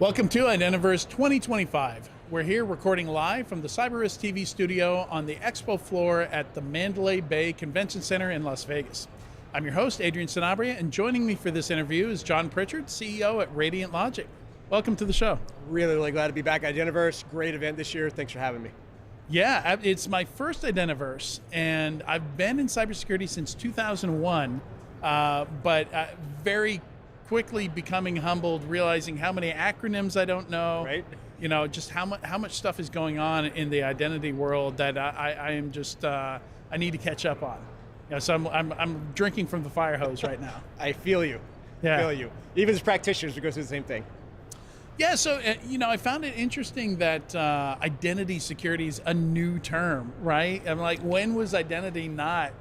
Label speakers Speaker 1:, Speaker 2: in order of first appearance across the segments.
Speaker 1: Welcome to Identiverse 2025. We're here recording live from the CyberRiskTV Studio on the expo floor at the Mandalay Bay Convention Center in Las Vegas. I'm your host, Adrian Sanabria, and joining me for this interview is John Pritchard, CEO at Radiant Logic. Welcome to the show.
Speaker 2: Really glad to be back at Identiverse. Great event this year. Thanks for having me.
Speaker 1: Yeah, it's my first Identiverse, and I've been in cybersecurity since 2001, but very quickly becoming humbled, realizing how many acronyms I don't know.
Speaker 2: Right.
Speaker 1: You know, just how much stuff is going on in the identity world that I am just I need to catch up on. You know, so I'm drinking from the fire hose right now.
Speaker 2: I feel you.
Speaker 1: Yeah.
Speaker 2: I feel you. Even as practitioners, we go through the same thing.
Speaker 1: Yeah, so I found it interesting that identity security is a new term, right? I'm like, when was identity not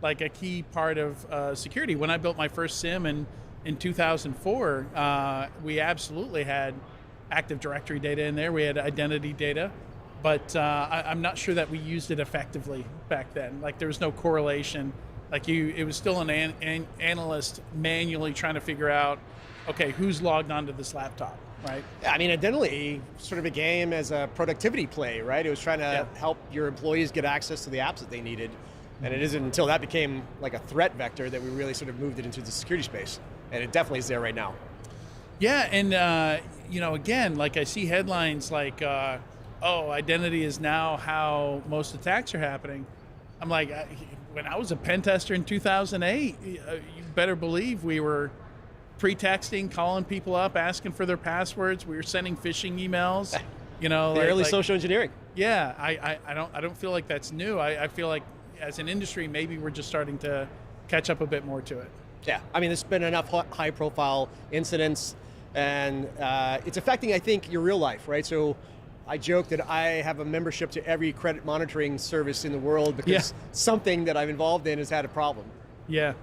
Speaker 1: like a key part of security? When I built my first SIM in 2004, we absolutely had Active Directory data in there. We had identity data, but I'm not sure that we used it effectively back then. Like, there was no correlation. Like, it was still an analyst manually trying to figure out, okay, who's logged onto this laptop, right?
Speaker 2: Yeah, I mean, identity sort of began as a productivity play, right? It was trying to help your employees get access to the apps that they needed. And it isn't until that became like a threat vector that we really sort of moved it into the security space. And it definitely is there right now.
Speaker 1: Yeah, and again, like, I see headlines like, identity is now how most attacks are happening. I'm like, when I was a pen tester in 2008, you better believe we were pre-texting, calling people up, asking for their passwords. We were sending phishing emails. You know,
Speaker 2: the early social engineering.
Speaker 1: Yeah, I don't feel like that's new. I feel like as an industry, maybe we're just starting to catch up a bit more to it.
Speaker 2: Yeah, I mean, there's been enough high-profile incidents, and it's affecting, I think, your real life, right? So I joke that I have a membership to every credit monitoring service in the world because something that I'm involved in has had a problem.
Speaker 1: Yeah.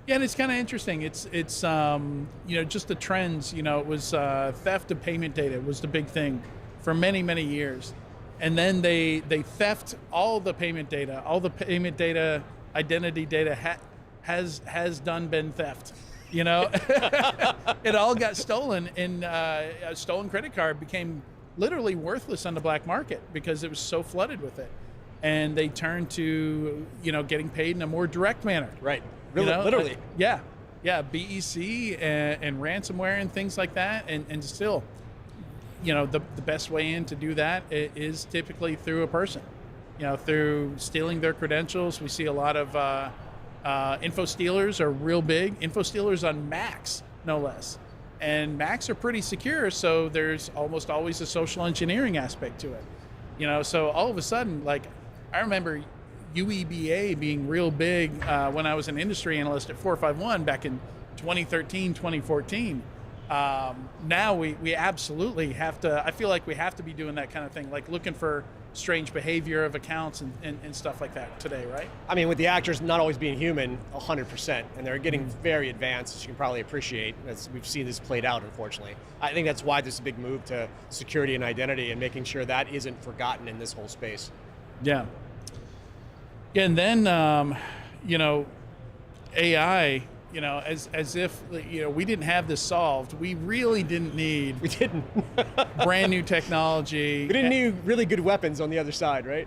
Speaker 1: Yeah, and it's kind of interesting. It's just the trends. It was theft of payment data was the big thing for many, many years. And then they theft all the payment data, identity data has been theft. It all got stolen, and a stolen credit card became literally worthless on the black market because it was so flooded with it. And they turned to, getting paid in a more direct manner.
Speaker 2: Right. Literally.
Speaker 1: Yeah. BEC and ransomware and things like that. And still, the best way in to do that is typically through a person, through stealing their credentials. We see a lot of info stealers are real big. Info stealers on Macs, no less. And Macs are pretty secure, so there's almost always a social engineering aspect to it. So all of a sudden, like, I remember UEBA being real big when I was an industry analyst at 451 back in 2013, 2014. Now we absolutely have to, I feel like we have to be doing that kind of thing, like looking for strange behavior of accounts and stuff like that today, right?
Speaker 2: I mean, with the actors not always being human, 100%, and they're getting very advanced, as you can probably appreciate, as we've seen this played out, unfortunately. I think that's why there's a big move to security and identity and making sure that isn't forgotten in this whole space.
Speaker 1: Yeah. And then, AI, as if, we didn't have this solved. We really didn't need brand new technology.
Speaker 2: We didn't need really good weapons on the other side, right?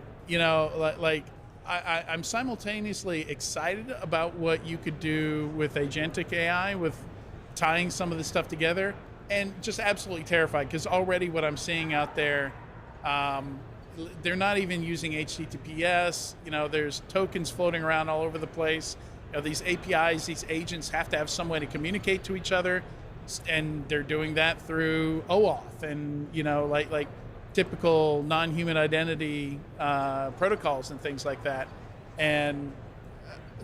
Speaker 1: I'm simultaneously excited about what you could do with agentic AI, with tying some of this stuff together, and just absolutely terrified because already what I'm seeing out there, they're not even using HTTPS. There's tokens floating around all over the place. These APIs, these agents have to have some way to communicate to each other, and they're doing that through OAuth and like typical non-human identity protocols and things like that. And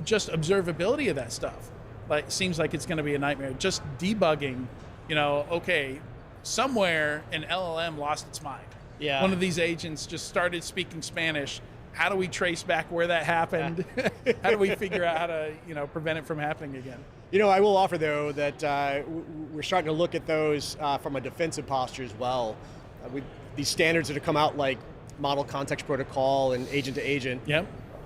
Speaker 1: just observability of that stuff, like, seems like it's going to be a nightmare. Just debugging, okay, somewhere an LLM lost its mind.
Speaker 2: Yeah.
Speaker 1: One of these agents just started speaking Spanish. How do we trace back where that happened? How do we figure out how to, prevent it from happening again?
Speaker 2: I will offer, though, that we're starting to look at those from a defensive posture as well. With these standards that have come out, like Model Context Protocol and Agent to Agent,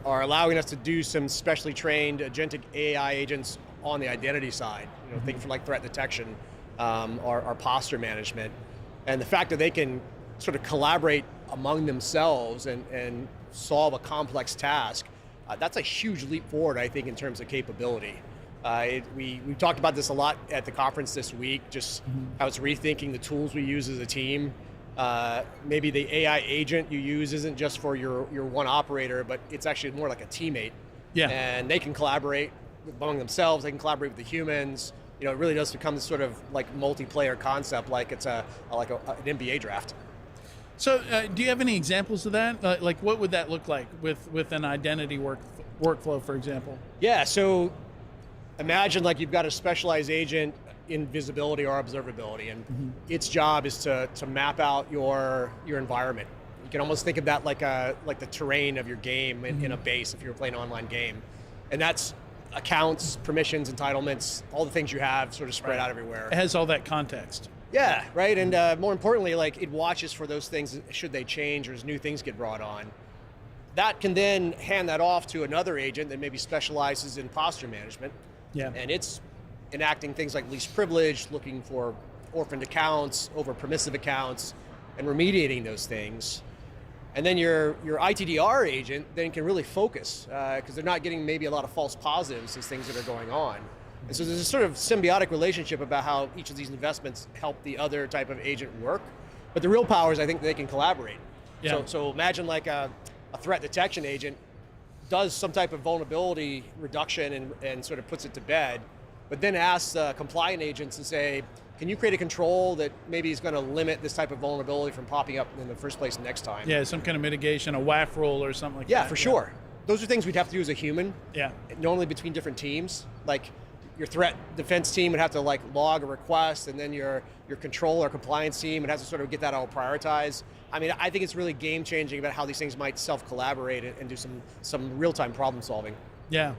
Speaker 2: are allowing us to do some specially trained agentic AI agents on the identity side. Think for like threat detection. our posture management. And the fact that they can sort of collaborate among themselves and solve a complex task, that's a huge leap forward, I think, in terms of capability. We talked about this a lot at the conference this week, just how it's rethinking the tools we use as a team. Maybe the AI agent you use isn't just for your one operator, but it's actually more like a teammate.
Speaker 1: Yeah.
Speaker 2: And they can collaborate among themselves, they can collaborate with the humans. It really does become this sort of like multiplayer concept, like it's an NBA draft.
Speaker 1: So do you have any examples of that? Like what would that look like with an identity workflow, for example?
Speaker 2: Yeah, so imagine like you've got a specialized agent in visibility or observability, and its job is to map out your environment. You can almost think of that like the terrain of your game in a base if you're playing an online game. And that's accounts, permissions, entitlements, all the things you have sort of spread out everywhere.
Speaker 1: It has all that context.
Speaker 2: Yeah, right, and more importantly, like it watches for those things should they change or as new things get brought on. That can then hand that off to another agent that maybe specializes in posture management.
Speaker 1: Yeah.
Speaker 2: And it's enacting things like least privilege, looking for orphaned accounts, over permissive accounts, and remediating those things. And then your ITDR agent then can really focus because they're not getting maybe a lot of false positives as things that are going on. And so there's a sort of symbiotic relationship about how each of these investments help the other type of agent work. But the real power is I think they can collaborate.
Speaker 1: Yeah.
Speaker 2: So imagine like a threat detection agent does some type of vulnerability reduction and sort of puts it to bed, but then asks compliant agents to say, can you create a control that maybe is going to limit this type of vulnerability from popping up in the first place next time?
Speaker 1: Yeah, some kind of mitigation, a WAF rule or something like that.
Speaker 2: Yeah, for sure. Those are things we'd have to do as a human.
Speaker 1: Yeah.
Speaker 2: Normally between different teams. Like your threat defense team would have to like log a request, and then your control or compliance team would have to sort of get that all prioritized. I mean, I think it's really game changing about how these things might self-collaborate and do some real-time problem solving.
Speaker 1: Yeah.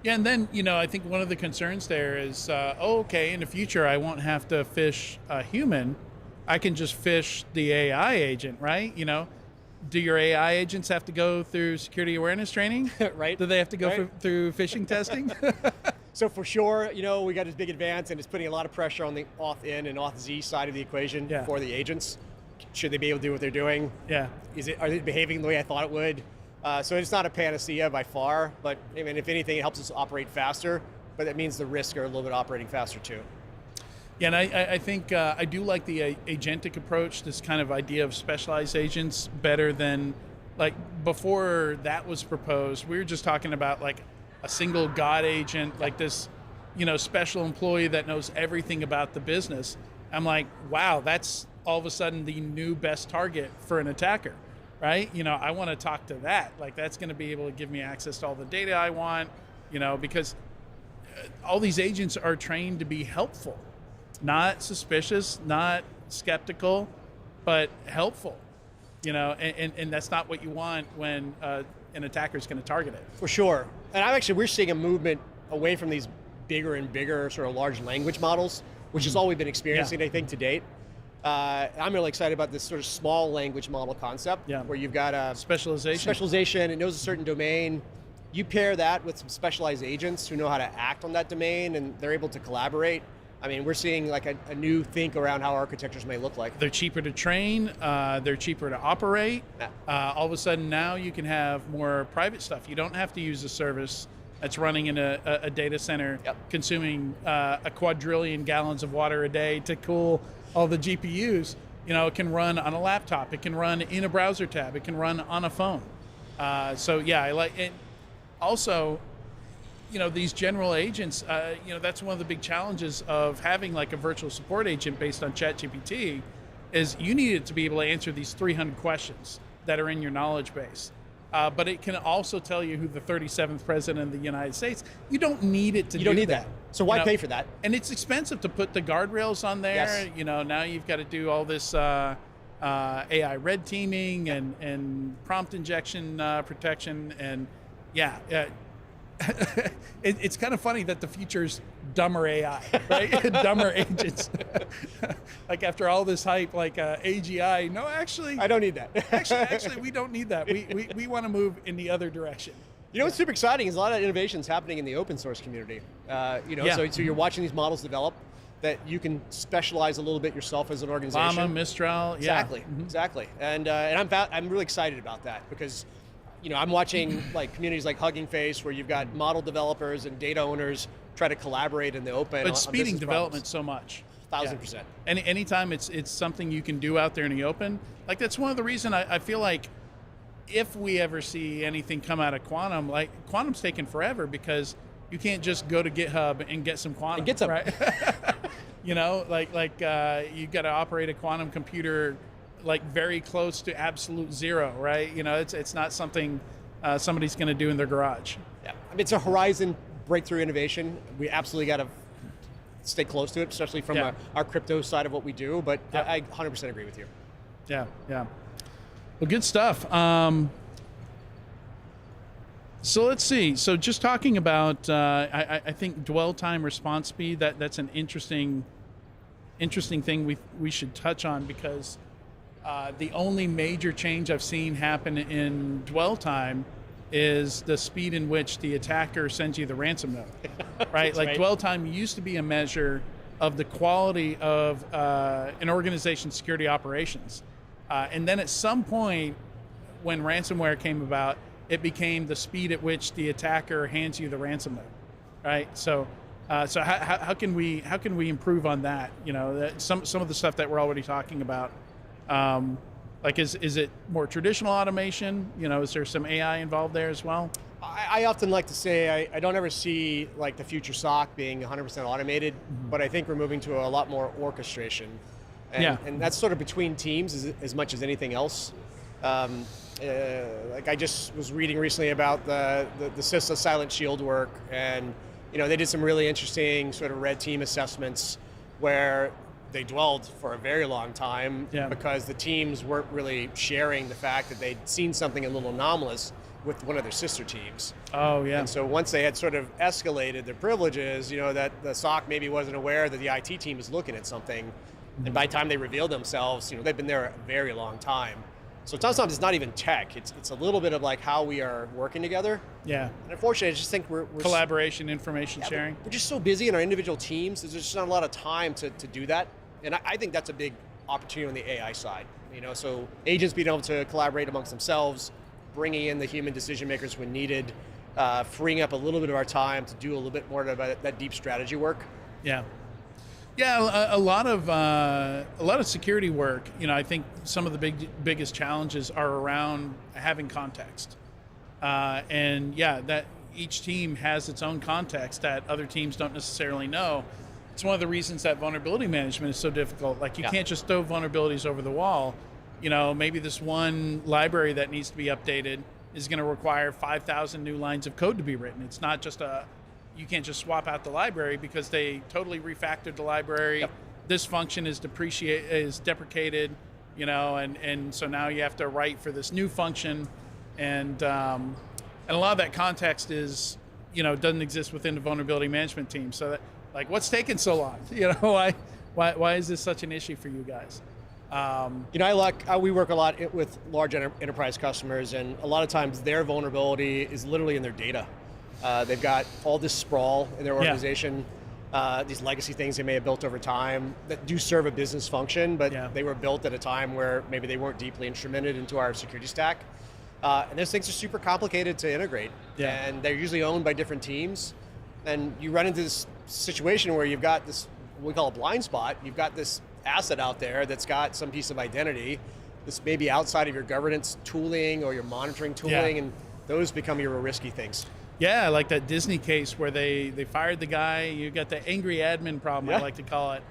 Speaker 1: Yeah, and then, I think one of the concerns there is, okay, in the future, I won't have to fish a human. I can just fish the AI agent, right? Do your AI agents have to go through security awareness training?
Speaker 2: Right.
Speaker 1: Do they have to go through phishing testing?
Speaker 2: So for sure, we got this big advance, and it's putting a lot of pressure on the auth in and auth Z side of the equation for the agents. Should they be able to do what they're doing?
Speaker 1: Yeah.
Speaker 2: Are they behaving the way I thought it would? So it's not a panacea by far, but I mean, if anything, it helps us operate faster, but that means the risks are a little bit operating faster too.
Speaker 1: Yeah, and I think I do like the agentic approach, this kind of idea of specialized agents better than, like, before that was proposed, we were just talking about like a single God agent, like this, special employee that knows everything about the business. I'm like, wow, that's all of a sudden the new best target for an attacker. Right? I want to talk to that. Like, that's going to be able to give me access to all the data I want, because all these agents are trained to be helpful, not suspicious, not skeptical, but helpful, and that's not what you want when an attacker is going to target it.
Speaker 2: For sure. And we're seeing a movement away from these bigger and bigger sort of large language models, which is all we've been experiencing, I think, to date. I'm really excited about this sort of small language model concept, where you've got a specialization, it knows a certain domain. You pair that with some specialized agents who know how to act on that domain, and they're able to collaborate. I mean, we're seeing like a new think around how architectures may look like.
Speaker 1: They're cheaper to train, they're cheaper to operate. All of a sudden now you can have more private stuff. You don't have to use a service that's running in a data center, consuming a quadrillion gallons of water a day to cool all the GPUs. It can run on a laptop, it can run in a browser tab, it can run on a phone. So yeah, I like it. Also, these general agents, that's one of the big challenges of having like a virtual support agent based on ChatGPT, is you need it to be able to answer these 300 questions that are in your knowledge base. But it can also tell you who the 37th president of the United States. You don't need it to do that.
Speaker 2: You don't need that. So why pay for that?
Speaker 1: And it's expensive to put the guardrails on there.
Speaker 2: Yes.
Speaker 1: Now you've got to do all this AI red teaming and prompt injection protection. And it's kind of funny that the future's dumber AI, right? Dumber agents. Like after all this hype, like AGI, no, actually.
Speaker 2: I don't need that.
Speaker 1: actually, we don't need that. We want to move in the other direction.
Speaker 2: What's super exciting is a lot of innovations happening in the open source community. So you're watching these models develop. that you can specialize a little bit yourself as an organization.
Speaker 1: Llama, Mistral,
Speaker 2: exactly, exactly. And I'm really excited about that because, I'm watching like communities like Hugging Face where you've got model developers and data owners try to collaborate in the open.
Speaker 1: But speeding development so much.
Speaker 2: 1000%.
Speaker 1: Anytime it's something you can do out there in the open, like that's one of the reasons I feel like if we ever see anything come out of quantum, like quantum's taken forever because you can't just go to GitHub and get some quantum,
Speaker 2: and get some.
Speaker 1: Right? You got to operate a quantum computer like very close to absolute zero, right? It's not something somebody's going to do in their garage.
Speaker 2: Yeah, I mean, it's a horizon breakthrough innovation. We absolutely got to stay close to it, especially from our crypto side of what we do. But I 100% agree with you.
Speaker 1: Yeah. Well, good stuff. So let's see. So just talking about, I think dwell time response speed. That's an interesting thing we should touch on because the only major change I've seen happen in dwell time is the speed in which the attacker sends you the ransom note. Right? Like dwell time used to be a measure of the quality of an organization's security operations, and then at some point when ransomware came about, it became the speed at which the attacker hands you the ransom note, right? So how can we improve on that? Some of the stuff that we're already talking about. Like is it more traditional automation? Is there some AI involved there as well?
Speaker 2: I often like to say I don't ever see like the future SOC being 100% automated, but I think we're moving to a lot more orchestration, and that's sort of between teams as much as anything else. Like I just was reading recently about the CISA Silent Shield work, and they did some really interesting sort of red team assessments where they dwelled for a very long time because the teams weren't really sharing the fact that they'd seen something a little anomalous with one of their sister teams.
Speaker 1: Oh yeah.
Speaker 2: And so once they had sort of escalated their privileges, that the SOC maybe wasn't aware that the IT team was looking at something, and by the time they revealed themselves, they've been there a very long time. So sometimes it's not even tech. It's a little bit of like how we are working together.
Speaker 1: Yeah.
Speaker 2: And unfortunately, I just think we're
Speaker 1: collaboration, information sharing.
Speaker 2: We're just so busy in our individual teams. There's just not a lot of time to do that. And I think that's a big opportunity on the AI side. So agents being able to collaborate amongst themselves, bringing in the human decision makers when needed, freeing up a little bit of our time to do a little bit more of that deep strategy work.
Speaker 1: Yeah. Yeah, a lot of security work. I think some of the biggest challenges are around having context, and that each team has its own context that other teams don't necessarily know. It's one of the reasons that vulnerability management is so difficult. Like you can't just throw vulnerabilities over the wall. Maybe this one library that needs to be updated is going to require 5,000 new lines of code to be written. It's not just you can't just swap out the library because they totally refactored the library.
Speaker 2: Yep.
Speaker 1: This function is deprecated, and so now you have to write for this new function, and a lot of that context is, doesn't exist within the vulnerability management team. So that, like, what's taking so long? Why is this such an issue for you guys?
Speaker 2: We work a lot with large enterprise customers, and a lot of times their vulnerability is literally in their data. They've got all this sprawl in their organization, these legacy things they may have built over time that do serve a business function, but they were built at a time where maybe they weren't deeply instrumented into our security stack. And those things are super complicated to integrate, and they're usually owned by different teams. And you run into this situation where you've got this, what we call a blind spot. You've got this asset out there that's got some piece of identity that's maybe outside of your governance tooling or your monitoring tooling, and those become your risky things.
Speaker 1: Yeah, like that Disney case where they fired the guy. You got the angry admin problem, I like to call it,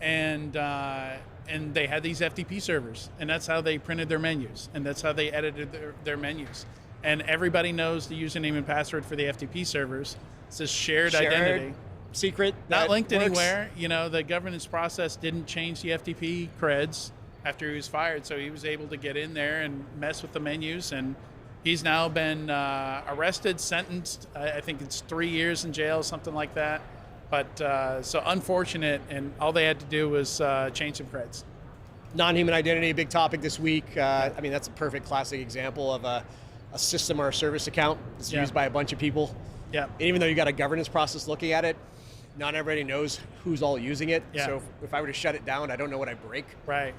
Speaker 1: and they had these FTP servers, and that's how they printed their menus, and that's how they edited their menus. And everybody knows the username and password for the FTP servers. It's this shared identity.
Speaker 2: Secret.
Speaker 1: Not linked anywhere. The governance process didn't change the FTP creds after he was fired, so he was able to get in there and mess with the menus, and he's now been arrested, sentenced. I think it's 3 years in jail, something like that. But so unfortunate, and all they had to do was change some creds.
Speaker 2: Non-human identity, big topic this week. That's a perfect classic example of a system or a service account that's used by a bunch of people.
Speaker 1: Yeah.
Speaker 2: And even though you got a governance process looking at it, not everybody knows who's all using it.
Speaker 1: Yeah.
Speaker 2: So if I were to shut it down, I don't know what I break.
Speaker 1: Right.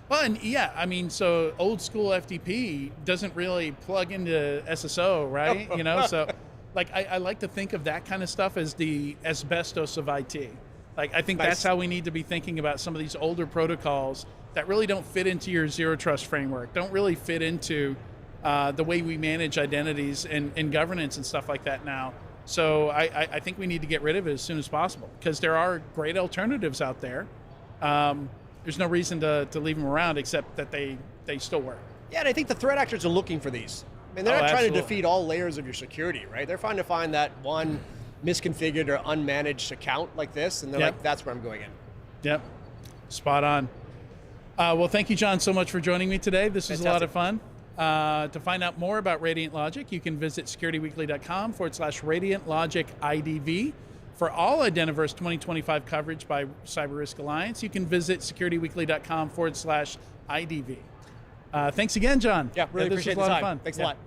Speaker 1: Well, and yeah, I mean, so old school FTP doesn't really plug into SSO, right? You know, so like I like to think of that kind of stuff as the asbestos of IT. Like I think that's how we need to be thinking about some of these older protocols that really don't fit into your zero trust framework, don't really fit into the way we manage identities and governance and stuff like that now. So I think we need to get rid of it as soon as possible because there are great alternatives out there. There's no reason to leave them around except that they still work.
Speaker 2: Yeah, and I think the threat actors are looking for these. I mean, they're not trying
Speaker 1: absolutely.
Speaker 2: to defeat all layers of your security, right? They're trying to find that one misconfigured or unmanaged account like this, and they're like, that's where I'm going in.
Speaker 1: Yep, spot on. Well, thank you, John, so much for joining me today. This was a lot of fun. To find out more about Radiant Logic, you can visit securityweekly.com/Radiant Logic IDV. For all Identiverse 2025 coverage by CyberRisk Alliance, you can visit securityweekly.com/IDV. Thanks again, John.
Speaker 2: Yeah, really
Speaker 1: this
Speaker 2: appreciate
Speaker 1: was a
Speaker 2: the
Speaker 1: lot
Speaker 2: time.
Speaker 1: of fun.
Speaker 2: Thanks a lot.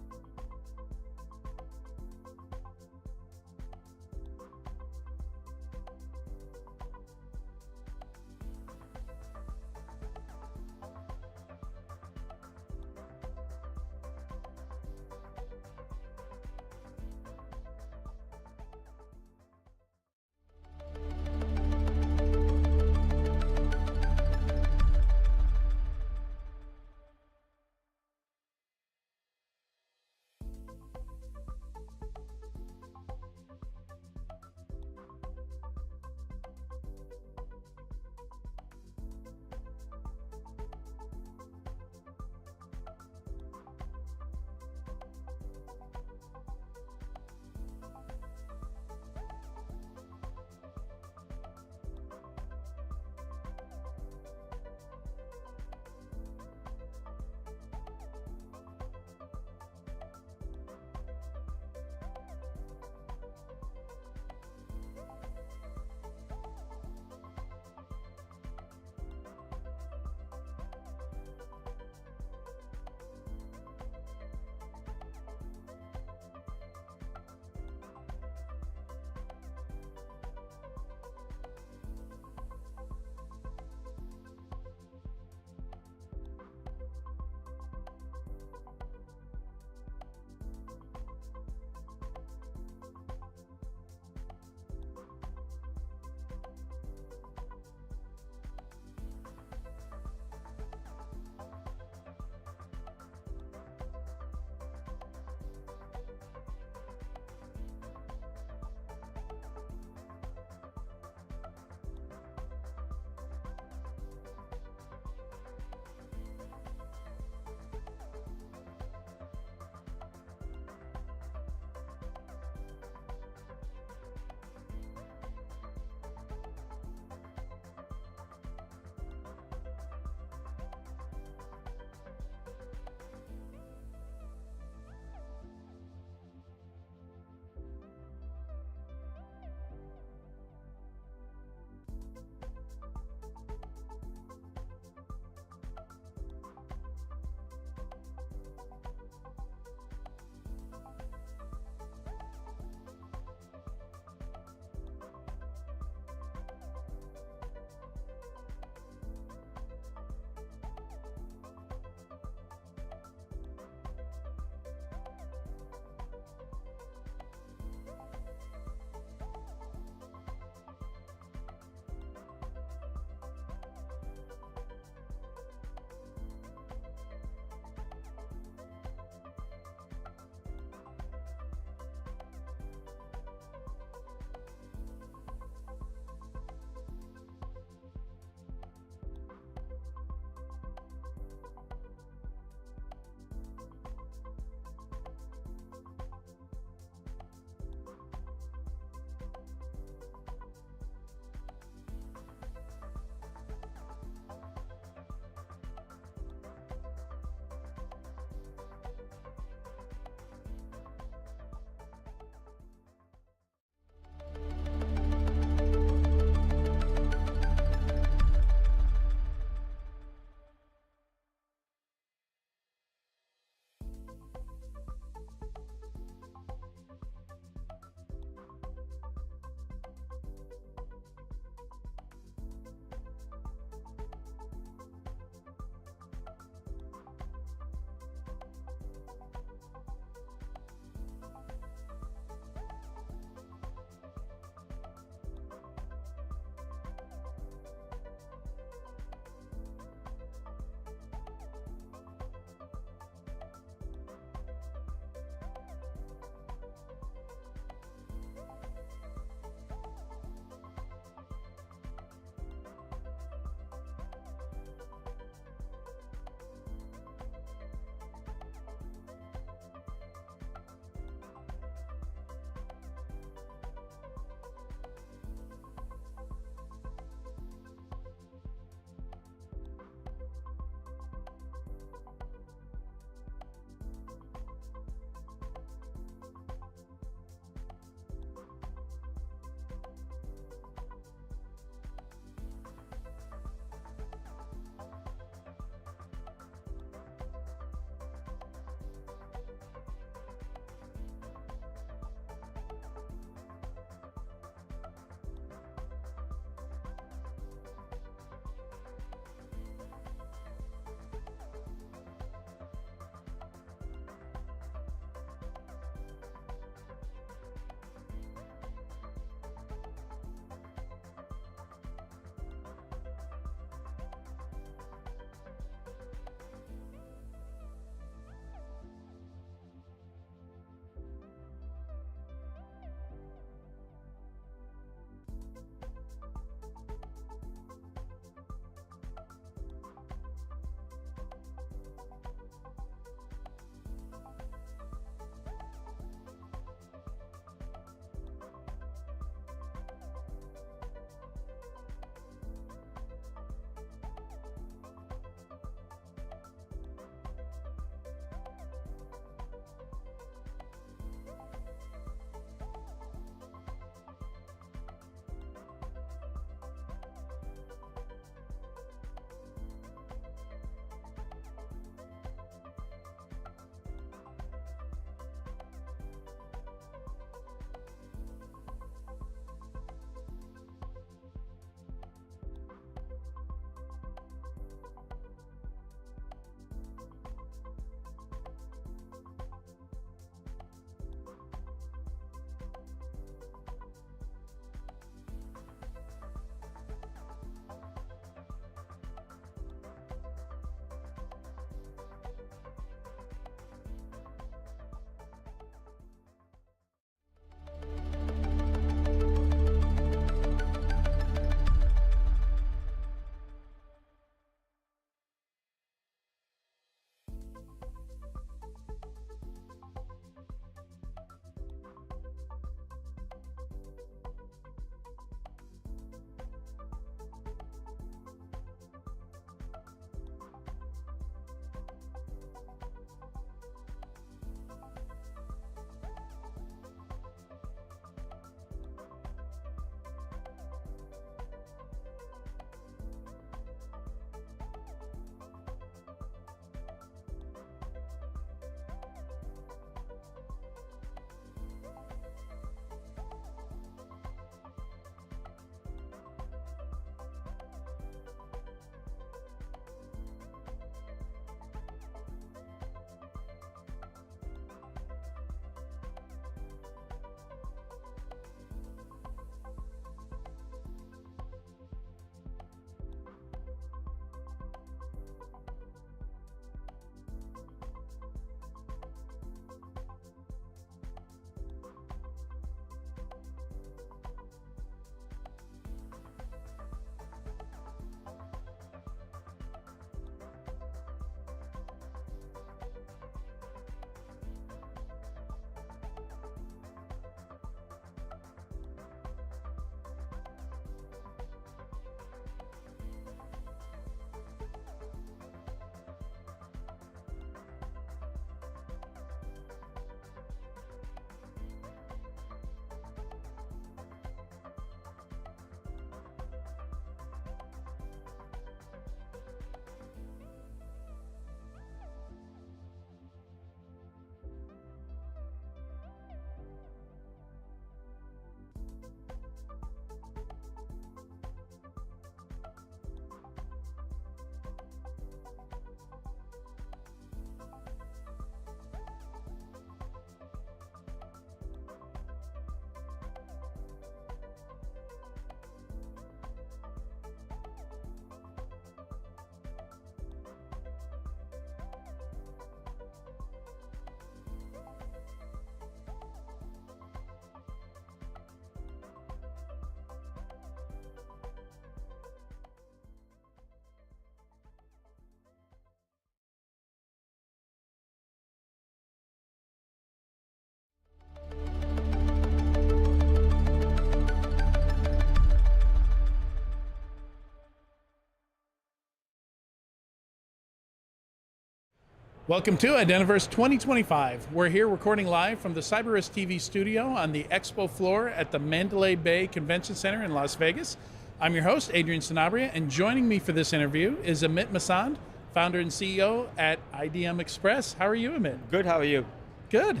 Speaker 1: Welcome to Identiverse 2025. We're here recording live from the CyberRiskTV Studio on the expo floor at the Mandalay Bay Convention Center in Las Vegas. I'm your host, Adrian Sanabria, and joining me for this interview is Amit Masand, founder and CEO at IDMEXPRESS. How are you, Amit?
Speaker 3: Good, how are you?
Speaker 1: Good.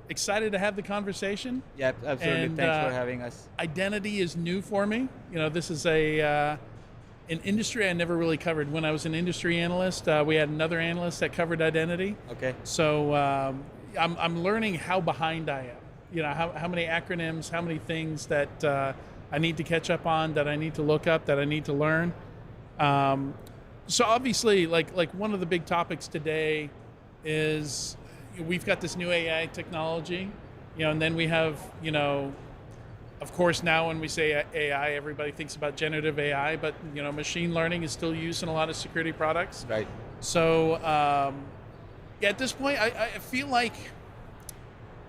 Speaker 1: Excited to have the conversation.
Speaker 3: Yeah, absolutely.
Speaker 1: And,
Speaker 3: thanks for having us.
Speaker 1: Identity is new for me. You know, this is an industry I never really covered. When I was an industry analyst, we had another analyst that covered identity.
Speaker 3: Okay.
Speaker 1: So I'm learning how behind I am. You know, how many acronyms, how many things that I need to catch up on, that I need to look up, that I need to learn. So obviously, like one of the big topics today is we've got this new AI technology, you know, and then we have, you know, of course, now when we say AI, everybody thinks about generative AI, but you know, machine learning is still used in a lot of security products.
Speaker 3: Right.
Speaker 1: So, at this point, I feel like,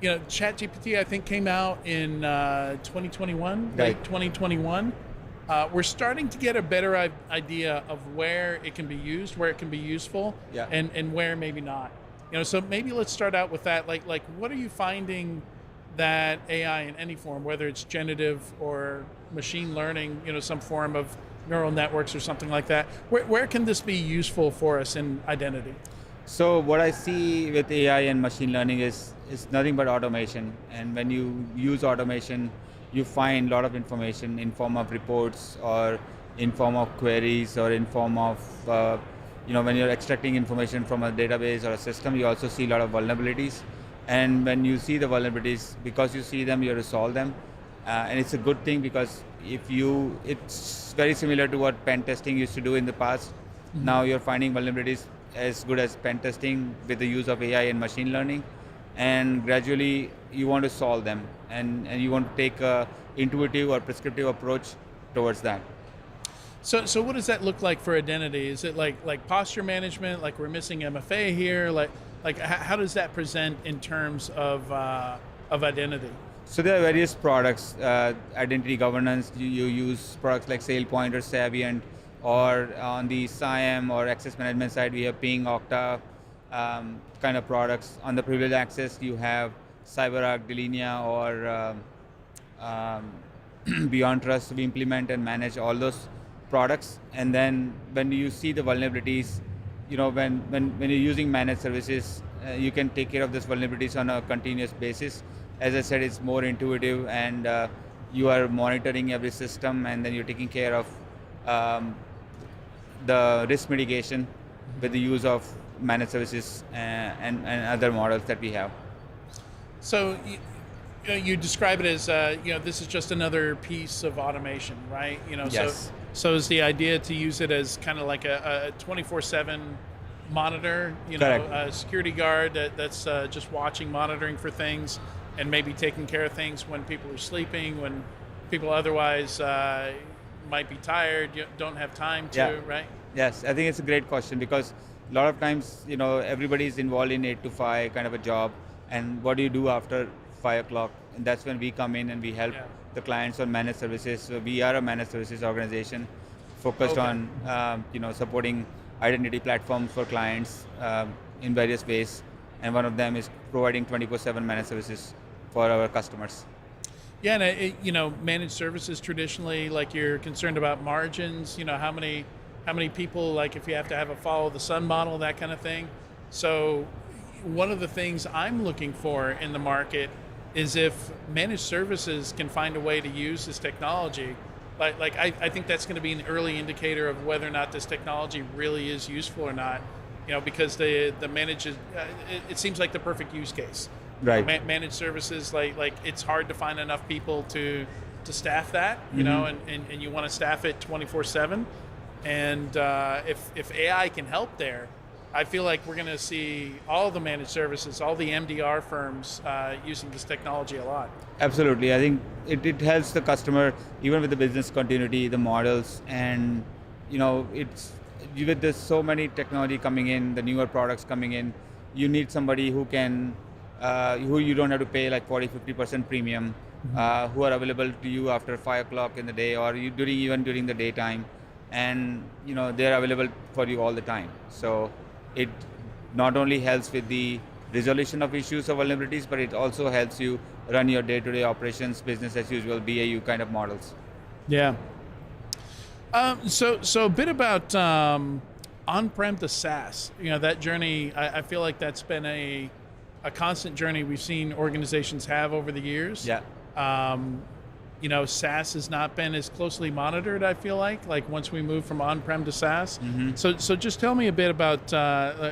Speaker 1: you know, ChatGPT I think came out in 2021,
Speaker 3: Right.
Speaker 1: late 2021. We're starting to get a better idea of where it can be used, where it can be useful,
Speaker 3: Yeah.
Speaker 1: and where maybe not. You know, so maybe let's start out with that. Like, what are you finding that AI in any form, whether it's generative or machine learning, you know, some form of neural networks or something like that, where can this be useful for us in identity?
Speaker 3: So what I see with AI and machine learning is nothing but automation. And when you use automation, you find a lot of information in form of reports or in form of queries or in form of, you know, when you're extracting information from a database or a system, you also see a lot of vulnerabilities. And when you see the vulnerabilities, because you see them, you resolve them. And it's a good thing because it's very similar to what pen testing used to do in the past. Mm-hmm. Now you're finding vulnerabilities as good as pen testing with the use of AI and machine learning. And gradually you want to solve them and you want to take a intuitive or prescriptive approach towards that.
Speaker 1: So what does that look like for identity? Is it like posture management, like we're missing MFA here? Like how does that present in terms of identity?
Speaker 3: So there are various products, identity governance. You use products like SailPoint or Saviynt, or on the SIAM or access management side, we have Ping, Okta kind of products. On the privilege access, you have CyberRisk, Delinea, or Beyond Trust. We implement and manage all those products. And then when you see the vulnerabilities, you know, when you're using managed services, you can take care of these vulnerabilities on a continuous basis. As I said, it's more intuitive, and you are monitoring every system, and then you're taking care of the risk mitigation with the use of managed services and other models that we have.
Speaker 1: So you describe it as you know, this is just another piece of automation, right? You know,
Speaker 3: Yes.
Speaker 1: So is the idea to use it as kind of like a 24/7 monitor, you know,
Speaker 3: Correct.
Speaker 1: a security guard that's just watching, monitoring for things, and maybe taking care of things when people are sleeping, when people otherwise might be tired, don't have time to,
Speaker 3: Yeah.
Speaker 1: right?
Speaker 3: Yes, I think it's a great question because a lot of times, you know, everybody's involved in 8 to 5 kind of a job, and what do you do after 5 o'clock? And that's when we come in and we help the clients on managed services. So we are a managed services organization focused on, you know, supporting identity platforms for clients in various ways, and one of them is providing 24/7 managed services for our customers.
Speaker 1: Yeah, and you know, managed services traditionally, like you're concerned about margins. You know, how many people, like if you have to have a follow the sun model, that kind of thing. So one of the things I'm looking for in the market is if managed services can find a way to use this technology. Like I think that's going to be an early indicator of whether or not this technology really is useful or not. You know, because the managed, it seems like the perfect use case.
Speaker 3: Right.
Speaker 1: Managed services, like it's hard to find enough people to staff that. You know, and you want to staff it 24/7. And if AI can help there, I feel like we're going to see all the managed services, all the MDR firms using this technology a lot.
Speaker 3: Absolutely. I think it helps the customer, even with the business continuity, the models, and you know, it's with there's so many technology coming in, the newer products coming in, you need somebody who can, who you don't have to pay like 40-50% premium, who are available to you after 5 o'clock in the day, or even during the daytime. and they're available for you all the time. So it not only helps with the resolution of issues or vulnerabilities, but it also helps you run your day-to-day operations, business as usual, BAU kind of models.
Speaker 1: Yeah. So a bit about on-prem to SaaS. That journey. I feel like that's been a constant journey we've seen organizations have over the years.
Speaker 3: Yeah.
Speaker 1: SaaS has not been as closely monitored, I feel like once we move from on-prem to SaaS.
Speaker 3: Mm-hmm.
Speaker 1: So just tell me a bit about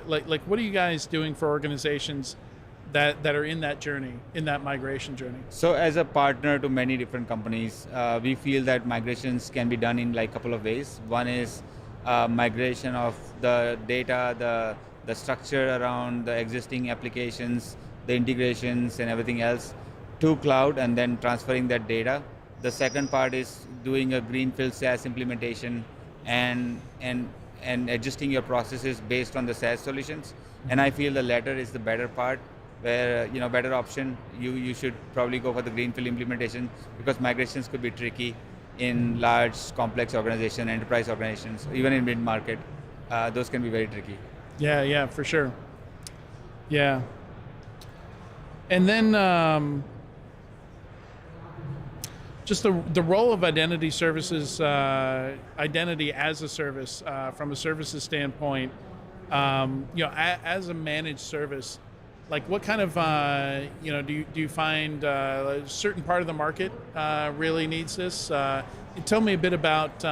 Speaker 1: like what are you guys doing for organizations that are in that journey, in that migration journey?
Speaker 3: So as a partner to many different companies, we feel that migrations can be done in like a couple of ways. One is migration of the data, the structure around the existing applications, the integrations and everything else to cloud, and then transferring that data. The second part is doing a greenfield SaaS implementation and adjusting your processes based on the SaaS solutions. And I feel the latter is the better part, where better option. You should probably go for the greenfield implementation, because migrations could be tricky in large, complex organizations, enterprise organizations, even in mid-market. Those can be very tricky.
Speaker 1: Yeah, for sure. Yeah. And then just the role of identity services, identity as a service, from a services standpoint, as a managed service, like what kind of, do you find a certain part of the market really needs this? Tell me a bit about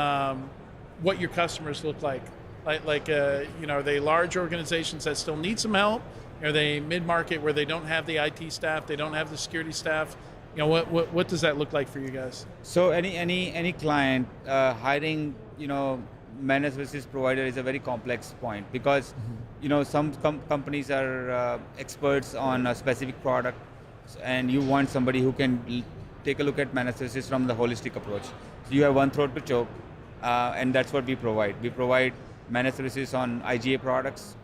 Speaker 1: what your customers look like. Are they large organizations that still need some help? Are they mid-market where they don't have the IT staff, they don't have the security staff? What does that look like for you guys?
Speaker 3: So any client hiring managed services provider is a very complex point, because some companies are experts on a specific product, and you want somebody who can take a look at managed services from the holistic approach. So you have one throat to choke, and that's what we provide. We provide managed services on IGA products.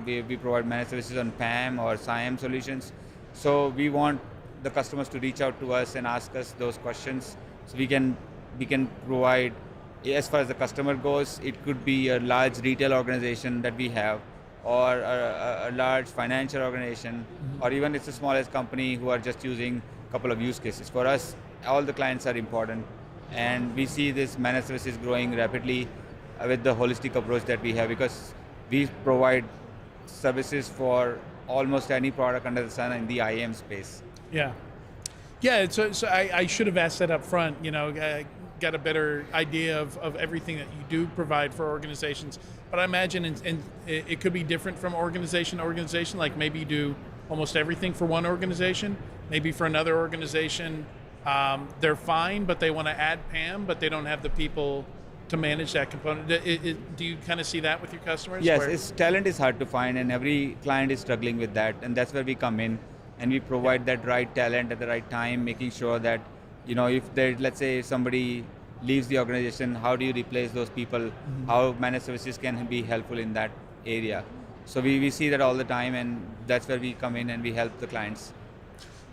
Speaker 3: We provide managed services on PAM or SIAM solutions. So we want the customers to reach out to us and ask us those questions, so we can provide. As far as the customer goes, it could be a large retail organization that we have, or a large financial organization, or even it's the smallest company who are just using a couple of use cases. For us, all the clients are important, and we see this managed services growing rapidly with the holistic approach that we have, because we provide services for almost any product under the sun in the IAM space.
Speaker 1: Yeah. So I should have asked that up front. Got a better idea of everything that you do provide for organizations. But I imagine and it could be different from organization to organization. Like maybe you do almost everything for one organization. Maybe for another organization, they're fine, but they want to add PAM, but they don't have the people to manage that component. Do you kind of see that with your customers?
Speaker 3: Yes, talent is hard to find, and every client is struggling with that, and that's where we come in, and we provide that right talent at the right time, making sure that if there, let's say somebody leaves the organization, how do you replace those people? How managed services can be helpful in that area. So we see that all the time, and that's where we come in and we help the clients.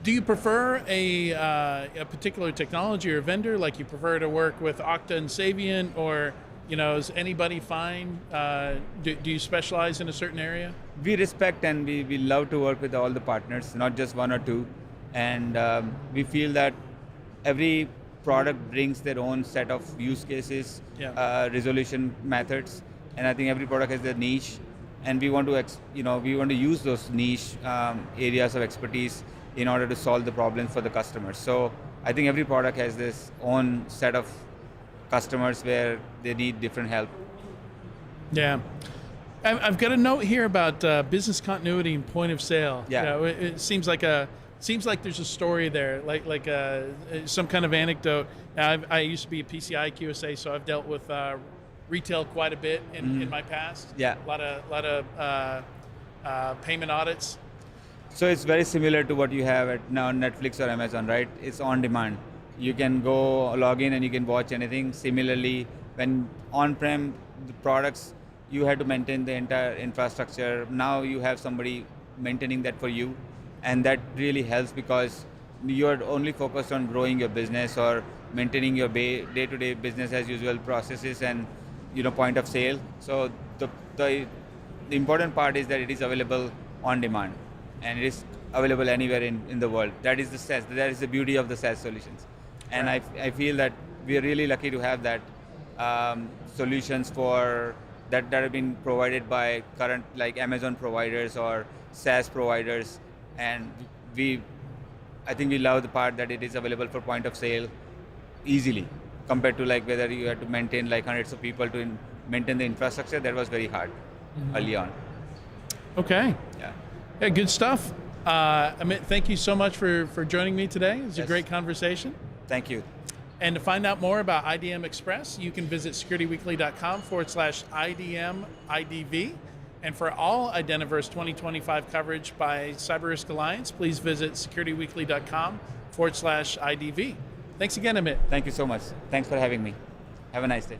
Speaker 1: Do you prefer a particular technology or vendor? Like you prefer to work with Okta and Saviynt, or is anybody fine? Do you specialize in a certain area?
Speaker 3: We respect and we love to work with all the partners, not just one or two. And we feel that every product brings their own set of use cases, resolution methods, and I think every product has their niche, and we want to use those niche areas of expertise in order to solve the problems for the customers. So I think every product has this own set of customers where they need different help.
Speaker 1: Yeah. I've got a note here about business continuity and point of sale.
Speaker 3: Yeah.
Speaker 1: It seems like there's a story there, like some kind of anecdote. I used to be a PCI QSA, so I've dealt with retail quite a bit in my past.
Speaker 3: Yeah.
Speaker 1: A lot of payment audits.
Speaker 3: So it's very similar to what you have at now Netflix or Amazon, right? It's on demand. You can go log in and you can watch anything. Similarly, when on-prem the products, you had to maintain the entire infrastructure. Now you have somebody maintaining that for you, and that really helps because you're only focused on growing your business or maintaining your day-to-day business as usual processes, and point of sale. So the important part is that it is available on demand, and it is available anywhere in the world. That is the SaaS. That is the beauty of the SaaS solutions, and
Speaker 1: Right.
Speaker 3: I feel that we are really lucky to have that solutions for that have been provided by current like Amazon providers or SaaS providers, and I think we love the part that it is available for point of sale easily compared to like whether you had to maintain like hundreds of people to maintain the infrastructure. That was very hard early on.
Speaker 1: Okay.
Speaker 3: Yeah.
Speaker 1: Yeah, good stuff. Amit, thank you so much for joining me today. It was a
Speaker 3: Yes.
Speaker 1: great conversation.
Speaker 3: Thank you.
Speaker 1: And to find out more about IDM Express, you can visit securityweekly.com/IDM-IDV. And for all Identiverse 2025 coverage by CyberRisk Alliance, please visit securityweekly.com/IDV. Thanks again, Amit.
Speaker 3: Thank you so much. Thanks for having me. Have a nice day.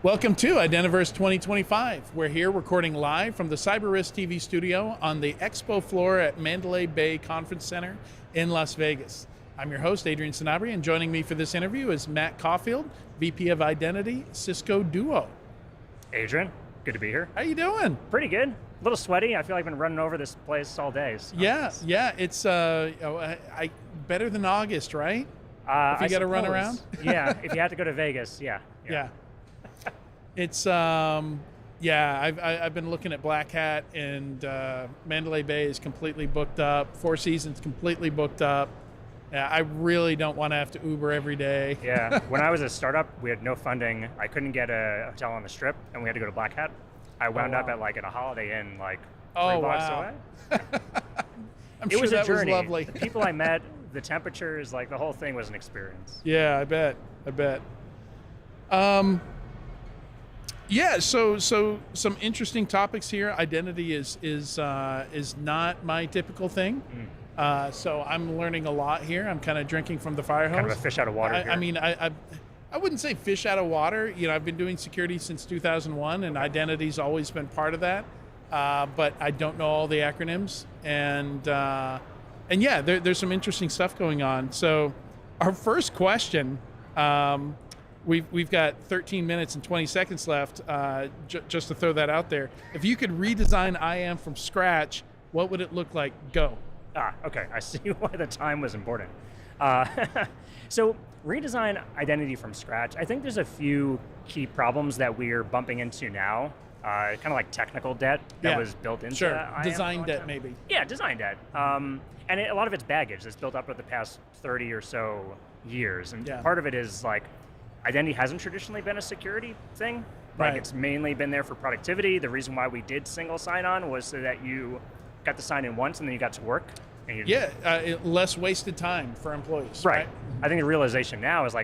Speaker 1: Welcome to Identiverse 2025. We're here recording live from the CyberRiskTV Studio on the expo floor at Mandalay Bay Conference Center in Las Vegas. I'm your host, Adrian Sanabria, and joining me for this interview is Matt Caulfield, VP of Identity, Cisco Duo.
Speaker 4: Adrian, good to be here.
Speaker 1: How you doing?
Speaker 4: Pretty good. A little sweaty. I feel like I've been running over this place all day. So
Speaker 1: Yeah, it's better than August, right? If you got to run around?
Speaker 4: Yeah, if you had to go to Vegas, yeah.
Speaker 1: It's I've been looking at Black Hat, and Mandalay Bay is completely booked up. Four Seasons completely booked up. I really don't want to have to Uber every day.
Speaker 4: Yeah, when I was a startup, we had no funding. I couldn't get a hotel on the Strip, and we had to go to Black Hat. I wound up at a Holiday Inn, 3 blocks away.
Speaker 1: I'm sure
Speaker 4: was a
Speaker 1: that
Speaker 4: journey.
Speaker 1: was lovely.
Speaker 4: The people I met, the temperatures, the whole thing was an experience.
Speaker 1: Yeah, I bet. So some interesting topics here. Identity is not my typical thing. So I'm learning a lot here. I'm kind of drinking from the fire hose.
Speaker 4: Kind of a fish out of water here.
Speaker 1: I mean, I wouldn't say fish out of water. I've been doing security since 2001, and identity's always been part of that. But I don't know all the acronyms, and yeah, there's some interesting stuff going on. So our first question, we've got 13 minutes and 20 seconds left, just to throw that out there. If you could redesign IAM from scratch, what would it look like? Go.
Speaker 4: Okay, I see why the time was important. So redesign identity from scratch. I think there's a few key problems that we're bumping into now. Kind of like technical debt that was built into IAM.
Speaker 1: Design debt, maybe.
Speaker 4: Yeah, design debt. And a lot of it's baggage that's built up over the past 30 or so years. And part of it is identity hasn't traditionally been a security thing. It's mainly been there for productivity. The reason why we did single sign-on was so that you got to sign in once and then you got to work. And
Speaker 1: less wasted time for employees.
Speaker 4: Right. I think the realization now is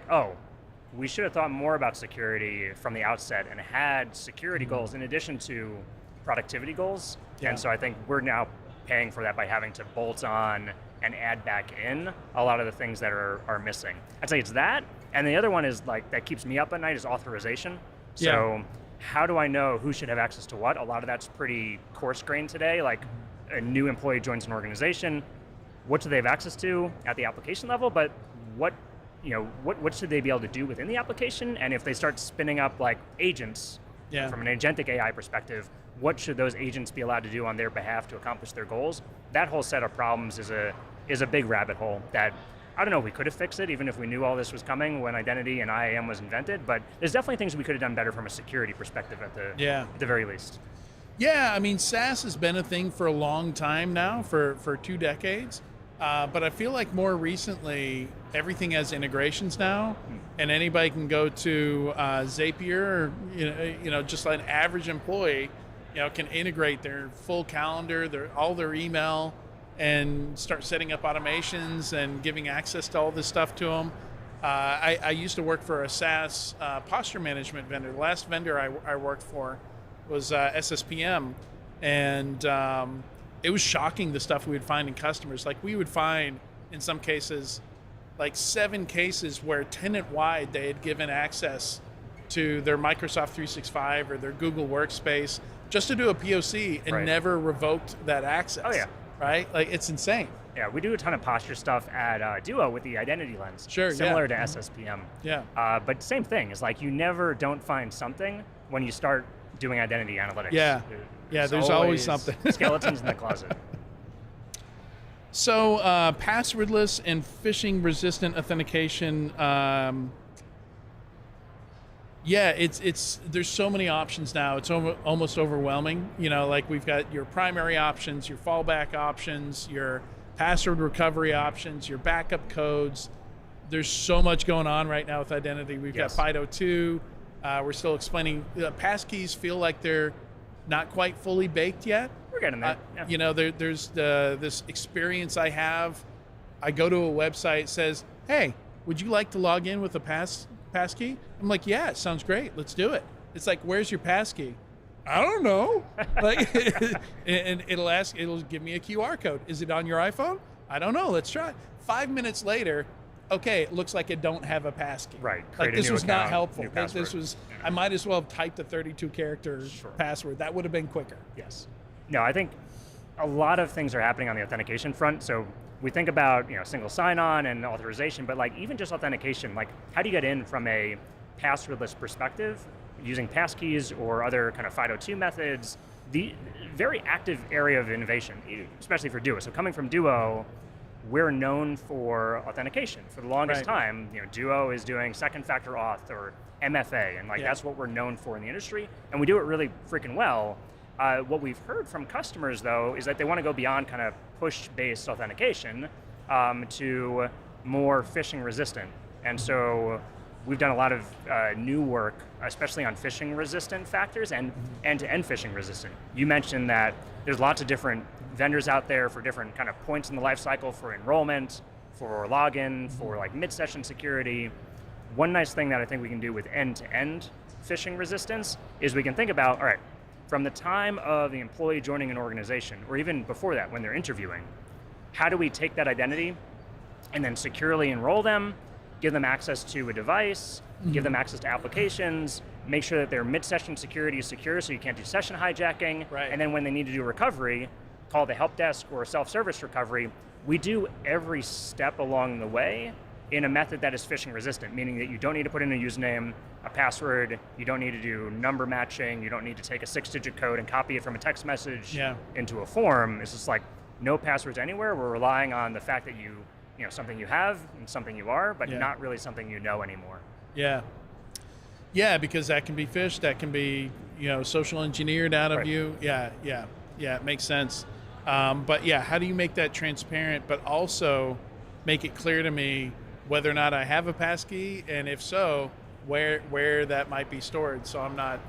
Speaker 4: we should have thought more about security from the outset and had security goals in addition to productivity goals.
Speaker 1: Yeah.
Speaker 4: And so I think we're now paying for that by having to bolt on and add back in a lot of the things that are missing. I'd say it's that. And the other one is that keeps me up at night is authorization. So how do I know who should have access to what? A lot of that's pretty coarse-grained today. A new employee joins an organization, what do they have access to at the application level? But what should they be able to do within the application? And if they start spinning up agents from an agentic AI perspective, what should those agents be allowed to do on their behalf to accomplish their goals? That whole set of problems is a big rabbit hole that I don't know if we could have fixed it even if we knew all this was coming when identity and IAM was invented, but there's definitely things we could have done better from a security perspective at the very least.
Speaker 1: Yeah, I mean, SaaS has been a thing for a long time now, for 2 decades. But I feel like more recently, everything has integrations now, and anybody can go to Zapier, or, just like an average employee, can integrate their full calendar, all their email, and start setting up automations and giving access to all this stuff to them. I used to work for a SaaS posture management vendor. The last vendor I worked for was SSPM, and it was shocking the stuff we would find in customers. We would find, in some cases, 7 cases where tenant-wide they had given access to their Microsoft 365 or their Google Workspace just to do a POC and never revoked that access.
Speaker 4: Oh, yeah.
Speaker 1: Right? It's insane.
Speaker 4: Yeah, we do a ton of posture stuff at Duo with the identity lens.
Speaker 1: Sure,
Speaker 4: similar to SSPM.
Speaker 1: Yeah.
Speaker 4: But same thing. Is you never don't find something when you start doing identity analytics.
Speaker 1: Yeah. There's always something.
Speaker 4: Skeletons in the closet.
Speaker 1: So passwordless and phishing-resistant authentication. There's so many options now. It's almost overwhelming. We've got your primary options, your fallback options, your password recovery options, your backup codes. There's so much going on right now with identity. We've got FIDO2. We're still explaining. Passkeys feel like they're not quite fully baked yet.
Speaker 4: We're getting there.
Speaker 1: There's this experience I have. I go to a website, says, "Hey, would you like to log in with a passkey?" I'm like, "Yeah, it sounds great. Let's do it." It's "Where's your passkey?" I don't know. And it'll give me a QR code. Is it on your iPhone? I don't know. Let's try it. 5 minutes later, okay, it looks like I don't have a passkey.
Speaker 4: Right.
Speaker 1: Like this was not helpful.
Speaker 4: New
Speaker 1: This
Speaker 4: password.
Speaker 1: was, I might as well have typed a 32-character password. That would have been quicker.
Speaker 4: Yes. No, I think a lot of things are happening on the authentication front. So we think about single sign-on and authorization, but like even just authentication, like how do you get in from a passwordless perspective using passkeys or other kind of FIDO2 methods? The very active area of innovation, especially for Duo. So coming from Duo, we're known for authentication for the longest time. Duo is doing second factor auth or MFA, and that's what we're known for in the industry, and we do it really freaking well. What we've heard from customers, though, is that they want to go beyond kind of push-based authentication to more phishing resistant. And so we've done a lot of new work, especially on phishing resistant factors and end-to-end phishing resistant. You mentioned that there's lots of different vendors out there for different kind of points in the life cycle for enrollment, for login, for like mid-session security. One nice thing that I think we can do with end-to-end phishing resistance is we can think about, all right, from the time of the employee joining an organization, or even before that when they're interviewing, how do we take that identity and then securely enroll them, give them access to a device, give them access to applications, make sure that their mid-session security is secure so you can't do session hijacking, and then when they need to do recovery, call the help desk or self-service recovery. We do every step along the way in a method that is phishing resistant, meaning that you don't need to put in a username, a password, you don't need to do number matching, you don't need to take a 6-digit code and copy it from a text message into a form. It's just like no passwords anywhere. We're relying on the fact that something you have and something you are, but not really something you know anymore.
Speaker 1: Yeah, because that can be phished, that can be social engineered out of you. Yeah, it makes sense. But yeah, how do you make that transparent, but also make it clear to me whether or not I have a passkey, and if so, where that might be stored, so I'm not...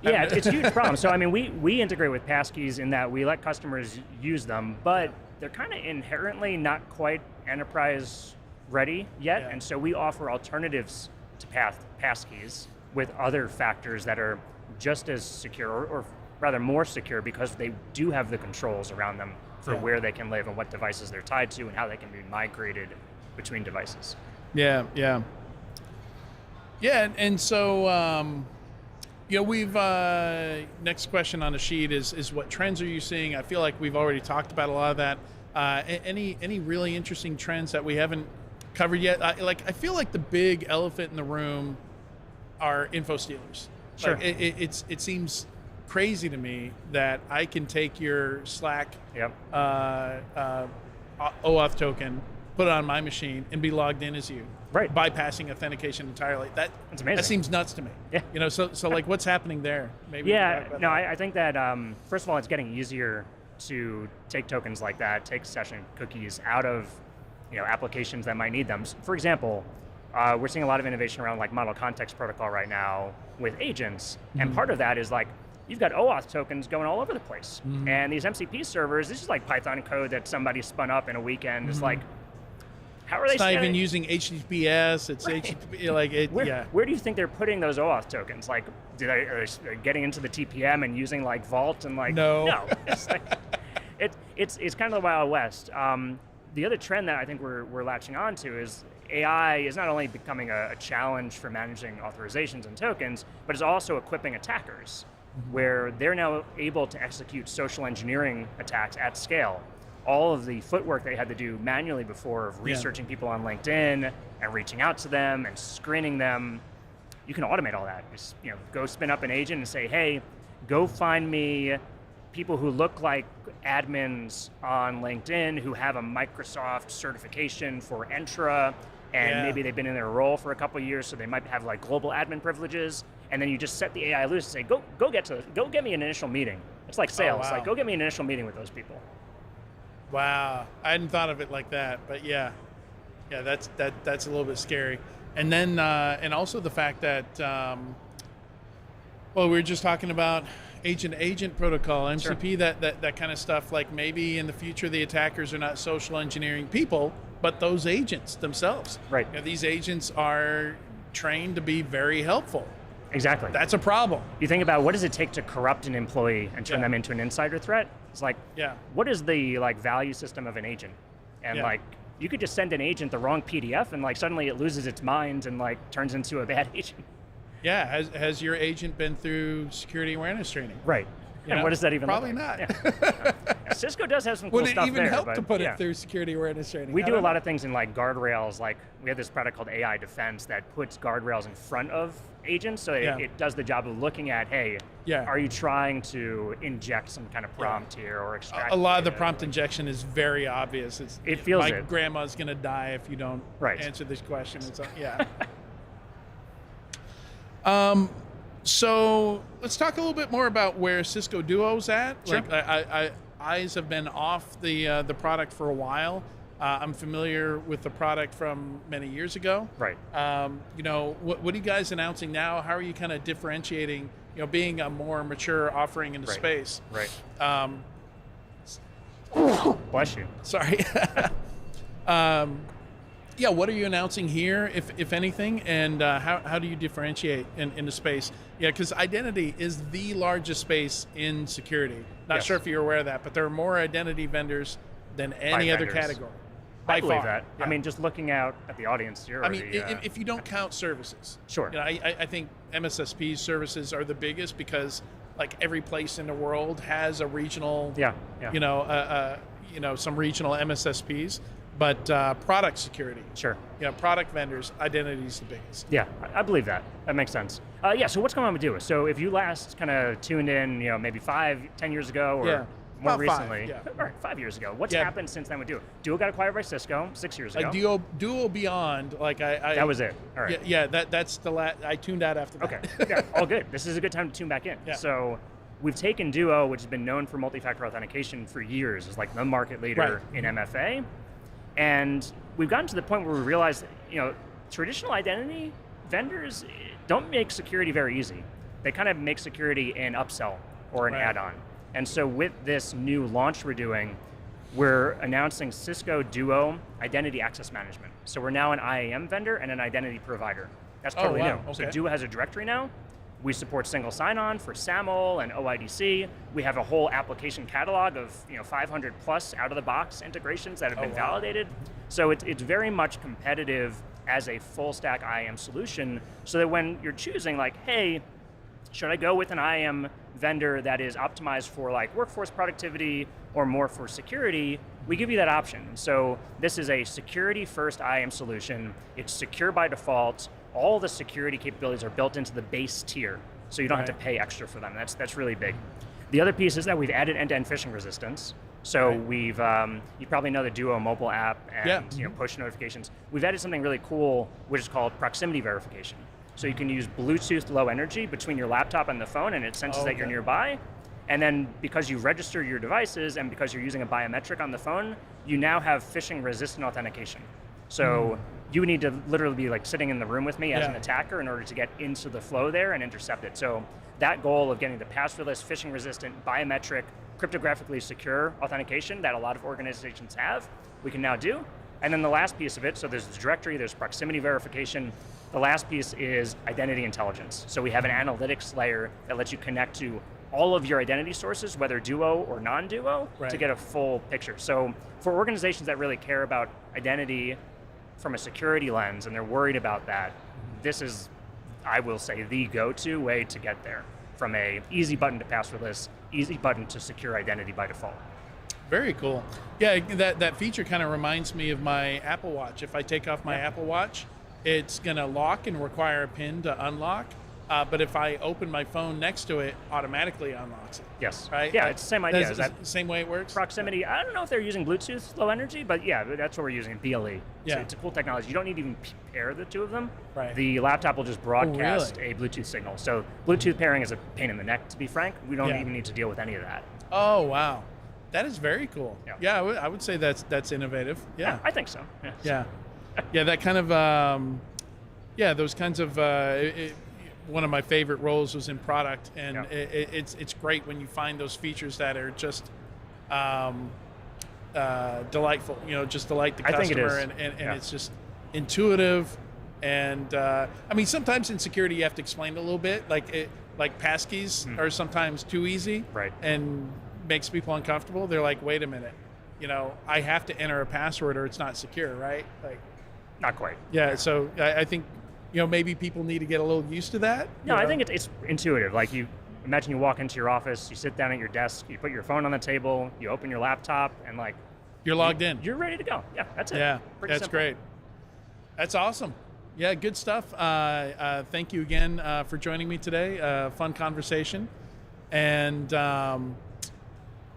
Speaker 4: Yeah, it's a huge problem. So I mean, we integrate with passkeys in that we let customers use them, but they're kind of inherently not quite enterprise ready yet, and so we offer alternatives to passkeys with other factors that are just as secure, or rather more secure, because they do have the controls around them for where they can live and what devices they're tied to and how they can be migrated between devices.
Speaker 1: Yeah, and so we've next question on the sheet is what trends are you seeing? I feel like we've already talked about a lot of that. Any really interesting trends that we haven't covered yet? I feel like the big elephant in the room are info stealers.
Speaker 4: Sure.
Speaker 1: Like it seems crazy to me that I can take your Slack OAuth token, put it on my machine, and be logged in as you. Right. Bypassing authentication entirely. That's amazing. That seems nuts to me. Yeah. So like what's happening there? Maybe.
Speaker 4: Yeah. No, I think that first of all, it's getting easier to take tokens like that, take session cookies out of applications that might need them. For example, we're seeing a lot of innovation around like model context protocol right now with agents, and part of that is like you've got OAuth tokens going all over the place, and these MCP servers. This is like Python code that somebody spun up in a weekend. It's like, how are they? It's
Speaker 1: not even using HTTPS. It's HTTP. Like it.
Speaker 4: Where do you think they're putting those OAuth tokens? Like, are they getting into the TPM and using like Vault and like? No. It's like, it's kind of the Wild West. The other trend that I think we're latching on to is AI is not only becoming a challenge for managing authorizations and tokens, but is also equipping attackers, where they're now able to execute social engineering attacks at scale. All of the footwork they had to do manually before of researching people on LinkedIn and reaching out to them and screening them, you can automate all that. Just go spin up an agent and say, hey, go find me people who look like admins on LinkedIn who have a Microsoft certification for Entra, and maybe they've been in their role for a couple of years, so they might have like global admin privileges. And then you just set the AI loose and say, go get me an initial meeting. It's like sales. Like, go get me an initial meeting with those people.
Speaker 1: Wow, I hadn't thought of it like that, but yeah, that's a little bit scary. And then and also the fact that we were just talking about agent protocol, MCP, that kind of stuff. Like maybe in the future the attackers are not social engineering people, but those agents themselves. Right. These agents are trained to be very helpful.
Speaker 4: Exactly.
Speaker 1: That's a problem.
Speaker 4: You think about what does it take to corrupt an employee and turn them into an insider threat? It's like, what is the like value system of an agent? And like, you could just send an agent the wrong PDF and like suddenly it loses its mind and like turns into a bad agent.
Speaker 1: Yeah, has your agent been through security awareness training?
Speaker 4: Right. And what does that even
Speaker 1: Probably
Speaker 4: look like?
Speaker 1: not.
Speaker 4: Yeah. Cisco does have some cool
Speaker 1: Would
Speaker 4: stuff
Speaker 1: it even
Speaker 4: there,
Speaker 1: help
Speaker 4: but,
Speaker 1: to put
Speaker 4: yeah.
Speaker 1: it through security awareness training?
Speaker 4: We
Speaker 1: I
Speaker 4: do a
Speaker 1: don't
Speaker 4: lot
Speaker 1: know.
Speaker 4: of things in like guardrails. Like we have this product called AI Defense that puts guardrails in front of agents, so it does the job of looking at, hey, are you trying to inject some kind of prompt here or extract?
Speaker 1: A lot of the
Speaker 4: data?
Speaker 1: prompt injection is very obvious.
Speaker 4: It feels
Speaker 1: my
Speaker 4: it.
Speaker 1: grandma's gonna die if you don't answer this question. It's yeah. So let's talk a little bit more about where Cisco Duo's at.
Speaker 4: Sure.
Speaker 1: Like eyes have been off the product for a while. I'm familiar with the product from many years ago.
Speaker 4: Right.
Speaker 1: You know, what are you guys announcing now? How are you kind of differentiating? You know, being a more mature offering in the space.
Speaker 4: Right. Bless you.
Speaker 1: Sorry. Yeah, what are you announcing here, if anything, and how do you differentiate in the space? Yeah, because identity is the largest space in security. Not sure if you're aware of that, but there are more identity vendors than any other category.
Speaker 4: I believe
Speaker 1: far.
Speaker 4: that.
Speaker 1: Yeah.
Speaker 4: I mean, just looking out at the audience here.
Speaker 1: I mean, if you don't count services.
Speaker 4: Sure.
Speaker 1: You know, I think MSSP services are the biggest because like every place in the world has a regional. You know, some regional MSSPs. But product security.
Speaker 4: Sure.
Speaker 1: You know, product vendors, identity is the biggest.
Speaker 4: Yeah, I believe that. That makes sense. So what's going on with Duo? So if you last kind of tuned in, you know, maybe 5-10 years ago or more
Speaker 1: about
Speaker 4: recently.
Speaker 1: 5,
Speaker 4: All right, 5 years ago. What's happened since then with Duo? Duo got acquired by Cisco 6 years ago.
Speaker 1: Like Duo Beyond, like I
Speaker 4: that was it. All right.
Speaker 1: Yeah, that's the I tuned out after that.
Speaker 4: Okay, yeah, all good. This is a good time to tune back in.
Speaker 1: Yeah.
Speaker 4: So we've taken Duo, which has been known for multi-factor authentication for years, as like the market leader in MFA. And we've gotten to the point where we realize that, you know, traditional identity vendors don't make security very easy. They kind of make security an upsell or an add-on. And so with this new launch we're doing, we're announcing Cisco Duo Identity Access Management. So we're now an IAM vendor and an identity provider. That's totally new.
Speaker 1: Okay.
Speaker 4: So Duo has a directory now. We support single sign-on for SAML and OIDC. We have a whole application catalog of 500 plus out-of-the-box integrations that have been validated. So it's very much competitive as a full-stack IAM solution, so that when you're choosing, like, hey, should I go with an IAM vendor that is optimized for like workforce productivity or more for security, we give you that option. So this is a security-first IAM solution. It's secure by default. All the security capabilities are built into the base tier, so you don't have to pay extra for them. That's really big. The other piece is that we've added end-to-end phishing resistance. So we've, you probably know the Duo mobile app and push notifications. We've added something really cool, which is called proximity verification. So you can use Bluetooth low energy between your laptop and the phone, and it senses that you're nearby. And then because you register your devices and because you're using a biometric on the phone, you now have phishing resistant authentication. So you would need to literally be like sitting in the room with me as an attacker in order to get into the flow there and intercept it. So that goal of getting the passwordless, phishing resistant, biometric, cryptographically secure authentication that a lot of organizations have, we can now do. And then the last piece of it, so there's the directory, there's proximity verification. The last piece is identity intelligence. So we have an analytics layer that lets you connect to all of your identity sources, whether Duo or non-Duo, to get a full picture. So for organizations that really care about identity from a security lens and they're worried about that, this is, I will say, the go-to way to get there. From a easy button to passwordless, easy button to secure identity by default.
Speaker 1: Very cool. Yeah, that feature kind of reminds me of my Apple Watch. If I take off my Apple Watch, it's going to lock and require a PIN to unlock. But if I open my phone next to it, automatically unlocks it.
Speaker 4: Yes.
Speaker 1: Right?
Speaker 4: Yeah, it's the same idea.
Speaker 1: Is that the same way it works?
Speaker 4: Proximity, I don't know if they're using Bluetooth low energy, but yeah, that's what we're using, BLE.
Speaker 1: Yeah.
Speaker 4: So it's a cool technology. You don't need to even pair the two of them.
Speaker 1: Right.
Speaker 4: The laptop will just broadcast
Speaker 1: really?
Speaker 4: a Bluetooth signal. So Bluetooth pairing is a pain in the neck, to be frank. We don't even need to deal with any of that.
Speaker 1: Oh, wow. That is very cool.
Speaker 4: Yeah,
Speaker 1: I would say that's innovative. Yeah.
Speaker 4: I think so.
Speaker 1: Yeah. Yeah, that kind of, those kinds of, one of my favorite roles was in product, and it's great when you find those features that are just delightful, just delight the customer.
Speaker 4: I think it is.
Speaker 1: And it's just intuitive. And I mean, sometimes in security you have to explain a little bit, like passkeys are sometimes too easy,
Speaker 4: right?
Speaker 1: And makes people uncomfortable. They're like, wait a minute, I have to enter a password or it's not secure, right? Like,
Speaker 4: Not quite.
Speaker 1: yeah. So I think, maybe people need to get a little used to that.
Speaker 4: No, I think it's intuitive. Like you imagine you walk into your office, you sit down at your desk, you put your phone on the table, you open your laptop, and like
Speaker 1: you're logged in.
Speaker 4: You're ready to go. Yeah, that's it.
Speaker 1: Yeah,
Speaker 4: Pretty
Speaker 1: that's
Speaker 4: simple.
Speaker 1: great. That's awesome. Yeah, good stuff. Thank you again for joining me today. Fun conversation, and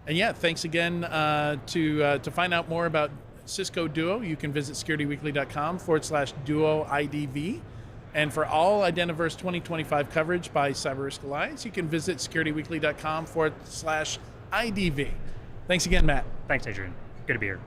Speaker 1: yeah, thanks again. To find out more about Cisco Duo, you can visit securityweekly.com/Duo IDV. And for all Identiverse 2025 coverage by CyberRisk Alliance, you can visit securityweekly.com/IDV. Thanks again, Matt.
Speaker 4: Thanks, Adrian. Good to be here.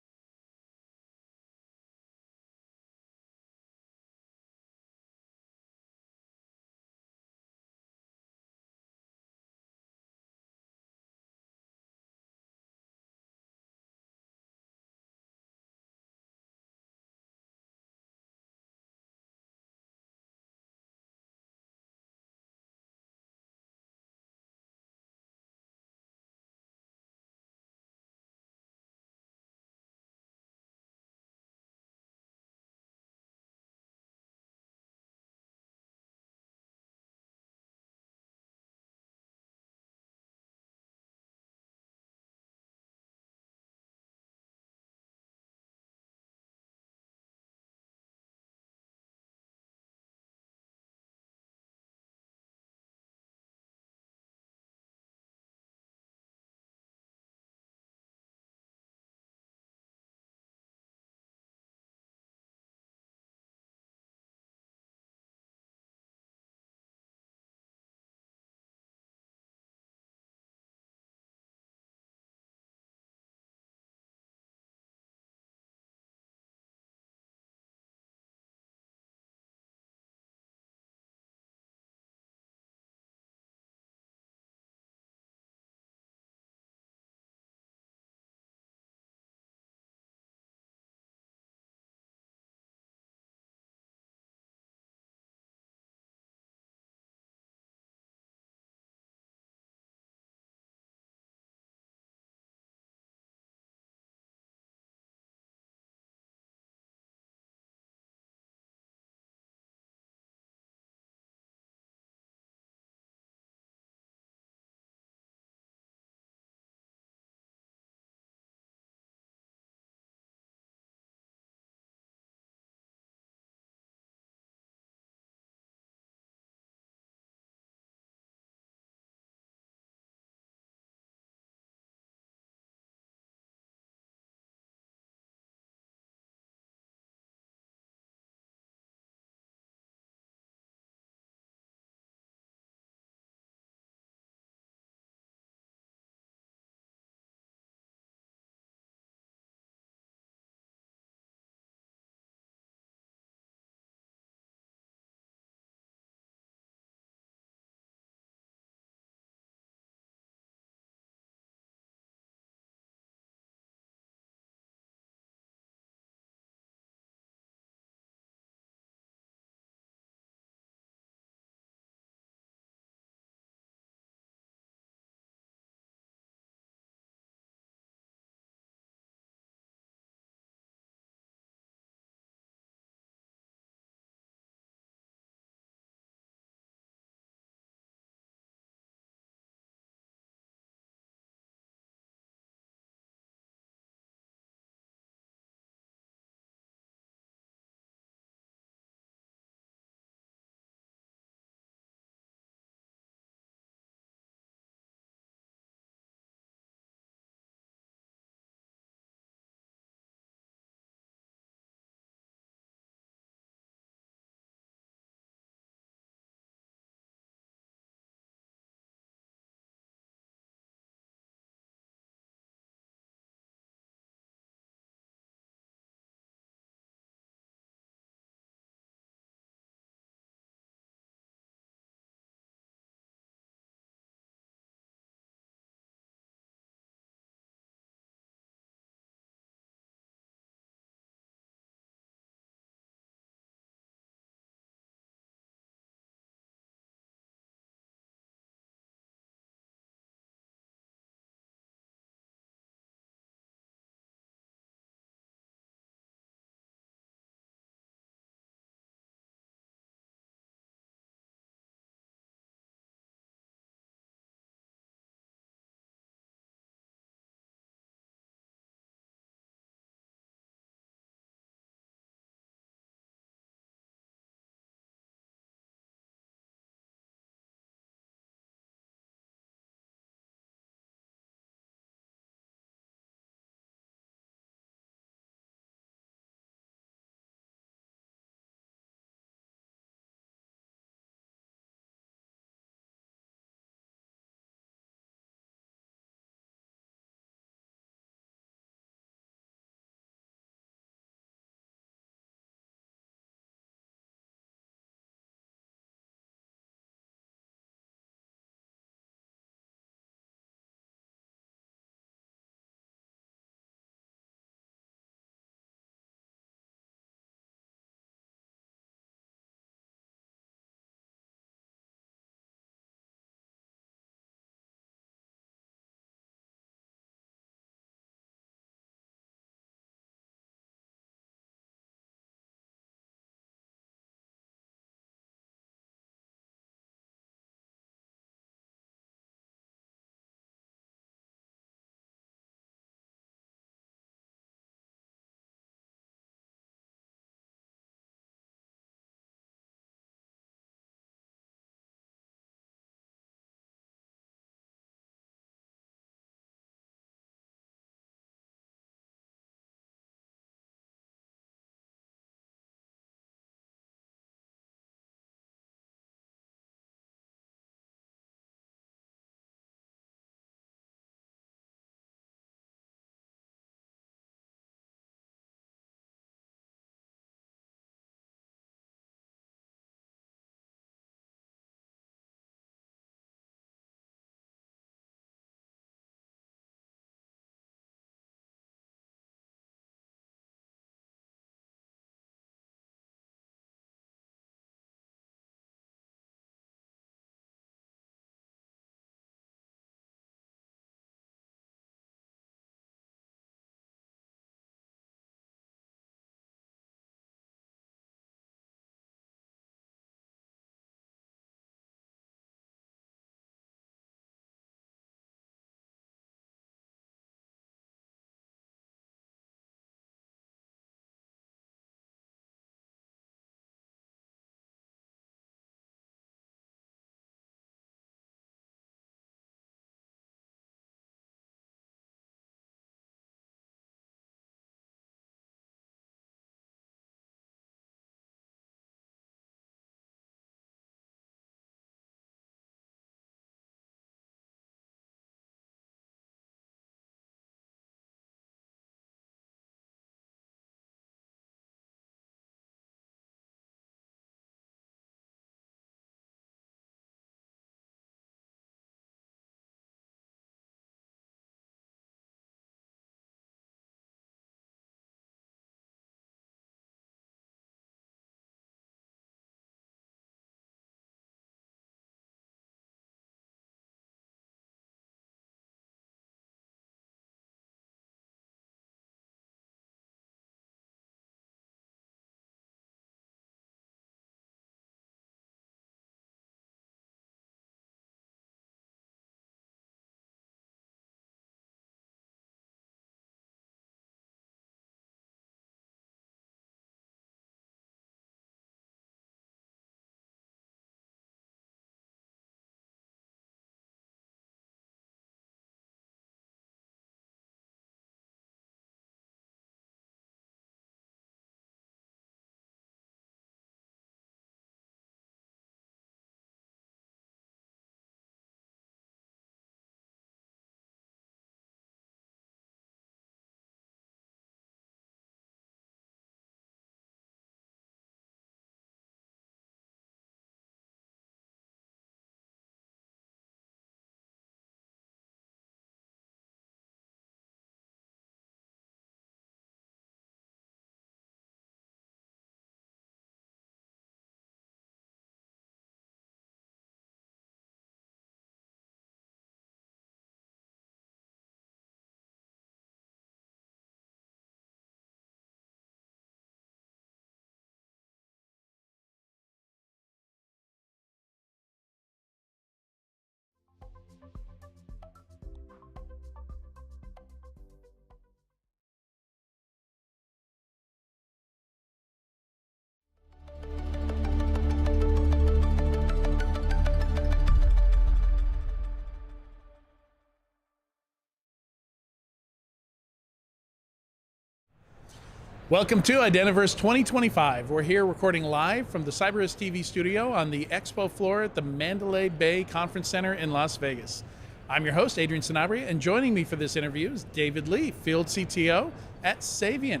Speaker 1: Welcome to Identiverse 2025. We're here recording live from the CyberRiskTV Studio on the expo floor at the Mandalay Bay Conference Center in Las Vegas. I'm your host, Adrian Sanabria, and joining me for this interview is David Lee, Field CTO at Saviynt.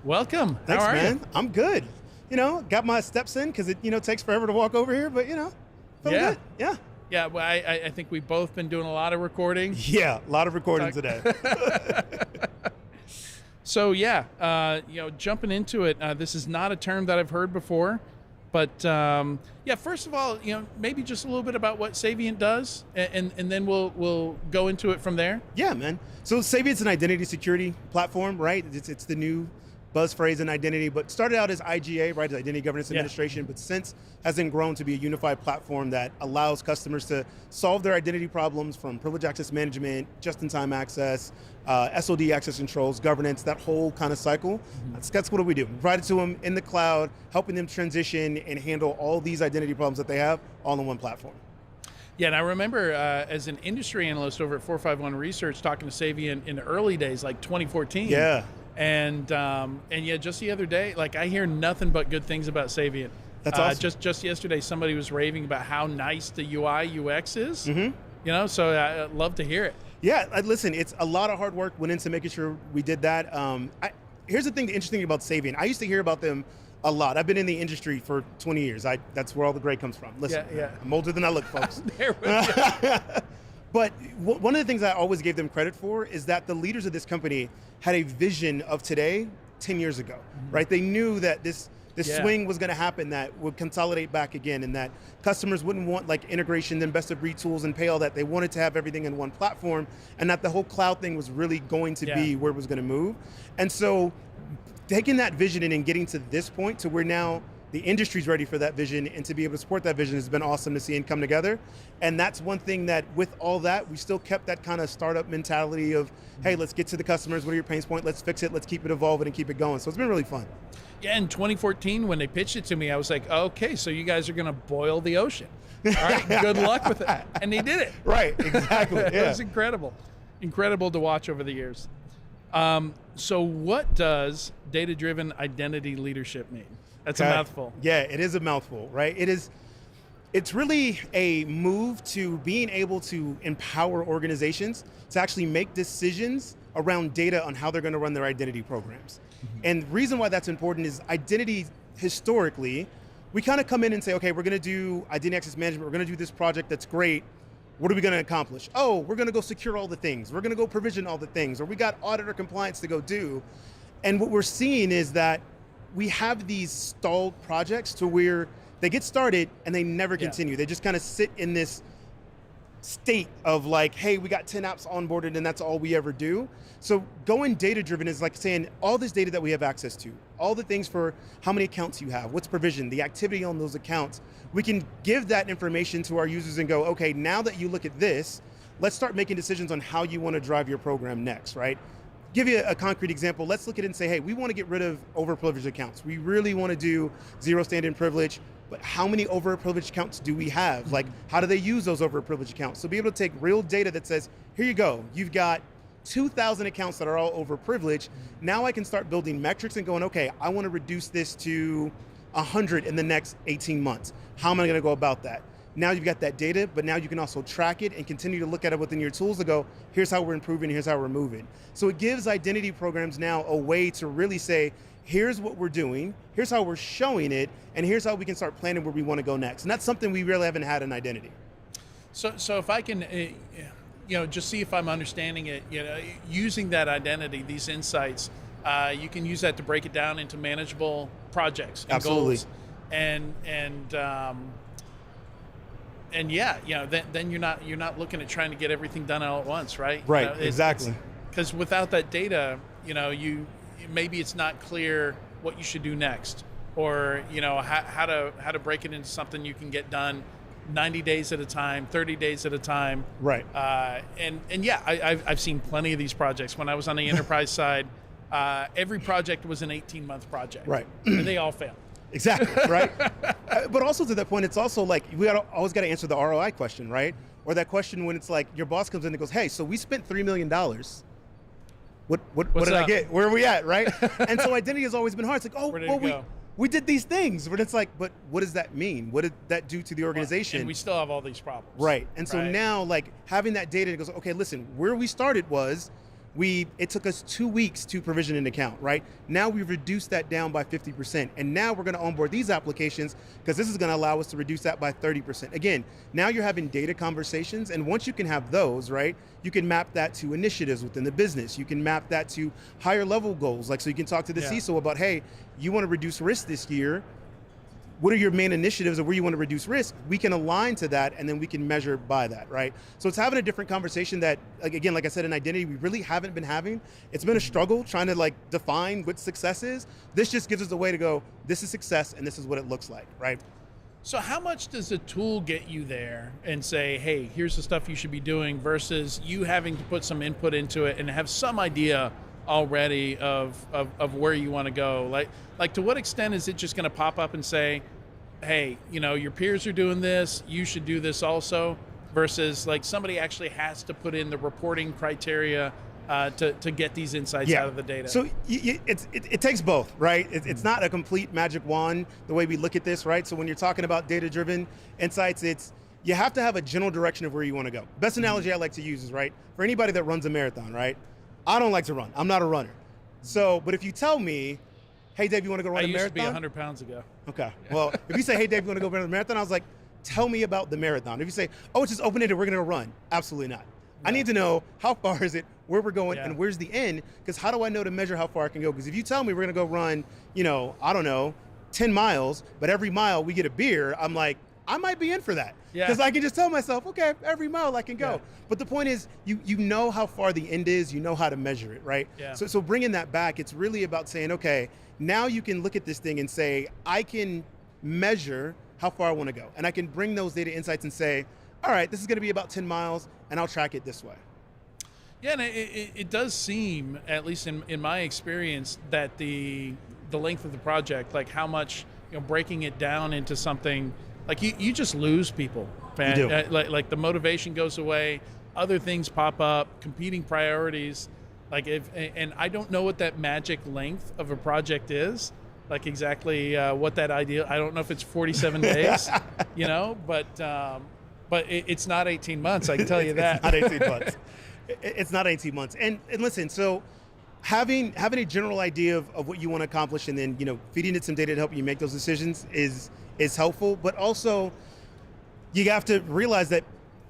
Speaker 1: Welcome.
Speaker 5: Thanks,
Speaker 1: How are
Speaker 5: man.
Speaker 1: you?
Speaker 5: I'm good. Got my steps in because it takes forever to walk over here, but feeling good. Yeah.
Speaker 1: Yeah, well, I think we've both been doing a lot of recording.
Speaker 5: Yeah, a lot of recording today.
Speaker 1: So jumping into it, this is not a term that I've heard before, but first of all, maybe just a little bit about what Saviynt does, and then we'll go into it from there.
Speaker 5: Yeah, man. So Savynt's an identity security platform, right? It's the new buzz phrase in identity, but started out as IGA, right, as Identity Governance Administration, but since has then grown to be a unified platform that allows customers to solve their identity problems from privileged access management, just-in-time access, SOD access controls, governance, that whole kind of cycle. That's what we do. We provide it to them in the cloud, helping them transition and handle all these identity problems that they have all in one platform.
Speaker 1: Yeah, and I remember as an industry analyst over at 451 Research talking to Saviynt in the early days, like 2014.
Speaker 5: Yeah.
Speaker 1: And just the other day, I hear nothing but good things about Saviynt.
Speaker 5: That's awesome.
Speaker 1: Just yesterday, somebody was raving about how nice the UI UX is. So I'd love to hear it.
Speaker 5: Yeah, listen, it's a lot of hard work went into making sure we did that. Here's the interesting thing about Saviynt. I used to hear about them a lot. I've been in the industry for 20 years. That's where all the great comes from. Listen, I'm older than I look, folks.
Speaker 1: There we go.
Speaker 5: But one of the things I always gave them credit for is that the leaders of this company had a vision of today 10 years ago, right? They knew that this swing was going to happen, that would consolidate back again, and that customers wouldn't want integration and best of breed tools and pay all that. They wanted to have everything in one platform, and that the whole cloud thing was really going to be where it was going to move. And so taking that vision and getting to this point to where now the industry's ready for that vision, and to be able to support that vision has been awesome to see and come together. And that's one thing that with all that, we still kept that kind of startup mentality of, hey, let's get to the customers, what are your pain points, let's fix it, let's keep it evolving and keep it going. So it's been really fun.
Speaker 1: Yeah, in 2014, when they pitched it to me, I was like, okay, so you guys are going to boil the ocean. All right, good luck with it. And they did it.
Speaker 5: Right, exactly.
Speaker 1: It was incredible. Incredible to watch over the years. So what does data-driven identity leadership mean? That's a mouthful.
Speaker 5: Yeah, it is a mouthful, right? It's really a move to being able to empower organizations to actually make decisions around data on how they're going to run their identity programs. And the reason why that's important is identity, historically, we kind of come in and say, okay, we're going to do identity access management, we're going to do this project that's great. What are we going to accomplish? Oh, we're going to go secure all the things. We're going to go provision all the things. Or we got audit or compliance to go do. And what we're seeing is that we have these stalled projects to where they get started and they never continue. They just kind of sit in this state of hey, we got 10 apps onboarded and that's all we ever do. So going data-driven is like saying all this data that we have access to, all the things for how many accounts you have, what's provisioned, the activity on those accounts. We can give that information to our users and go, okay, now that you look at this, let's start making decisions on how you want to drive your program next, right? Give you a concrete example. Let's look at it and say, hey, we want to get rid of overprivileged accounts. We really want to do zero standard privilege, but how many overprivileged accounts do we have? How do they use those overprivileged accounts? So be able to take real data that says, here you go, you've got 2,000 accounts that are all overprivileged. Now I can start building metrics and going, okay, I want to reduce this to 100 in the next 18 months. How am I going to go about that? Now you've got that data, but now you can also track it and continue to look at it within your tools to go, here's how we're improving, here's how we're moving. So it gives identity programs now a way to really say, here's what we're doing, here's how we're showing it, and here's how we can start planning where we want to go next. And that's something we really haven't had in identity.
Speaker 1: So if I can, just see if I'm understanding it, using that identity, these insights, you can use that to break it down into manageable projects and goals. And then you're not looking at trying to get everything done all at once, right?
Speaker 5: Right, exactly.
Speaker 1: Because without that data, maybe it's not clear what you should do next, or how to break it into something you can get done 90 days at a time, 30 days at a time.
Speaker 5: Right.
Speaker 1: I've seen plenty of these projects. When I was on the enterprise side, every project was an 18-month project.
Speaker 5: Right.
Speaker 1: And they all failed.
Speaker 5: Exactly, right? But also to that point, it's also we always got to answer the ROI question, right? Or that question when it's your boss comes in and goes, hey, so we spent $3 million. what did I get? Where are we at, right? And so identity has always been hard. It's like, oh, well, we did these things, but it's like, but what does that mean? What did that do to the organization?
Speaker 1: And we still have all these problems.
Speaker 5: Right. And so now, like, having that data, it goes, okay, listen, where we started was, it took us 2 weeks to provision an account, right? Now we've reduced that down by 50%. And now we're gonna onboard these applications because this is gonna allow us to reduce that by 30%. Again, now you're having data conversations, and once you can have those, right, you can map that to initiatives within the business. You can map that to higher level goals. Like, so you can talk to the CISO about, hey, you wanna reduce risk this year. What are your main initiatives of where you want to reduce risk? We can align to that, and then we can measure by that, right? So it's having a different conversation that, again, like I said, in identity, we really haven't been having. It's been a struggle trying to like define what success is. This just gives us a way to go, this is success, and this is what it looks like, right?
Speaker 1: So how much does a tool get you there and say, hey, here's the stuff you should be doing, versus you having to put some input into it and have some idea already of where you want to go? Like to what extent is it just going to pop up and say, hey, you know, your peers are doing this, you should do this also, versus like somebody actually has to put in the reporting criteria to get these insights out of the data?
Speaker 5: So it takes both, right? It's not a complete magic wand the way we look at this, right? So when you're talking about data-driven insights, you have to have a general direction of where you want to go. Best analogy I like to use is, right, for anybody that runs a marathon, right? I don't like to run. I'm not a runner. So, but if you tell me, hey, Dave, you want to go run a marathon?
Speaker 1: I used to be 100 pounds ago.
Speaker 5: Okay. Well, if you say, hey, Dave, you want to go run a marathon? I was like, tell me about the marathon. If you say, oh, it's just open-ended, we're going to run. Absolutely not. I need to know how far is it, where we're going, and where's the end, because how do I know to measure how far I can go? Because if you tell me we're going to go run, you know, I don't know, 10 miles, but every mile we get a beer, I'm like, I might be in for that. Because I can just tell myself, okay, every mile I can go. But the point is, you know how far the end is, you know how to measure it, right? So bringing that back, it's really about saying, okay, now you can look at this thing and say, I can measure how far I want to go. And I can bring those data insights and say, all right, this is going to be about 10 miles, and I'll track it this way.
Speaker 1: Yeah, and it does seem, at least in my experience, that the length of the project, like how much, you know, breaking it down into something, like you just lose people, man.
Speaker 5: You do.
Speaker 1: Like the motivation goes away, other things pop up, competing priorities. Like and I don't know what that magic length of a project is, like exactly what that ideal. I don't know if it's 47 days, you know, but it's not 18 months. I can tell you that.
Speaker 5: It's not 18 months. It's not 18 months. And listen, so having a general idea of what you want to accomplish, and then, you know, feeding it some data to help you make those decisions is helpful. But also, you have to realize that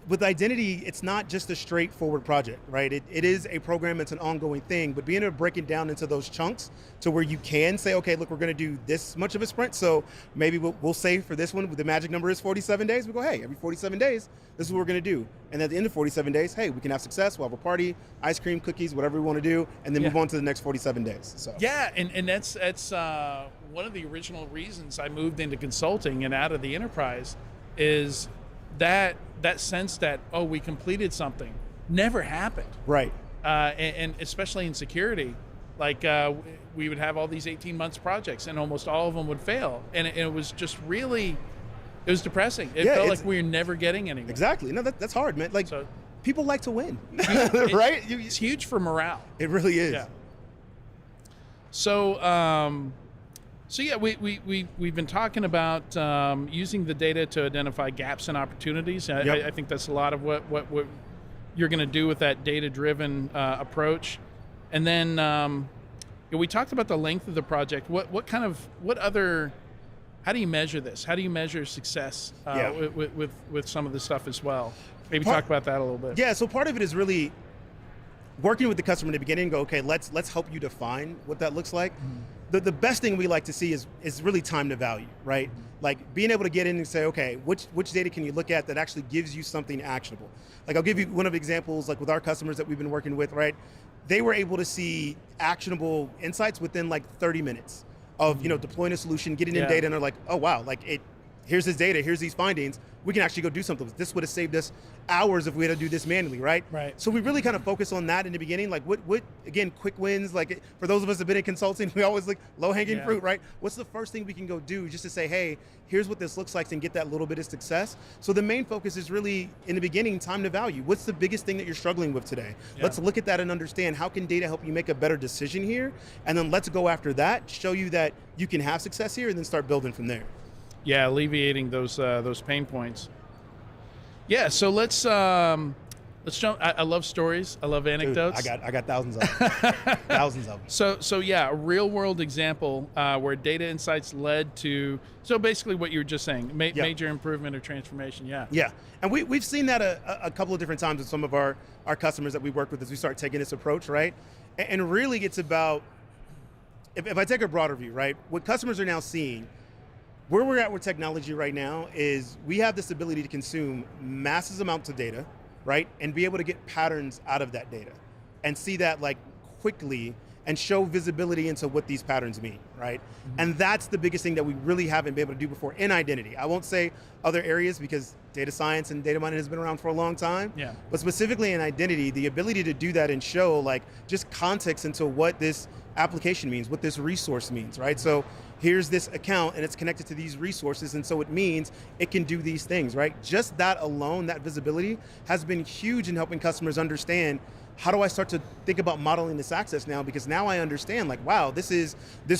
Speaker 5: with identity, it's not just a straightforward project, right? It is a program, it's an ongoing thing, but being able to break it down into those chunks to where you can say, okay, look, we're gonna do this much of a sprint, so maybe we'll say for this one, the magic number is 47 days, we go, hey, every 47 days, this is what we're gonna do. And at the end of 47 days, hey, we can have success, we'll have a party, ice cream, cookies, whatever we wanna do, and then move on to the next 47 days, so.
Speaker 1: Yeah, and that's one of the original reasons I moved into consulting and out of the enterprise is that sense that, oh, we completed something never happened.
Speaker 5: Right.
Speaker 1: And especially in security, like we would have all these 18 months projects and almost all of them would fail. And it was just really, it was depressing. It felt like we were never getting anywhere.
Speaker 5: Exactly. No, that's hard, man. Like, so, people like to win, right?
Speaker 1: It's huge for morale.
Speaker 5: It really is.
Speaker 1: Yeah. So yeah, we've been talking about using the data to identify gaps and opportunities. I think that's a lot of what you're going to do with that data-driven approach. And then we talked about the length of the project. How do you measure this? How do you measure success with some of this stuff as well? Maybe talk about that a little bit.
Speaker 5: Yeah. So part of it is really working with the customer in the beginning. Go, okay, let's help you define what that looks like. Mm-hmm. The best thing we like to see is really time to value, right? Like being able to get in and say, okay, which data can you look at that actually gives you something actionable? Like I'll give you one of the examples, like with our customers that we've been working with, right? They were able to see actionable insights within like 30 minutes of, you know, deploying a solution, getting in data, and they're like, oh wow, like here's this data, here's these findings, we can actually go do something. This would have saved us hours if we had to do this manually, right?
Speaker 1: Right.
Speaker 5: So we really kind of focus on that in the beginning, like what again, quick wins, like for those of us that have been in consulting, we always look low-hanging fruit, right? What's the first thing we can go do just to say, hey, here's what this looks like and get that little bit of success? So the main focus is really, in the beginning, time to value. What's the biggest thing that you're struggling with today?
Speaker 1: Yeah.
Speaker 5: Let's look at that and understand how can data help you make a better decision here? And then let's go after that, show you that you can have success here, and then start building from there.
Speaker 1: Yeah, alleviating those pain points. Yeah, so let's jump. I love stories. I love anecdotes.
Speaker 5: Dude, I got thousands of them. Thousands of them.
Speaker 1: So yeah, a real world example where data insights led to, so basically what you were just saying, major improvement or transformation. Yeah.
Speaker 5: Yeah, and we've seen that a couple of different times with some of our customers that we work with as we start taking this approach, right? And really it's about, if I take a broader view, right, what customers are now seeing, where we're at with technology right now is we have this ability to consume massive amounts of data, right? And be able to get patterns out of that data and see that like quickly and show visibility into what these patterns mean, right? Mm-hmm. And that's the biggest thing that we really haven't been able to do before in identity. I won't say other areas because data science and data mining has been around for a long time.
Speaker 1: Yeah.
Speaker 5: But specifically in identity, the ability to do that and show like just context into what this application means, what this resource means, right? So here's this account and it's connected to these resources, and so it means it can do these things, right? Just that alone, that visibility has been huge in helping customers understand, how do I start to think about modeling this access now? Because now I understand, like, wow, this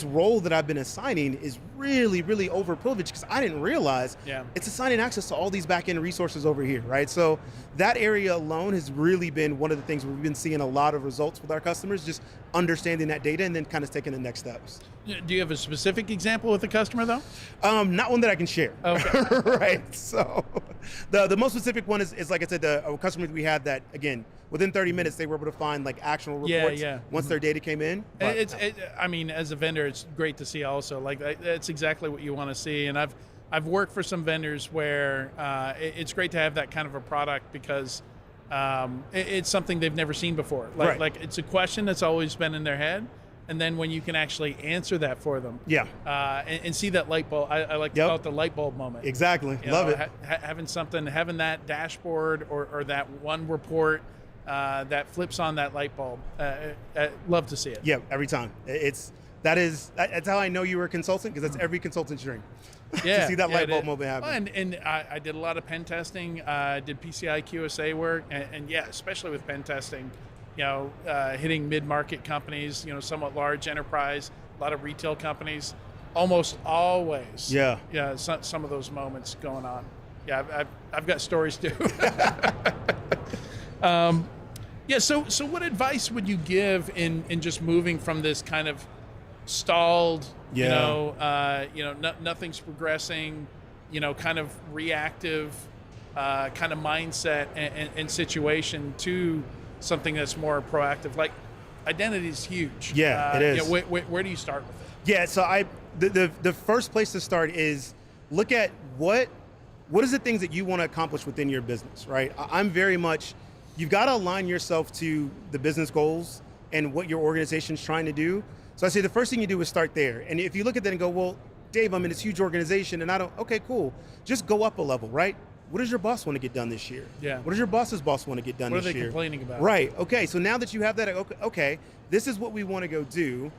Speaker 5: role that I've been assigning is really, really overprivileged because I didn't realize it's assigning access to all these back-end resources over here, right? So that area alone has really been one of the things where we've been seeing a lot of results with our customers, just understanding that data and then kind of taking the next steps.
Speaker 1: Do you have a specific example with a customer though?
Speaker 5: Not one that I can share.
Speaker 1: Okay.
Speaker 5: Right, so the most specific one is like I said, a customer that we had that, again, within 30 minutes, they were able to find like actionable reports once their data came in. But,
Speaker 1: I mean, as a vendor, it's great to see also. Like, that's exactly what you want to see. And I've worked for some vendors where it's great to have that kind of a product because it's something they've never seen before. Like it's a question that's always been in their head. And then when you can actually answer that for them, and see that light bulb, I like to call it the light bulb moment.
Speaker 5: Exactly, love it.
Speaker 1: Having that dashboard or that one report that flips on that light bulb. Love to see it.
Speaker 5: Yeah, every time. That's how I know you were a consultant, because that's every consultant's dream. To see that light bulb moment happen.
Speaker 1: And I did a lot of pen testing. Did PCI QSA work, and especially with pen testing. Hitting mid-market companies, somewhat large enterprise, a lot of retail companies, almost always. Some of those moments going on. Yeah, I've got stories too. So what advice would you give in just moving from this kind of stalled, nothing's progressing, kind of reactive kind of mindset and situation to something that's more proactive? Like, identity is huge.
Speaker 5: It is.
Speaker 1: Where do you start with it?
Speaker 5: Yeah, so the first place to start is look at what is the things that you want to accomplish within your business, right? I'm very much, you've got to align yourself to the business goals and what your organization's trying to do. So I say the first thing you do is start there. And if you look at that and go, well, Dave, I'm in this huge organization and okay, cool. Just go up a level, right? What does your boss want to get done this year?
Speaker 1: Yeah.
Speaker 5: What does your boss's boss want to get done this year?
Speaker 1: What are they complaining about?
Speaker 5: Right, okay, so now that you have that, okay, this is what we want to go do.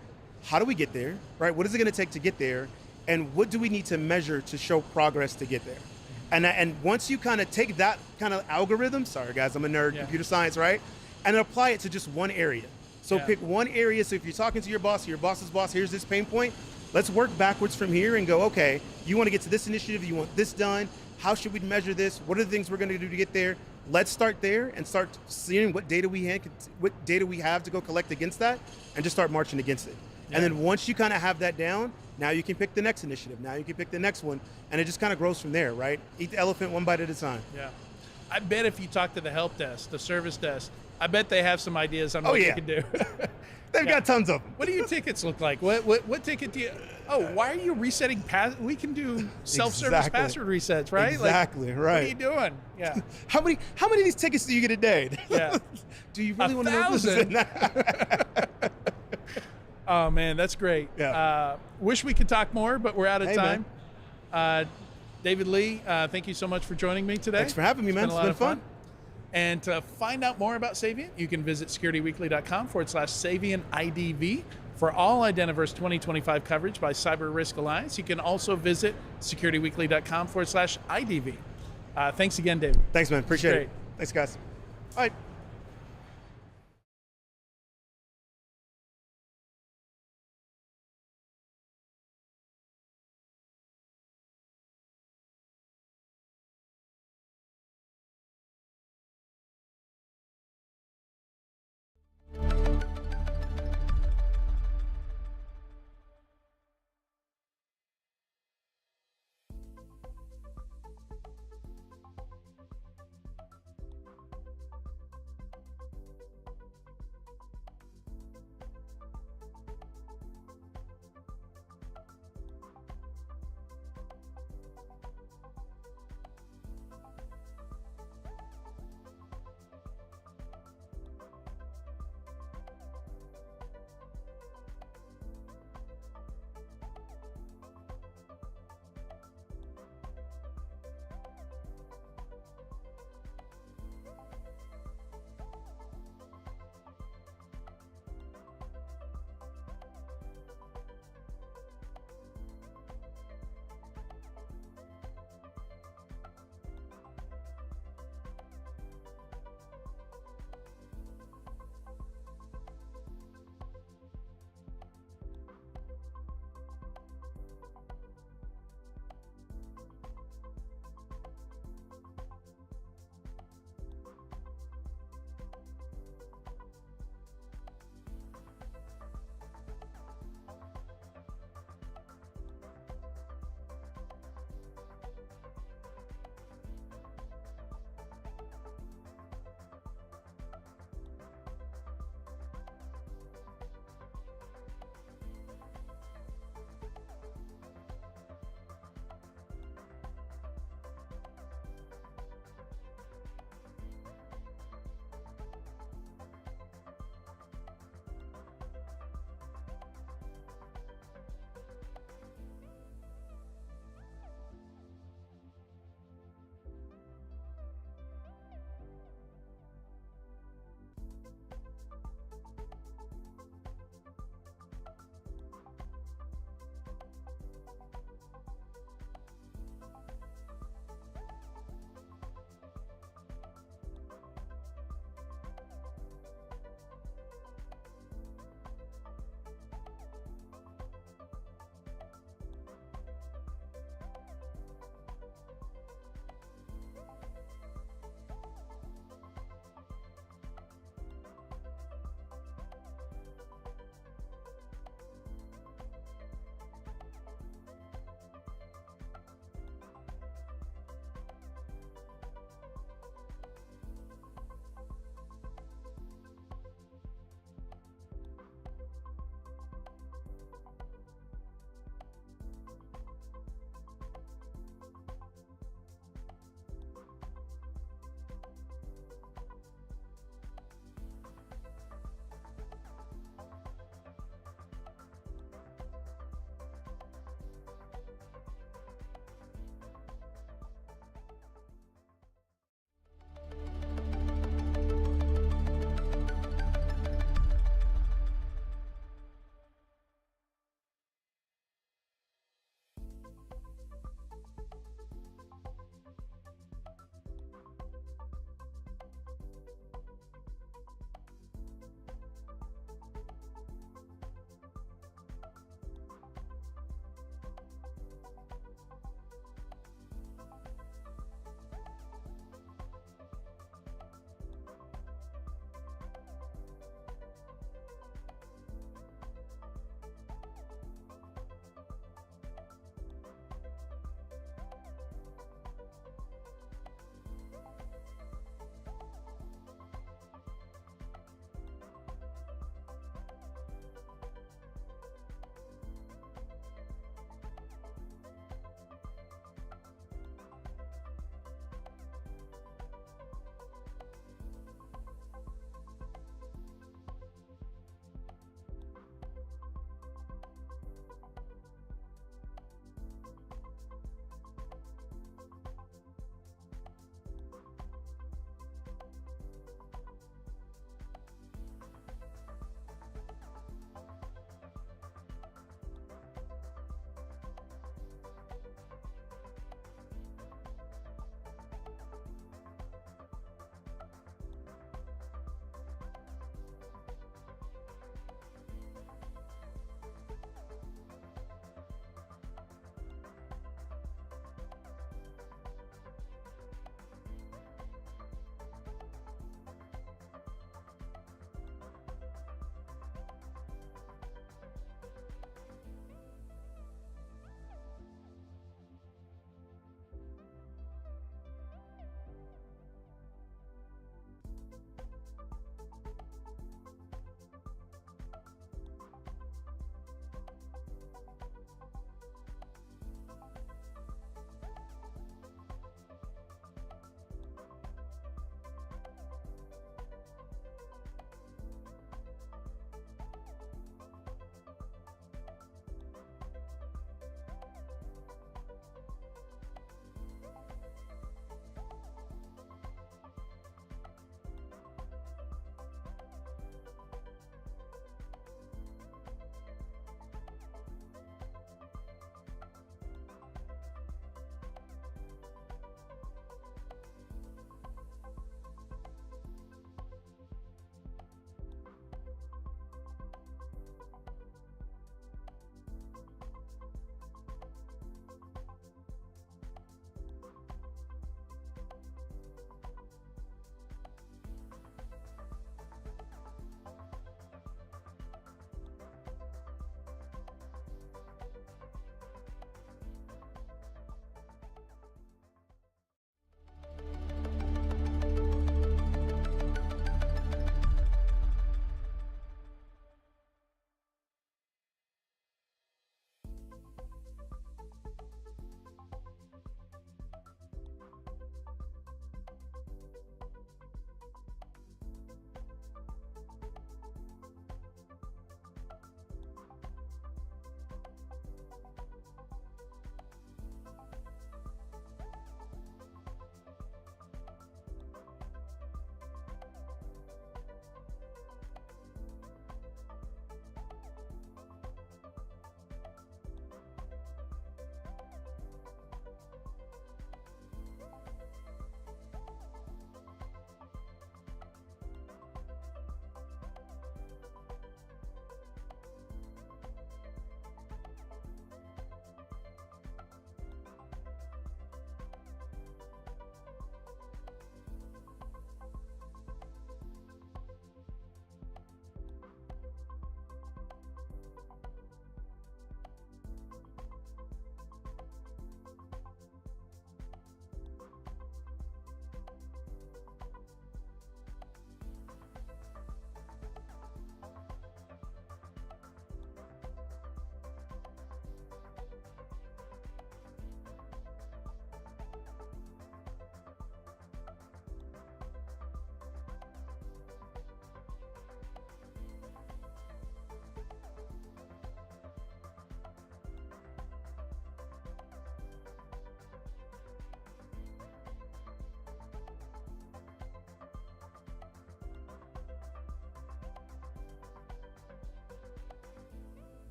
Speaker 5: How do we get there, right? What is it going to take to get there? And what do we need to measure to show progress to get there? And once you kind of take that kind of algorithm, sorry guys, I'm a nerd, computer science, right? And apply it to just one area. So pick one area. So if you're talking to your boss's boss, here's this pain point. Let's work backwards from here and go, okay, you want to get to this initiative, you want this done. How should we measure this? What are the things we're going to do to get there? Let's start there and start seeing what data we have to go collect against that, and just start marching against it. And then once you kind of have that down, now you can pick the next initiative. Now you can pick the next one, and it just kind of grows from there, right? Eat the elephant one bite at a time.
Speaker 1: Yeah. I bet if you talk to the help desk, the service desk, I bet they have some ideas on what you can do.
Speaker 5: They've got tons of them.
Speaker 1: What do your tickets look like? What ticket do you? Oh, why are you resetting we can do self-service password resets, right?
Speaker 5: Exactly, right.
Speaker 1: What are you doing? Yeah.
Speaker 5: How many of these tickets do you get a day?
Speaker 1: Yeah.
Speaker 5: Do you really want to know this?
Speaker 1: 1,000. Oh man, that's great.
Speaker 5: Yeah.
Speaker 1: Wish we could talk more, but we're out of time. David Lee, thank you so much for joining me today.
Speaker 5: Thanks for having me, man.
Speaker 1: It's been a lot of
Speaker 5: fun.
Speaker 1: And to find out more about Saviynt, you can visit securityweekly.com/Saviynt IDV for all Identiverse 2025 coverage by CyberRisk Alliance. You can also visit securityweekly.com/IDV. Thanks again, David.
Speaker 5: Thanks, man. Appreciate
Speaker 1: Great.
Speaker 5: it. Thanks, guys. All right.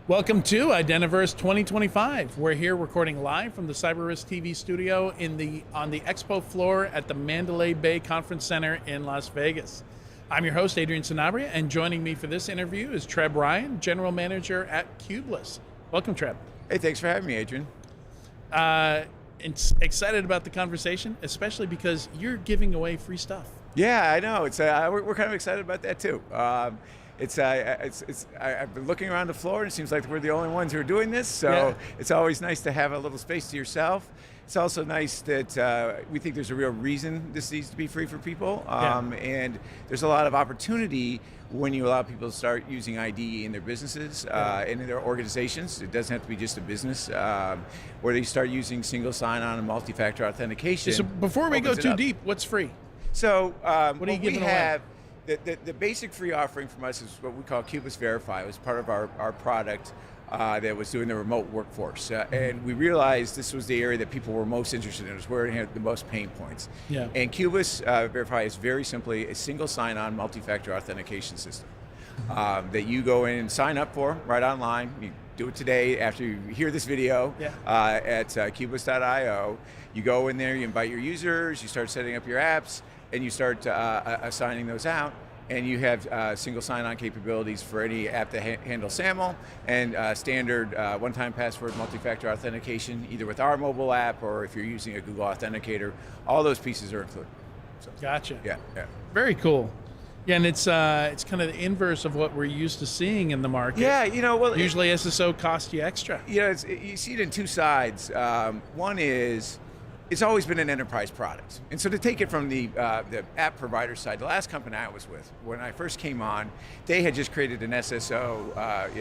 Speaker 1: Welcome to Identiverse 2025. We're here recording live from the CyberRiskTV Studio on the expo floor at the Mandalay Bay Conference Center in Las Vegas. I'm your host, Adrian Sanabria, and joining me for this interview is Treb Ryan, General Manager at Cubeless. Welcome, Treb.
Speaker 6: Hey, thanks for having me, Adrian.
Speaker 1: Excited about the conversation, especially because you're giving away free stuff.
Speaker 6: Yeah, I know. It's we're kind of excited about that too. I've been looking around the floor, and it seems like we're the only ones who are doing this. So It's always nice to have a little space to yourself. It's also nice that we think there's a real reason this needs to be free for people, and there's a lot of opportunity when you allow people to start using ID in their businesses and in their organizations. It doesn't have to be just a business, where they start using single sign-on and multi-factor authentication.
Speaker 1: So before we go too deep, what's free?
Speaker 6: So
Speaker 1: what are you giving away?
Speaker 6: The basic free offering from us is what we call Cubeless Verify. It was part of our product that was doing the remote workforce. And we realized this was the area that people were most interested in. It was where it had the most pain points.
Speaker 1: Yeah.
Speaker 6: And Cubeless Verify is very simply a single sign-on multi-factor authentication system that you go in and sign up for right online. You do it today after you hear this video at cubeless.io. You go in there, you invite your users, you start setting up your apps, and you start assigning those out, and you have single sign-on capabilities for any app that handles SAML, and standard one-time password multi-factor authentication, either with our mobile app or if you're using a Google Authenticator. All those pieces are included. So,
Speaker 1: Gotcha.
Speaker 6: Yeah.
Speaker 1: Very cool. Yeah, and it's kind of the inverse of what we're used to seeing in the market.
Speaker 6: Yeah, well,
Speaker 1: usually SSO costs you extra.
Speaker 6: You see it in two sides. One is, it's always been an enterprise product. And so to take it from the app provider side, the last company I was with, when I first came on, they had just created an SSO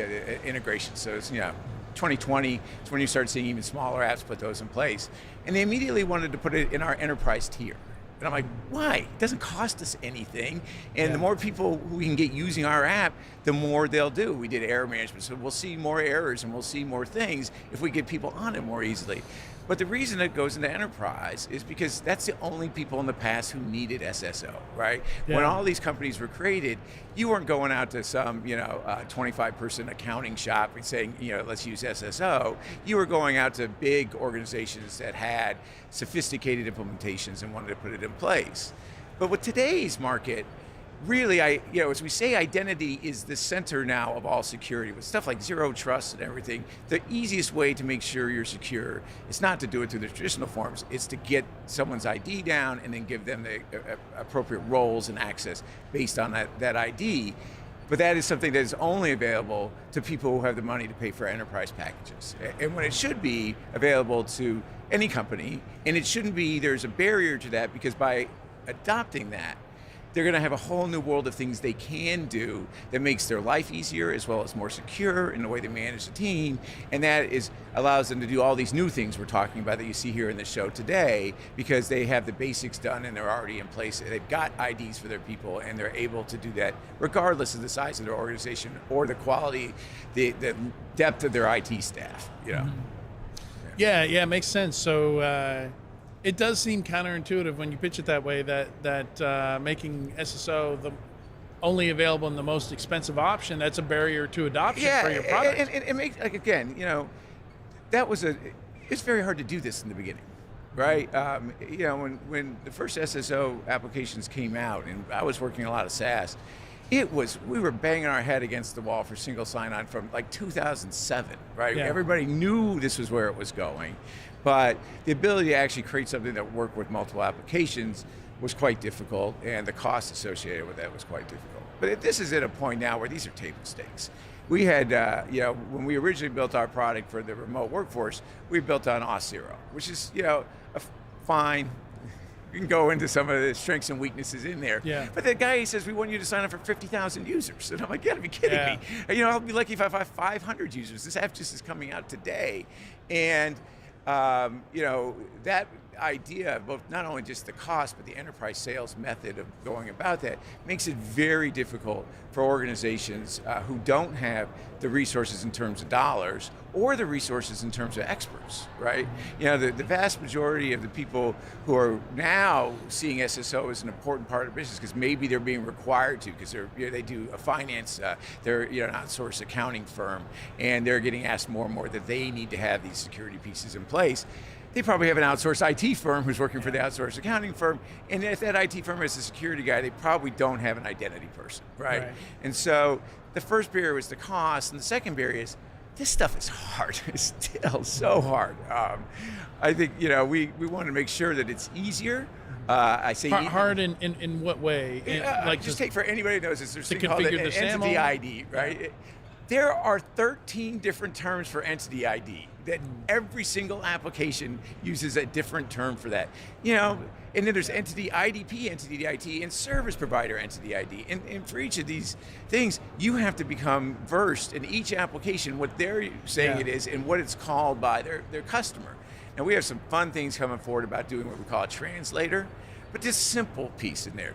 Speaker 6: integration. So it's 2020, it's when you start seeing even smaller apps put those in place. And they immediately wanted to put it in our enterprise tier. And I'm like, why? It doesn't cost us anything. And the more people we can get using our app, the more they'll do. We did error management, so we'll see more errors and we'll see more things if we get people on it more easily. But the reason it goes into enterprise is because that's the only people in the past who needed SSO, right?
Speaker 1: Yeah.
Speaker 6: When all these companies were created, you weren't going out to some 25-person accounting shop and saying, let's use SSO. You were going out to big organizations that had sophisticated implementations and wanted to put it in place. But with today's market, really, as we say, identity is the center now of all security. With stuff like zero trust and everything, the easiest way to make sure you're secure is not to do it through the traditional forms. It's to get someone's ID down and then give them the appropriate roles and access based on that ID. But that is something that is only available to people who have the money to pay for enterprise packages. And when it should be available to any company, and it shouldn't be, there's a barrier to that, because by adopting that, they're going to have a whole new world of things they can do that makes their life easier, as well as more secure in the way they manage the team. And that allows them to do all these new things we're talking about that you see here in the show today, because they have the basics done and they're already in place. They've got IDs for their people, and they're able to do that regardless of the size of their organization or the quality, the depth of their IT staff.
Speaker 1: Mm-hmm. Yeah, it makes sense. So it does seem counterintuitive when you pitch it that way, that making SSO the only available and the most expensive option, that's a barrier to adoption for your product.
Speaker 6: And it makes, it's very hard to do this in the beginning, right? When the first SSO applications came out, and I was working a lot of SaaS, we were banging our head against the wall for single sign-on from like 2007, right?
Speaker 1: Yeah.
Speaker 6: Everybody knew this was where it was going, but the ability to actually create something that worked with multiple applications was quite difficult, and the cost associated with that was quite difficult. But this is at a point now where these are table stakes. We had, when we originally built our product for the remote workforce, we built on Auth0, which is, fine. You can go into some of the strengths and weaknesses in there.
Speaker 1: Yeah.
Speaker 6: But the guy says, we want you to sign up for 50,000 users. And I'm like, you gotta be kidding me. I'll be lucky if I have 500 users. This app just is coming out today. And, that idea of both not only just the cost, but the enterprise sales method of going about that makes it very difficult for organizations who don't have the resources in terms of dollars or the resources in terms of experts, right? You know, the vast majority of the people who are now seeing SSO as an important part of business because maybe they're being required to because they do a finance, they're an outsourced accounting firm, and they're getting asked more and more that they need to have these security pieces in place. They probably have an outsourced IT firm who's working for the outsourced accounting firm, and if that IT firm is a security guy, they probably don't have an identity person, right? And so the first barrier was the cost, and the second barrier is this stuff is hard. It's still so hard. I think we want to make sure that it's easier. I say
Speaker 1: hard in what way?
Speaker 6: Just take for anybody who knows this. There's something called
Speaker 1: the
Speaker 6: entity ID, right? Yeah. There are 13 different terms for entity ID that every single application uses a different term for that. And then there's entity IDP, entity ID, and service provider entity ID. And for each of these things, you have to become versed in each application, what they're saying it is, and what it's called by their customer. Now we have some fun things coming forward about doing what we call a translator, but this simple piece in there.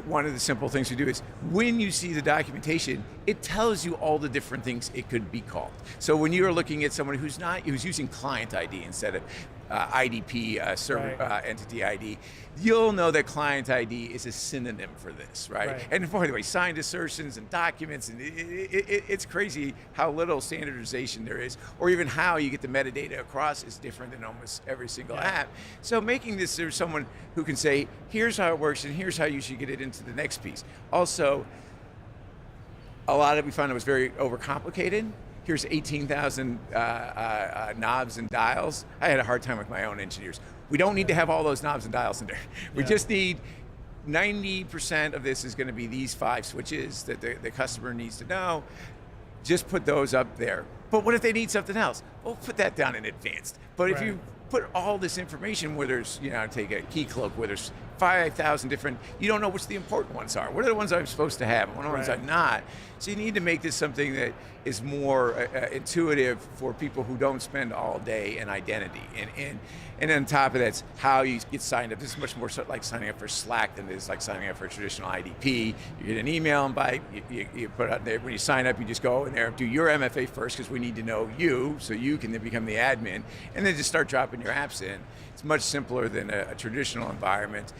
Speaker 6: One of the simple things we do is when you see the documentation, it tells you all the different things it could be called. So when you're looking at someone who's using client ID instead of IDP, server entity ID, you'll know that client ID is a synonym for this, right? And by the way, signed assertions and documents, and it's crazy how little standardization there is, or even how you get the metadata across is different in almost every single app. So making this, there's someone who can say, here's how it works, and here's how you should get it into the next piece. Also, a lot of it we found it was very overcomplicated. Here's 18,000 knobs and dials. I had a hard time with my own engineers. We don't need to have all those knobs and dials in there. We just need 90% of this is going to be these 5 switches that the customer needs to know. Just put those up there. But what if they need something else? Well, put that down in advanced. But if you put all this information where there's, take a key cloak where there's 5,000 different, you don't know which the important ones are. What are the ones I'm supposed to have? What are the ones I'm not? So you need to make this something that is more intuitive for people who don't spend all day in identity. And on top of that, it's how you get signed up. This is much more like signing up for Slack than it is like signing up for a traditional IDP. You get an email invite, you put it out there. When you sign up, you just go in there, do your MFA first because we need to know you, so you can then become the admin, and then just start dropping your apps in. It's much simpler than a traditional environment.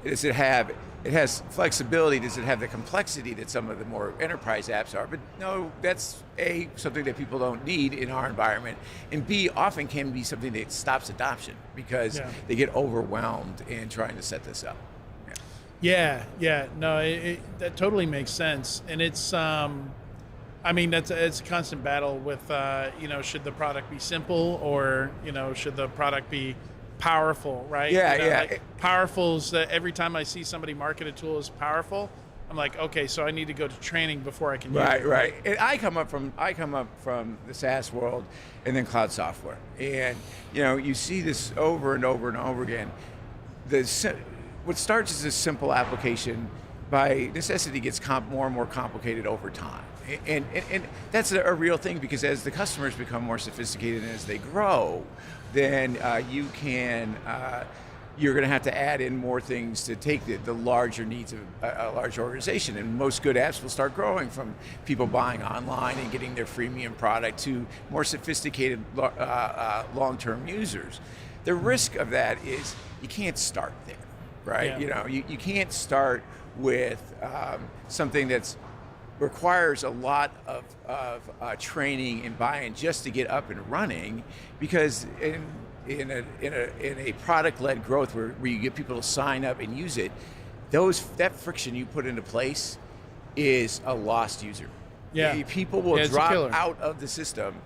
Speaker 6: Does it has flexibility? Does it have the complexity that some of the more enterprise apps are? But no, that's A, something that people don't need in our environment, and B, often can be something that stops adoption because they get overwhelmed in trying to set this up.
Speaker 1: No, that totally makes sense, and it's it's a constant battle with should the product be simple or should the product be powerful, right? Powerful's every time I see somebody market a tool as powerful, I'm like, okay, so I need to go to training before I can use it.
Speaker 6: Right. And I come up from the SaaS world and then cloud software, and you see this over and over and over again. What starts as a simple application by necessity gets more and more complicated over time. And that's a real thing because as the customers become more sophisticated and as they grow, then you're going to have to add in more things to take the larger needs of a large organization. And most good apps will start growing from people buying online and getting their freemium product to more sophisticated long-term users. The risk of that is you can't start there, right? You can't start with something that's requires a lot of training and buy-in just to get up and running, because in a product-led growth where you get people to sign up and use it, that friction you put into place is a lost user. People will drop out of the system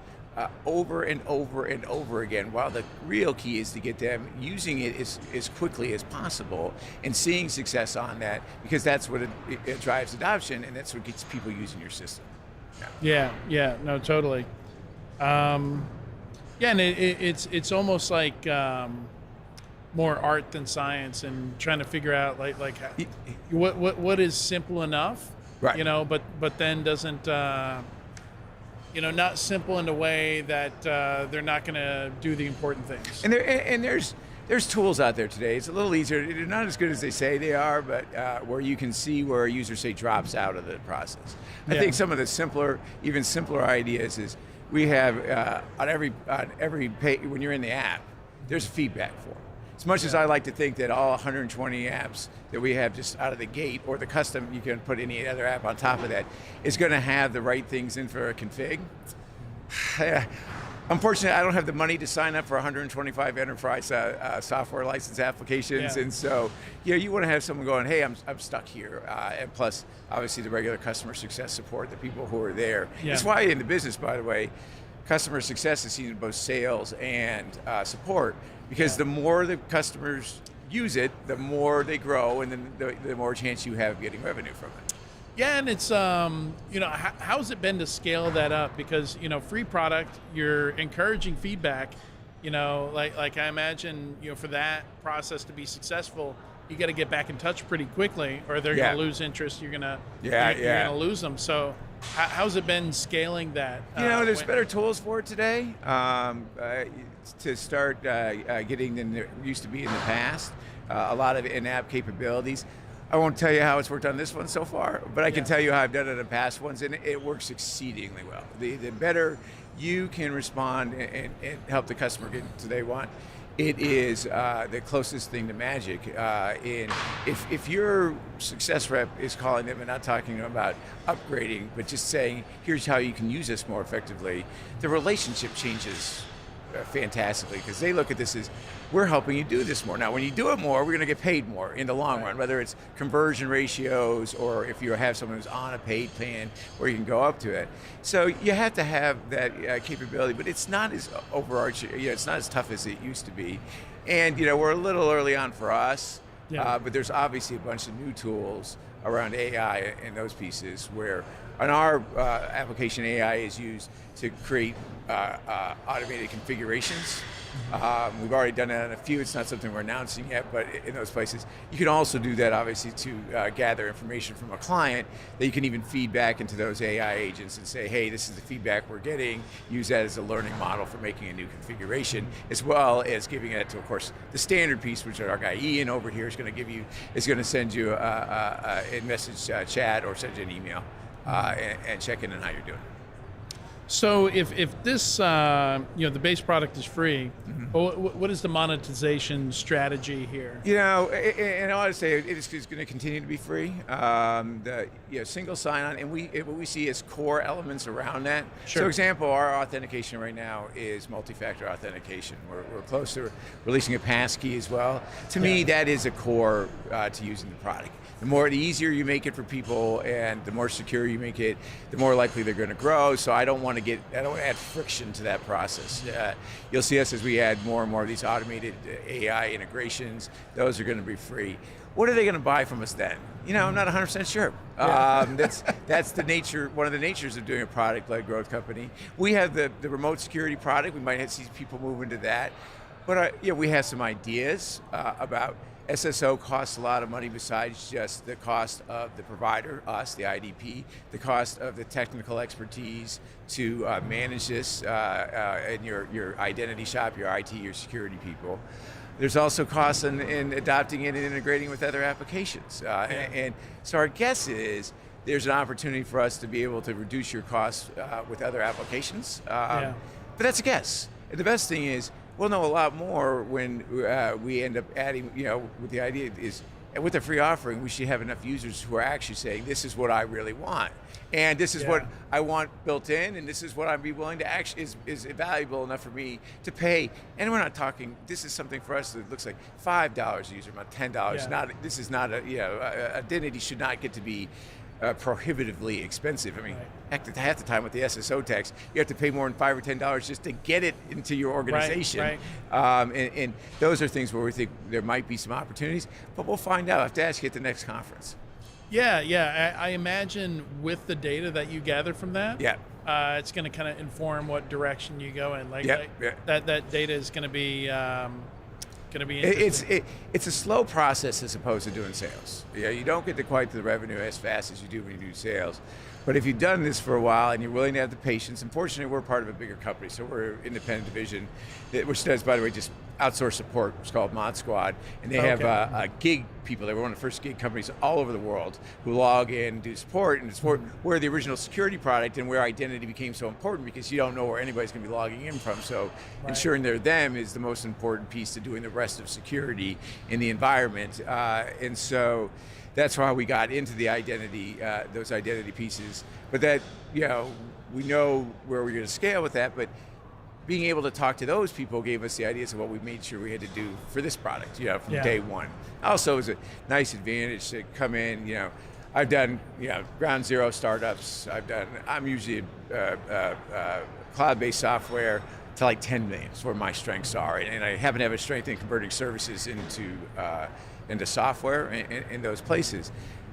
Speaker 6: over and over and over again, while the real key is to get them using it as quickly as possible and seeing success on that, because that's what it drives adoption, and that's what gets people using your system.
Speaker 1: No, totally. And it's almost like more art than science, and trying to figure out like what is simple enough,
Speaker 6: right?
Speaker 1: But then doesn't. Not simple in a way that they're not going to do the important things.
Speaker 6: And there's there's tools out there today. It's a little easier. They're not as good as they say they are, but where you can see where a user, say, drops out of the process. I think some of the simpler, even simpler ideas is we have on every page, when you're in the app, there's a feedback form. As much as I like to think that all 120 apps that we have just out of the gate, or the custom, you can put any other app on top of that, is going to have the right things in for a config. Unfortunately, I don't have the money to sign up for 125 enterprise software license applications, and so you want to have someone going, hey, I'm stuck here, and plus, obviously, the regular customer success support, the people who are there. That's why in the business, by the way, customer success is seen in both sales and support, because the more the customers use it, the more they grow, and then the more chance you have of getting revenue from it.
Speaker 1: Yeah, and it's how's it been to scale that up? Because free product, you're encouraging feedback. Like I imagine, for that process to be successful, you got to get back in touch pretty quickly, or they're going to lose interest. You're gonna lose them. So how's it been scaling that?
Speaker 6: There's better tools for it today to start getting than there used to be in the past. A lot of in-app capabilities. I won't tell you how it's worked on this one so far, but I can tell you how I've done it in past ones, and it works exceedingly well. The better you can respond and help the customer get to they want, it is the closest thing to magic. If your success rep is calling them and not talking about upgrading, but just saying, here's how you can use this more effectively, the relationship changes fantastically, because they look at this as, we're helping you do this more. Now, when you do it more, we're going to get paid more in the long run, whether it's conversion ratios or if you have someone who's on a paid plan where you can go up to it. So you have to have that capability, but it's not as overarching, it's not as tough as it used to be. And, we're a little early on for us, but there's obviously a bunch of new tools around AI and those pieces where on our application, AI is used to create automated configurations. We've already done that on a few. It's not something we're announcing yet, but in those places, you can also do that obviously to gather information from a client that you can even feed back into those AI agents and say, hey, this is the feedback we're getting. Use that as a learning model for making a new configuration, as well as giving it to, of course, the standard piece, which our guy Ian over here is going to send you a message chat or send you an email and check in on how you're doing.
Speaker 1: So if this the base product is free, what is the monetization strategy here?
Speaker 6: And I ought to say it is going to continue to be free. The single sign-on, and what we see as core elements around that.
Speaker 1: Sure.
Speaker 6: So, example, our authentication right now is multi-factor authentication. We're close to releasing a passkey as well. To me, that is a core to using the product. The easier you make it for people, and the more secure you make it, the more likely they're going to grow. So I don't want to add friction to that process. You'll see us as we add more and more of these automated AI integrations. Those are going to be free. What are they going to buy from us then? I'm not 100% sure. That's the nature. One of the natures of doing a product-led growth company. We have the remote security product. We might see people move into that, but we have some ideas about. SSO costs a lot of money besides just the cost of the provider, us, the IDP, the cost of the technical expertise to manage this in your identity shop, your IT, your security people. There's also costs in adopting it and integrating with other applications. And so our guess is there's an opportunity for us to be able to reduce your costs with other applications. But that's a guess. And the best thing is, we'll know a lot more when we end up adding, with the idea is, with the free offering, we should have enough users who are actually saying, this is what I really want. And this is what I want built in, and this is what I'd be willing to actually, is valuable enough for me to pay. And we're not talking, this is something for us that looks like $5 a user, not $10. This is not identity should not get to be prohibitively expensive. I mean, heck, half the time with the SSO tax, you have to pay more than $5 or $10 just to get it into your organization. And those are things where we think there might be some opportunities, but we'll find out. I have to ask you at the next conference.
Speaker 1: I imagine with the data that you gather from that, it's going to kind of inform what direction you go in. That data is going to be
Speaker 6: It's a slow process as opposed to doing sales. You don't get to quite the revenue as fast as you do when you do sales. But if you've done this for a while and you're willing to have the patience, unfortunately we're part of a bigger company, so we're an independent division, which does, by the way, just outsourced support. It's called Mod Squad, and they have a gig people. They were one of the first gig companies all over the world who log in and do support, and it's where the original security product and where identity became so important, because you don't know where anybody's going to be logging in from. So ensuring they're them is the most important piece to doing the rest of security in the environment, and so that's why we got into the identity, those identity pieces. But that, we know where we're going to scale with that, but being able to talk to those people gave us the ideas of what we made sure we had to do for this product, from day one. Also, it was a nice advantage to come in, I've done, ground zero startups. I'm usually cloud-based software to like 10 million is where my strengths are. And I happen to have a strength in converting services into software in those places.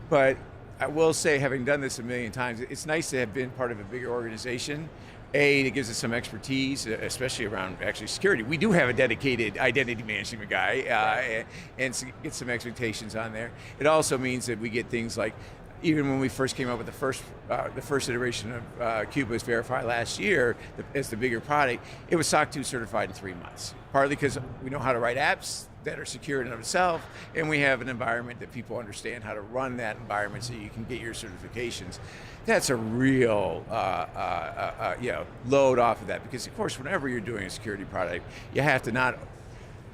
Speaker 6: But I will say, having done this a million times, it's nice to have been part of a bigger organization. It gives us some expertise, especially around actually security. We do have a dedicated identity management guy, and get some expectations on there. It also means that we get things like, even when we first came up with the first iteration of Cubeless Verify last year, as the bigger product, it was SOC 2 certified in 3 months. Partly because we know how to write apps that are secure in and of itself, and we have an environment that people understand how to run that environment so you can get your certifications. That's a real load off of that, because of course whenever you're doing a security product, you have to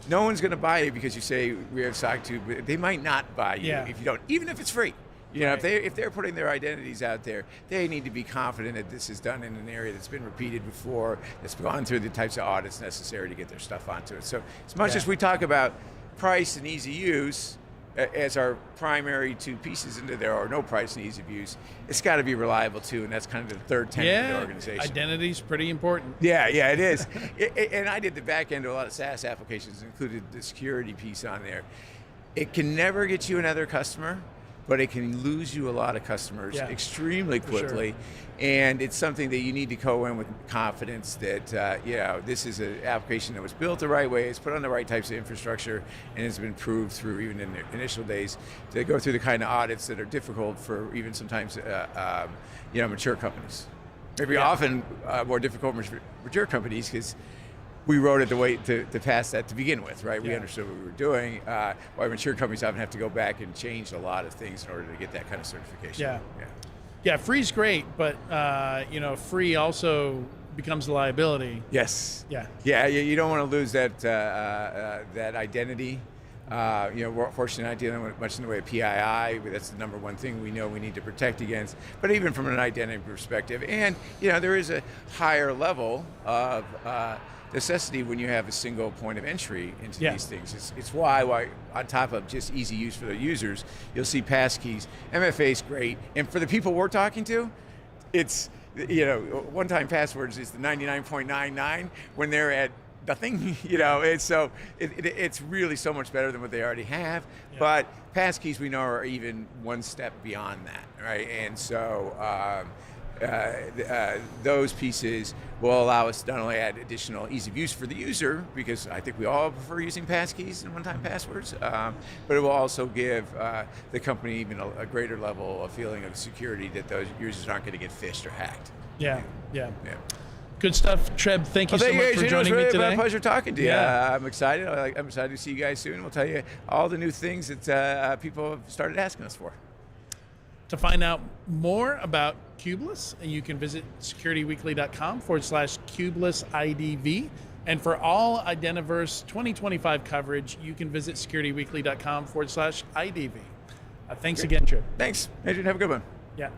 Speaker 6: no one's going to buy you because you say we have SOC 2, but they might not buy you if you don't, even if it's free. If they're putting their identities out there, they need to be confident that this is done in an area that's been repeated before, that's gone through the types of audits necessary to get their stuff onto it. So as much as we talk about price and easy use as our primary two pieces into there, or no price and ease of use, it's got to be reliable too, and that's kind of the third tenet of the organization.
Speaker 1: Identity's pretty important.
Speaker 6: Yeah, it is. And I did the back end of a lot of SaaS applications, included the security piece on there. It can never get you another customer, but it can lose you a lot of customers extremely quickly.
Speaker 1: Sure.
Speaker 6: And it's something that you need to go in with confidence that, this is an application that was built the right way, it's put on the right types of infrastructure, and it's been proved through, even in the initial days, to go through the kind of audits that are difficult for even sometimes, mature companies. Maybe often more difficult for mature companies, because we wrote it the way to pass that to begin with, right? We understood what we were doing. Why mature companies often have to go back and change a lot of things in order to get that kind of certification.
Speaker 1: Yeah, free's great, but free also becomes a liability.
Speaker 6: Yes.
Speaker 1: Yeah.
Speaker 6: You don't want to lose that identity. We're fortunately not dealing with much in the way of PII, but that's the number one thing we know we need to protect against. But even from an identity perspective, and there is a higher level of necessity when you have a single point of entry into these things. It's why on top of just easy use for the users, you'll see passkeys. MFA is great, and for the people we're talking to, it's one-time passwords is the 99.99 when they're at nothing. It's really so much better than what they already have. But passkeys we know are even one step beyond that, right? And so those pieces will allow us to not only add additional ease of use for the user, because I think we all prefer using passkeys and one-time passwords, but it will also give the company even a greater level of feeling of security that those users aren't going to get phished or hacked.
Speaker 1: Yeah. Good stuff, Treb. Thank you so much for joining me today.
Speaker 6: It's a pleasure talking to you. I'm excited. I'm excited to see you guys soon. We'll tell you all the new things that people have started asking us for.
Speaker 1: To find out more about Cubeless, you can visit securityweekly.com/CubelessIDV. And for all Identiverse 2025 coverage, you can visit securityweekly.com/IDV. Thanks again, Treb.
Speaker 6: Thanks, Adrian. Have a good one.
Speaker 1: Yeah.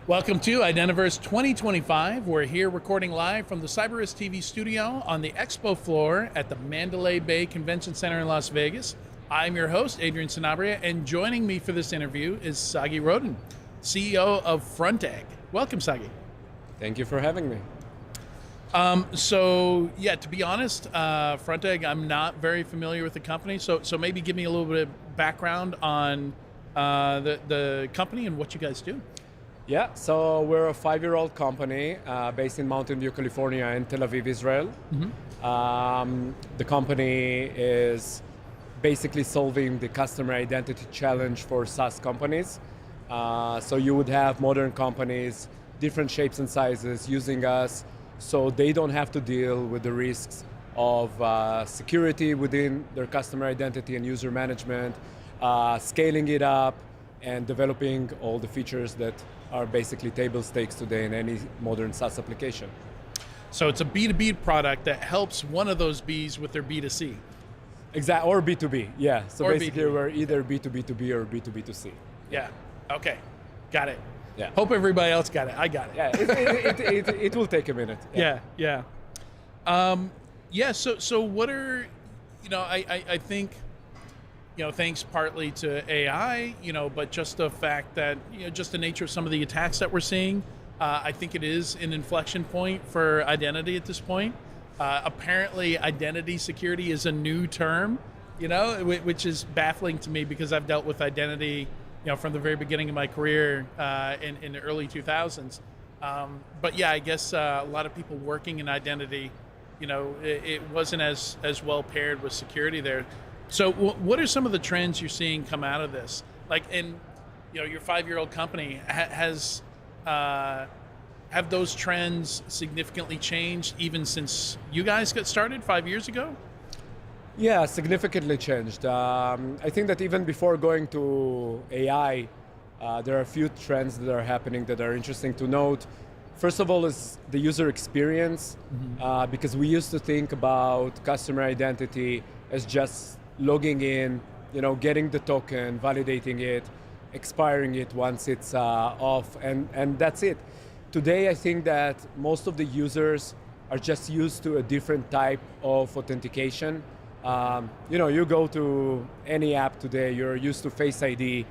Speaker 1: Welcome to Identiverse 2025. We're here recording live from the CyberRiskTV Studio on the expo floor at the Mandalay Bay Convention Center in Las Vegas. I'm your host, Adrian Sanabria, and joining me for this interview is Sagi Rodin, CEO of Frontegg. Welcome, Sagi.
Speaker 7: Thank you for having me.
Speaker 1: To be honest, Frontegg, I'm not very familiar with the company, so maybe give me a little bit of background on the company and what you guys do.
Speaker 7: Yeah, so we're a 5-year-old company based in Mountain View, California and Tel Aviv, Israel. Mm-hmm. The company is basically solving the customer identity challenge for SaaS companies. So you would have modern companies, different shapes and sizes using us, so they don't have to deal with the risks of security within their customer identity and user management, scaling it up, and developing all the features that are basically table stakes today in any modern SaaS application.
Speaker 1: So it's a B2B product that helps one of those Bs with their B2C.
Speaker 7: Exactly, or B2B, yeah. So
Speaker 1: or
Speaker 7: basically
Speaker 1: B2B.
Speaker 7: we're either B2B2B or B2B2C.
Speaker 1: Yeah, okay, got it.
Speaker 7: Yeah.
Speaker 1: Hope everybody else got it, I got it.
Speaker 7: Yeah, it will take a minute.
Speaker 1: Yeah. So what are, I think, thanks partly to AI, but just the fact that, just the nature of some of the attacks that we're seeing, I think it is an inflection point for identity at this point. Apparently, identity security is a new term, which is baffling to me because I've dealt with identity, from the very beginning of my career in the early 2000s. But yeah, I guess a lot of people working in identity, it wasn't as well paired with security there. So what are some of the trends you're seeing come out of this? Like in, your 5-year-old company, have those trends significantly changed even since you guys got started 5 years ago?
Speaker 7: Yeah, significantly changed. I think that even before going to AI, there are a few trends that are happening that are interesting to note. First of all is the user experience, because we used to think about customer identity as just logging in, getting the token, validating it, expiring it once it's off, and that's it. Today, I think that most of the users are just used to a different type of authentication. You go to any app today, you're used to Face ID.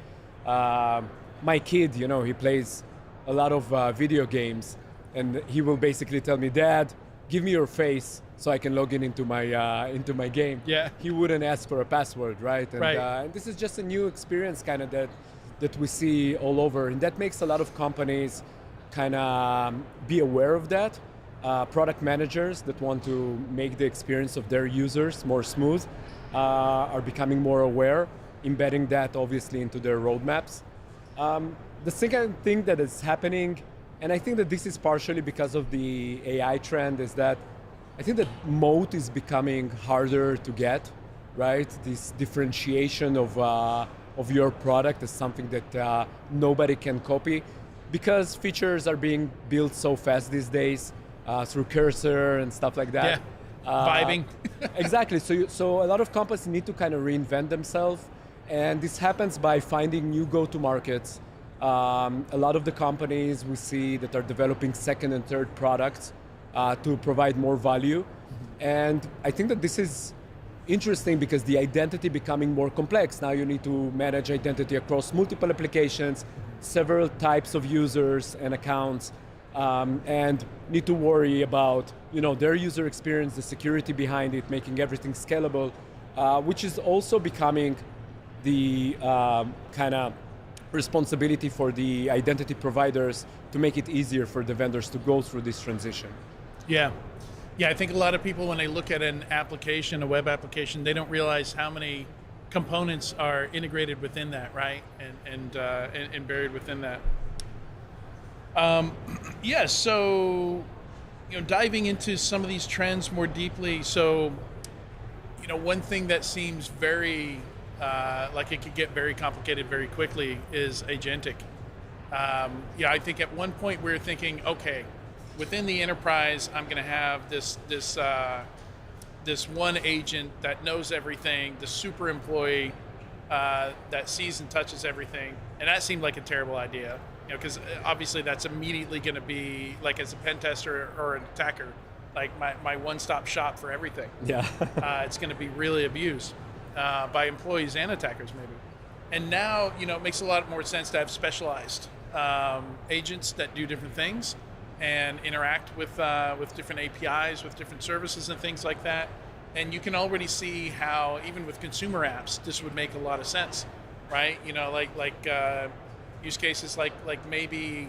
Speaker 7: My kid, he plays a lot of video games, and he will basically tell me, "Dad, give me your face so I can log in into my game."
Speaker 1: Yeah.
Speaker 7: He wouldn't ask for a password, right? And,
Speaker 1: right.
Speaker 7: And this is just a new experience kind of that we see all over, and that makes a lot of companies kind of be aware of that. Product managers that want to make the experience of their users more smooth are becoming more aware, embedding that obviously into their roadmaps. The second thing that is happening, and I think that this is partially because of the AI trend, is that I think that moat is becoming harder to get, right? This differentiation of your product is something that nobody can copy, because features are being built so fast these days through cursor and stuff like that.
Speaker 1: Yeah, vibing.
Speaker 7: Exactly, so a lot of companies need to kind of reinvent themselves, and this happens by finding new go-to-markets. A lot of the companies we see that are developing second and third products to provide more value. And I think that this is interesting because the identity becoming more complex. Now you need to manage identity across multiple applications, several types of users and accounts, and need to worry about their user experience, the security behind it, making everything scalable, which is also becoming the kind of responsibility for the identity providers to make it easier for the vendors to go through this transition.
Speaker 1: Yeah, I think a lot of people, when they look at an application, a web application, they don't realize how many components are integrated within that, right? And buried within that. So diving into some of these trends more deeply. So, one thing that seems very like it could get very complicated very quickly is agentic. I think at one point we were thinking, okay, within the enterprise, I'm going to have this one agent that knows everything, the super employee, that sees and touches everything. And that seemed like a terrible idea, because obviously that's immediately going to be, like, as a pen tester or an attacker, like my one-stop shop for everything.
Speaker 7: Yeah.
Speaker 1: It's going to be really abused by employees and attackers, maybe. And now, it makes a lot more sense to have specialized agents that do different things and interact with different APIs, with different services and things like that. And you can already see how, even with consumer apps, this would make a lot of sense, right? Like use cases like maybe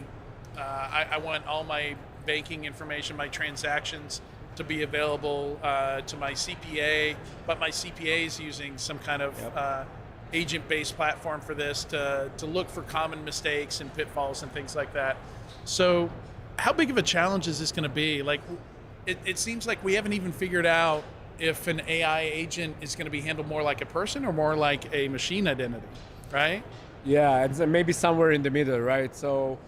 Speaker 1: I want all my banking information, my transactions, to be available to my CPA, but my CPA is using some kind of agent-based platform for this to look for common mistakes and pitfalls and things like that. So how big of a challenge is this going to be? Like, it seems like we haven't even figured out if an AI agent is going to be handled more like a person or more like a machine identity, right?
Speaker 7: Yeah, it's maybe somewhere in the middle, right? So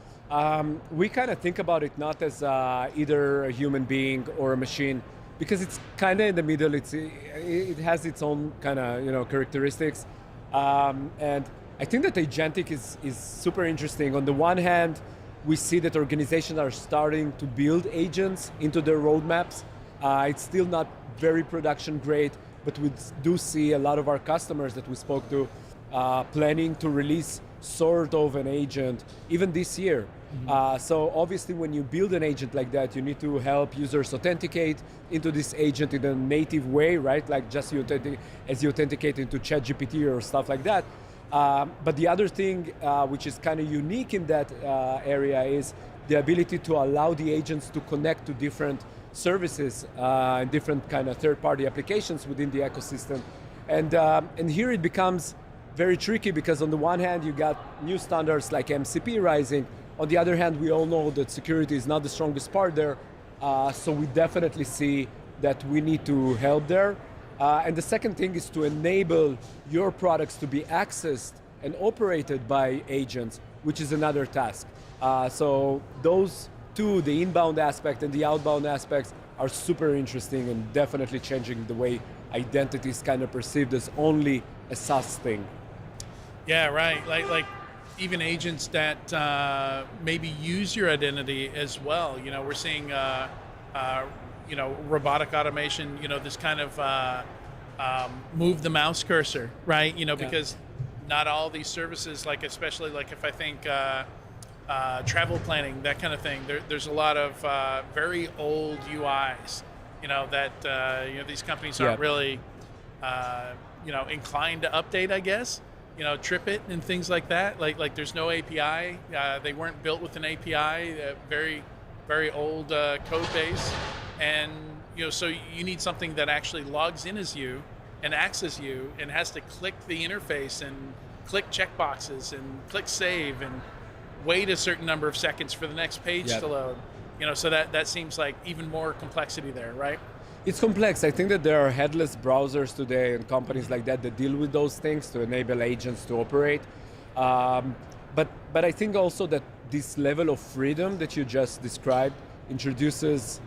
Speaker 7: we kind of think about it not as either a human being or a machine, because it's kind of in the middle. It has its own kind of characteristics, and I think that agentic is super interesting. On the one hand, we see that organizations are starting to build agents into their roadmaps. It's still not very production grade, but we do see a lot of our customers that we spoke to planning to release sort of an agent even this year. So obviously when you build an agent like that, you need to help users authenticate into this agent in a native way, right? Like just as you authenticate into ChatGPT or stuff like that. But the other thing which is kind of unique in that area is the ability to allow the agents to connect to different services and different kind of third-party applications within the ecosystem. And here it becomes very tricky, because on the one hand you got new standards like MCP rising. On the other hand, we all know that security is not the strongest part there. So we definitely see that we need to help there. And the second thing is to enable your products to be accessed and operated by agents, which is another task. So those two, the inbound aspect and the outbound aspects, are super interesting and definitely changing the way identity is kind of perceived as only a SaaS thing.
Speaker 1: Yeah, right. Like even agents that maybe use your identity as well. We're seeing robotic automation. This kind of move the mouse cursor, right? Because not all these services, like especially like if I think travel planning, that kind of thing. There's a lot of very old UIs, that these companies aren't really inclined to update, I guess. Trip it and things like that. Like there's no API. They weren't built with an API. Very, very old code base, and so you need something that actually logs in as you and acts as you and has to click the interface and click checkboxes and click save and wait a certain number of seconds for the next page to load. So that seems like even more complexity there, right?
Speaker 7: It's complex. I think that there are headless browsers today and companies like that deal with those things to enable agents to operate. But I think also that this level of freedom that you just described introduces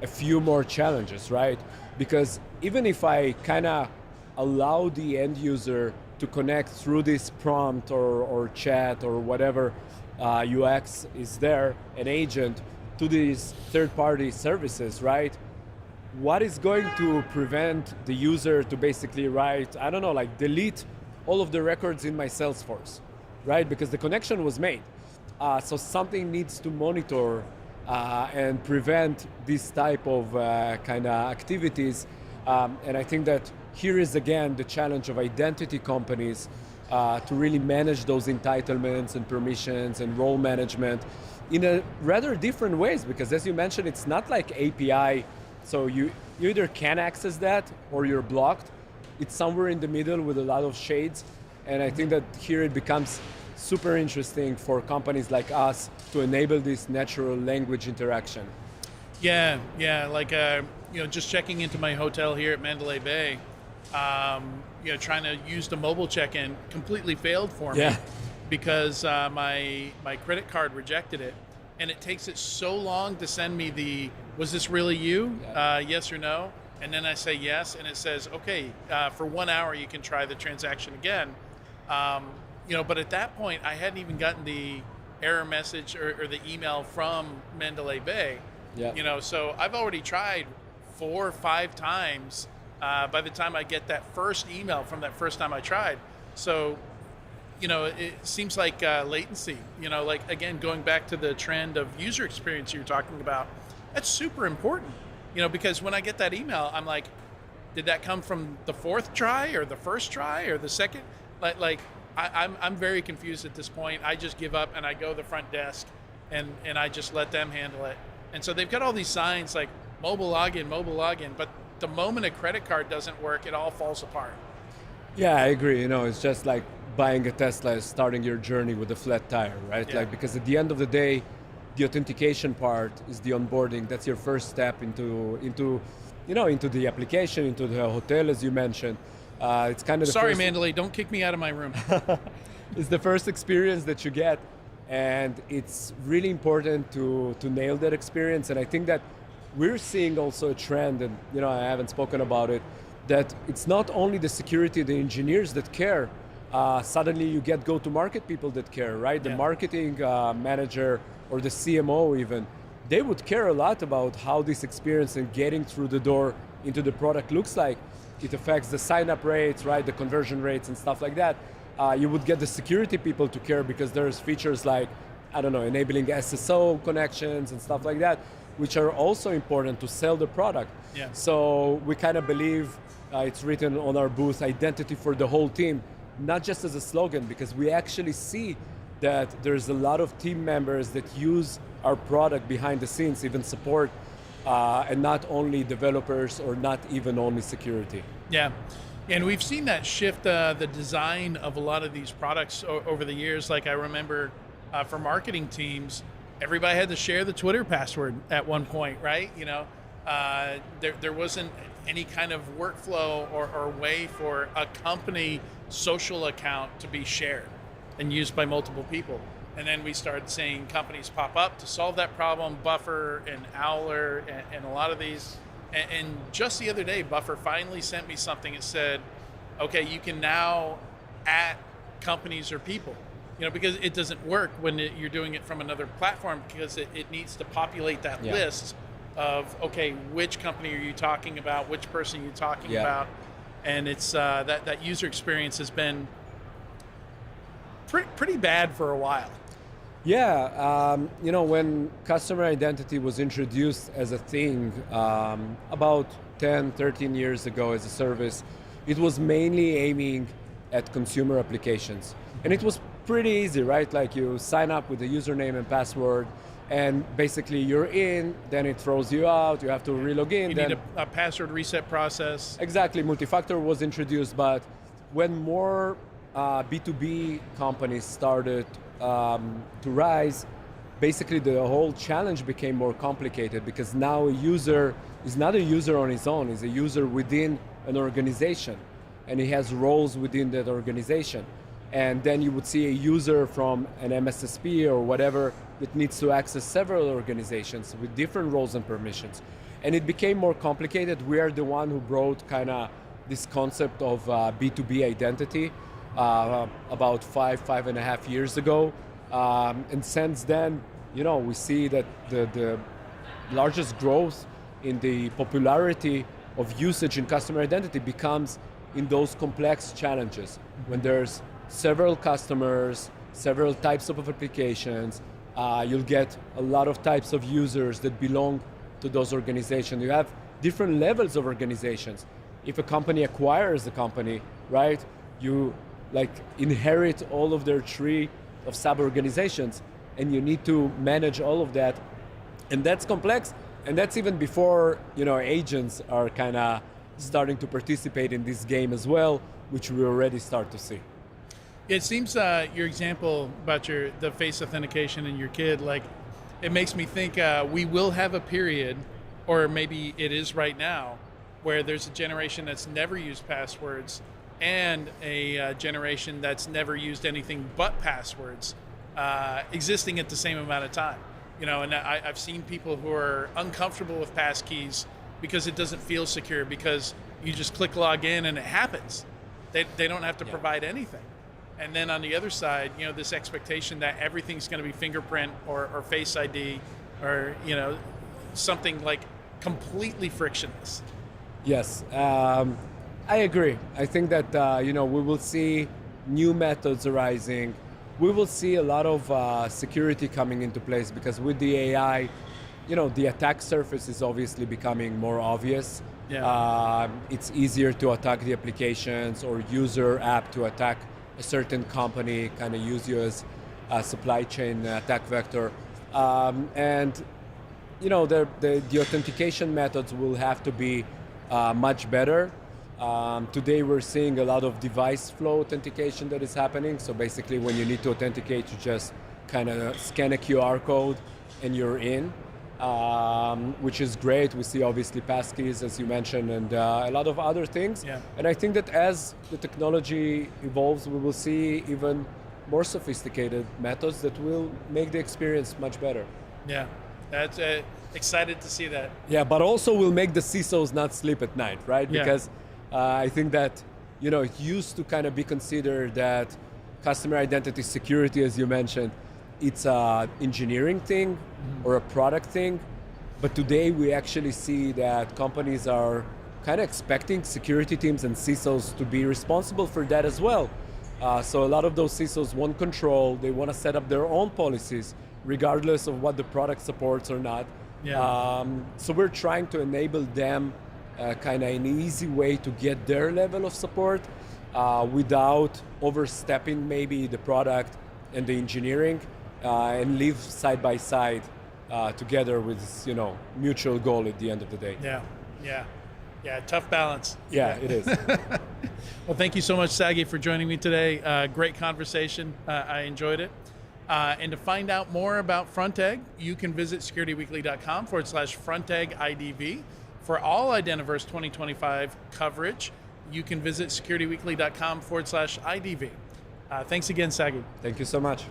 Speaker 7: a few more challenges, right? Because even if I kind of allow the end user to connect through this prompt or chat or whatever UX is there, an agent, to these third-party services, right? What is going to prevent the user to basically write, I don't know, like delete all of the records in my Salesforce, right? Because the connection was made. So something needs to monitor and prevent this type of kind of activities. And I think that here is again the challenge of identity companies to really manage those entitlements and permissions and role management in a rather different ways, because as you mentioned, it's not like API. So you either can access that or you're blocked. It's somewhere in the middle with a lot of shades. And I think that here it becomes super interesting for companies like us to enable this natural language interaction.
Speaker 1: Yeah, like just checking into my hotel here at Mandalay Bay, trying to use the mobile check-in completely failed for me because my credit card rejected it. And it takes it so long to send me was this really you? Yes or no? And then I say yes, and it says, okay, for 1 hour you can try the transaction again. But at that point, I hadn't even gotten the error message or the email from Mandalay Bay.
Speaker 7: Yeah.
Speaker 1: So I've already tried 4 or 5 times by the time I get that first email from that first time I tried. So, it seems like latency, like, again, going back to the trend of user experience you're talking about, that's super important, because when I get that email, I'm like, did that come from the 4th try or the 1st try or the 2nd? I'm very confused at this point. I just give up and I go to the front desk and I just let them handle it. And so they've got all these signs like mobile login, but the moment a credit card doesn't work, it all falls apart.
Speaker 7: Yeah, I agree. It's just like buying a Tesla is starting your journey with a flat tire, right?
Speaker 1: Yeah.
Speaker 7: Because at the end of the day, the authentication part is the onboarding. That's your first step into the application, into the hotel, as you mentioned. It's kind of the
Speaker 1: Sorry,
Speaker 7: first...
Speaker 1: Mandalay, don't kick me out of my room.
Speaker 7: It's the first experience that you get, and it's really important to nail that experience. And I think that we're seeing also a trend, and I haven't spoken about it, that it's not only the security, the engineers that care. Suddenly you get go-to-market people that care, right? The marketing manager or the CMO even, they would care a lot about how this experience and getting through the door into the product looks like. It affects the sign-up rates, right? The conversion rates and stuff like that. You would get the security people to care because there's features like, enabling SSO connections and stuff like that, which are also important to sell the product.
Speaker 1: Yeah.
Speaker 7: So we kind of believe, it's written on our booth, identity for the whole team, not just as a slogan, because we actually see that there's a lot of team members that use our product behind the scenes, even support, and not only developers or not even only security.
Speaker 1: Yeah, and we've seen that shift, the design of a lot of these products over the years. Like I remember for marketing teams, everybody had to share the Twitter password at one point, right? There wasn't any kind of workflow or way for a company social account to be shared and used by multiple people. And then we started seeing companies pop up to solve that problem, Buffer and Owler and a lot of these. And just the other day, Buffer finally sent me something that said, okay, you can now at companies or people, because it doesn't work when you're doing it from another platform, because it needs to populate that list of, okay, which company are you talking about, which person are you talking about? And it's that user experience has been pretty bad for a while.
Speaker 7: Yeah, when customer identity was introduced as a thing about 10, 13 years ago as a service, it was mainly aiming at consumer applications. And it was pretty easy, right? Like you sign up with a username and password, and basically you're in, then it throws you out, you have to relog in.
Speaker 1: You need a password reset process.
Speaker 7: Exactly, multi-factor was introduced, but when more B2B companies started to rise, basically the whole challenge became more complicated, because now a user is not a user on his own, he's a user within an organization, and he has roles within that organization. And then you would see a user from an MSSP or whatever that needs to access several organizations with different roles and permissions. And it became more complicated. We are the one who brought kind of this concept of B2B identity about 5.5 years ago. And since then, we see that the largest growth in the popularity of usage in customer identity becomes in those complex challenges, when there's several customers, several types of applications, you'll get a lot of types of users that belong to those organizations. You have different levels of organizations. If a company acquires a company, right, you inherit all of their tree of sub-organizations, and you need to manage all of that. And that's complex, and that's even before agents are kind of starting to participate in this game as well, which we already start to see.
Speaker 1: It seems your example about the face authentication and your kid, it makes me think we will have a period, or maybe it is right now, where there's a generation that's never used passwords and a generation that's never used anything but passwords existing at the same amount of time. And I've seen people who are uncomfortable with passkeys because it doesn't feel secure, because you just click log in and it happens. They don't have to provide anything. And then on the other side, this expectation that everything's going to be fingerprint or Face ID or, something like completely frictionless.
Speaker 7: Yes, I agree. I think that we will see new methods arising. We will see a lot of security coming into place because with the AI, the attack surface is obviously becoming more obvious.
Speaker 1: Yeah.
Speaker 7: It's easier to attack the applications or user app to attack a certain company, kind of use you as a supply chain attack vector. And the authentication methods will have to be much better. Today we're seeing a lot of device flow authentication that is happening. So basically when you need to authenticate, you just kind of scan a QR code and you're in, which is great. We see obviously passkeys, as you mentioned, and a lot of other things.
Speaker 1: Yeah.
Speaker 7: And I think that as the technology evolves, we will see even more sophisticated methods that will make the experience much better.
Speaker 1: Yeah, that's excited to see that.
Speaker 7: Yeah, but also will make the CISOs not sleep at night, right?
Speaker 1: Yeah.
Speaker 7: Because I think that, it used to kind of be considered that customer identity security, as you mentioned, it's a engineering thing or a product thing. But today we actually see that companies are kind of expecting security teams and CISOs to be responsible for that as well. So a lot of those CISOs want control. They want to set up their own policies, regardless of what the product supports or not.
Speaker 1: Yeah.
Speaker 7: So we're trying to enable them kind of an easy way to get their level of support without overstepping maybe the product and the engineering and live side by side together with mutual goal at the end of the day.
Speaker 1: Yeah, tough balance.
Speaker 7: Yeah, it is.
Speaker 1: Well, thank you so much, Sagi, for joining me today. Great conversation. I enjoyed it. And to find out more about Frontegg, you can visit securityweekly.com/Frontegg IDV. For all Identiverse 2025 coverage, you can visit securityweekly.com/IDV. Thanks again, Sagi.
Speaker 7: Thank you so much.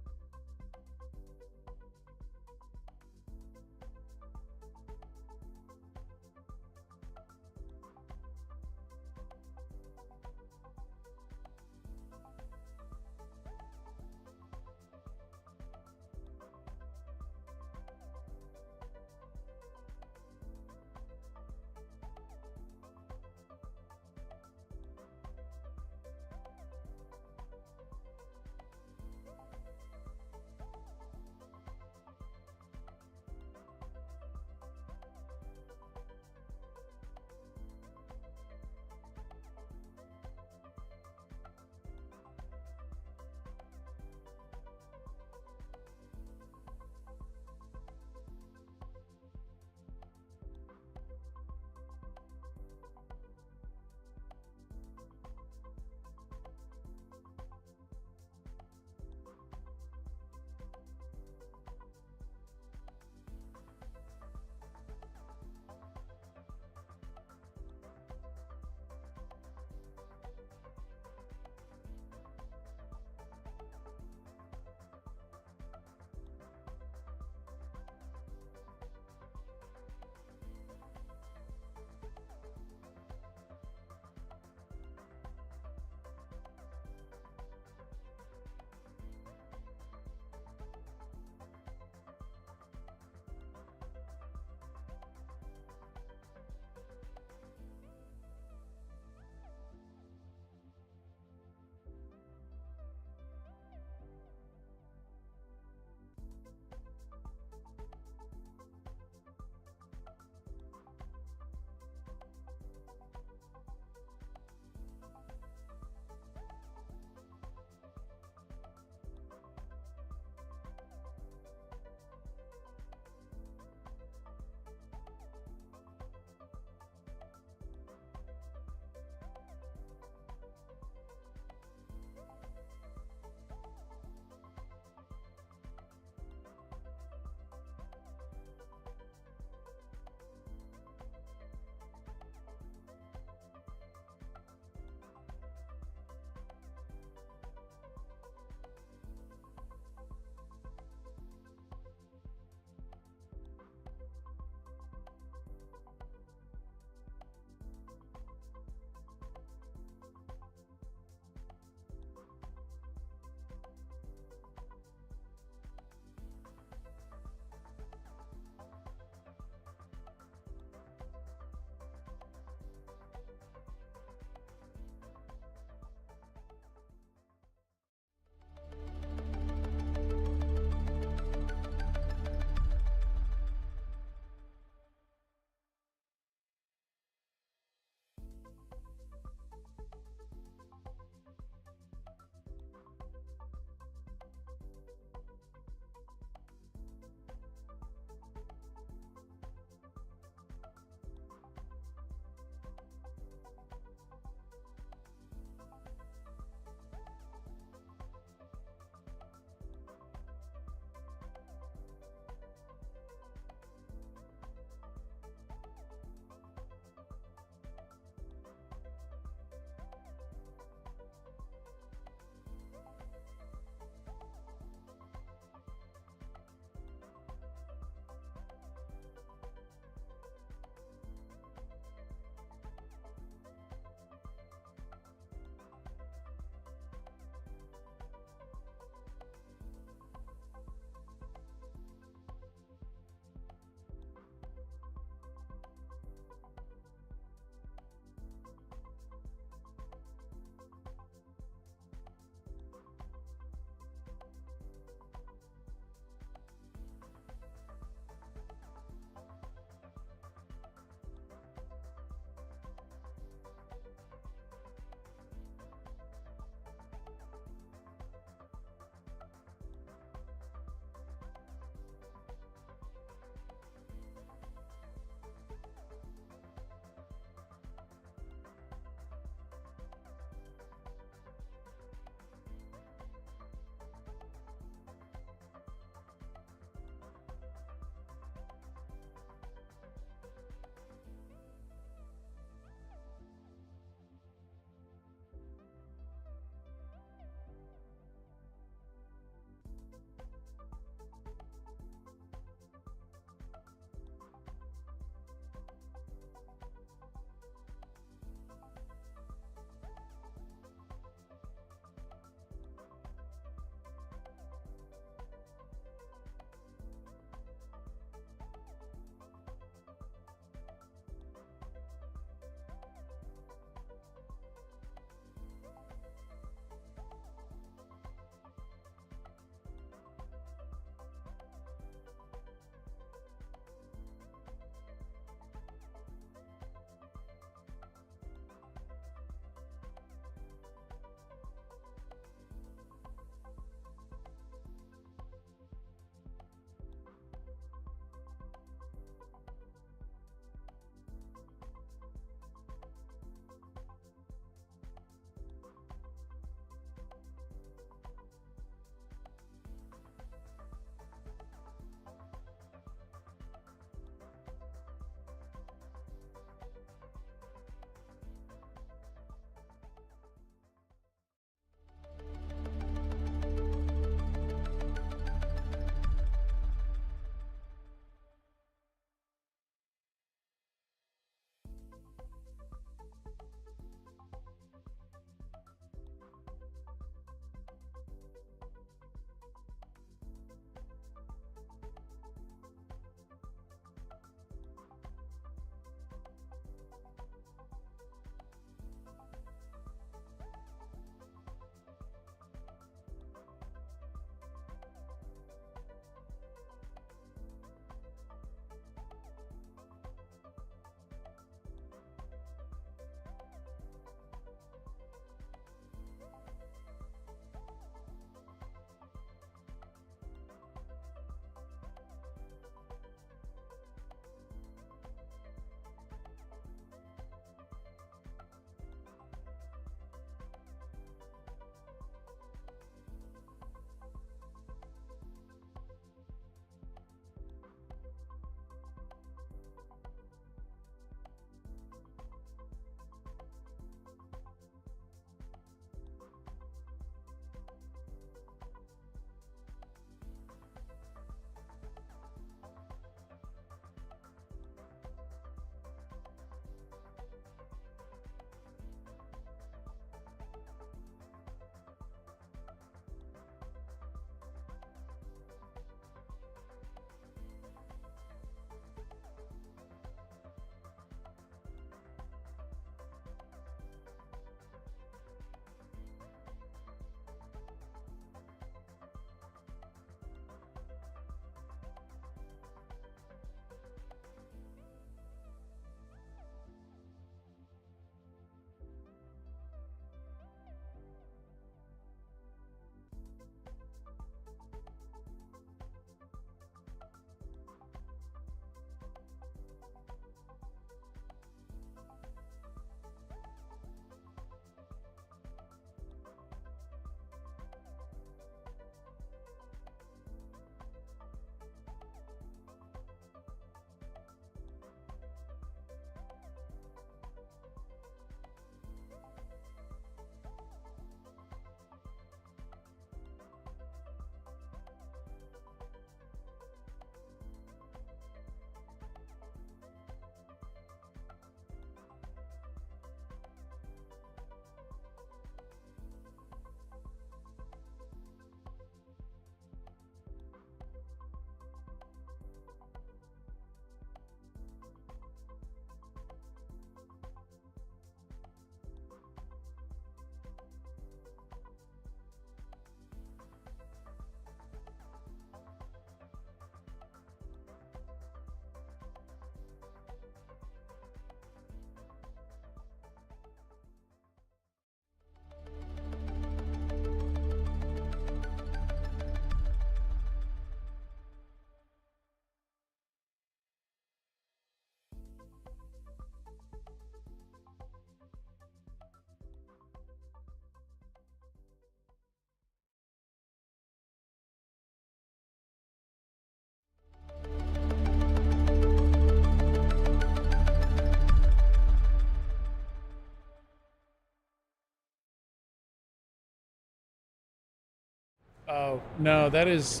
Speaker 1: Oh, no, that is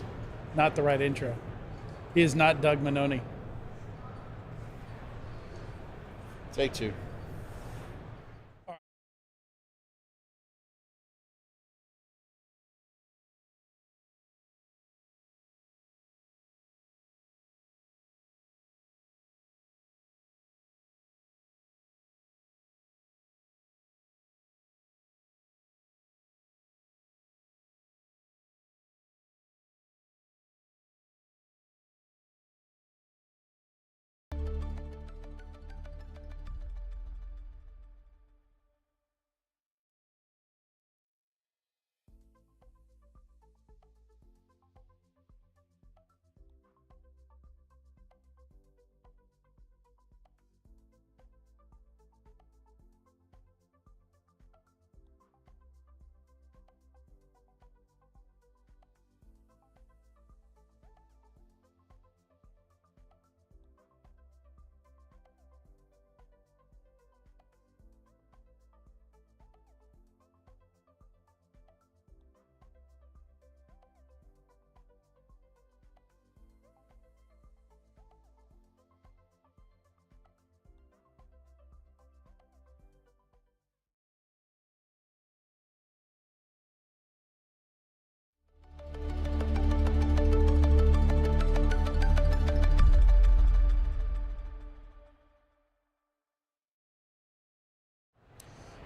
Speaker 1: not the right intro. He is not Doug Manoni.
Speaker 8: Take two.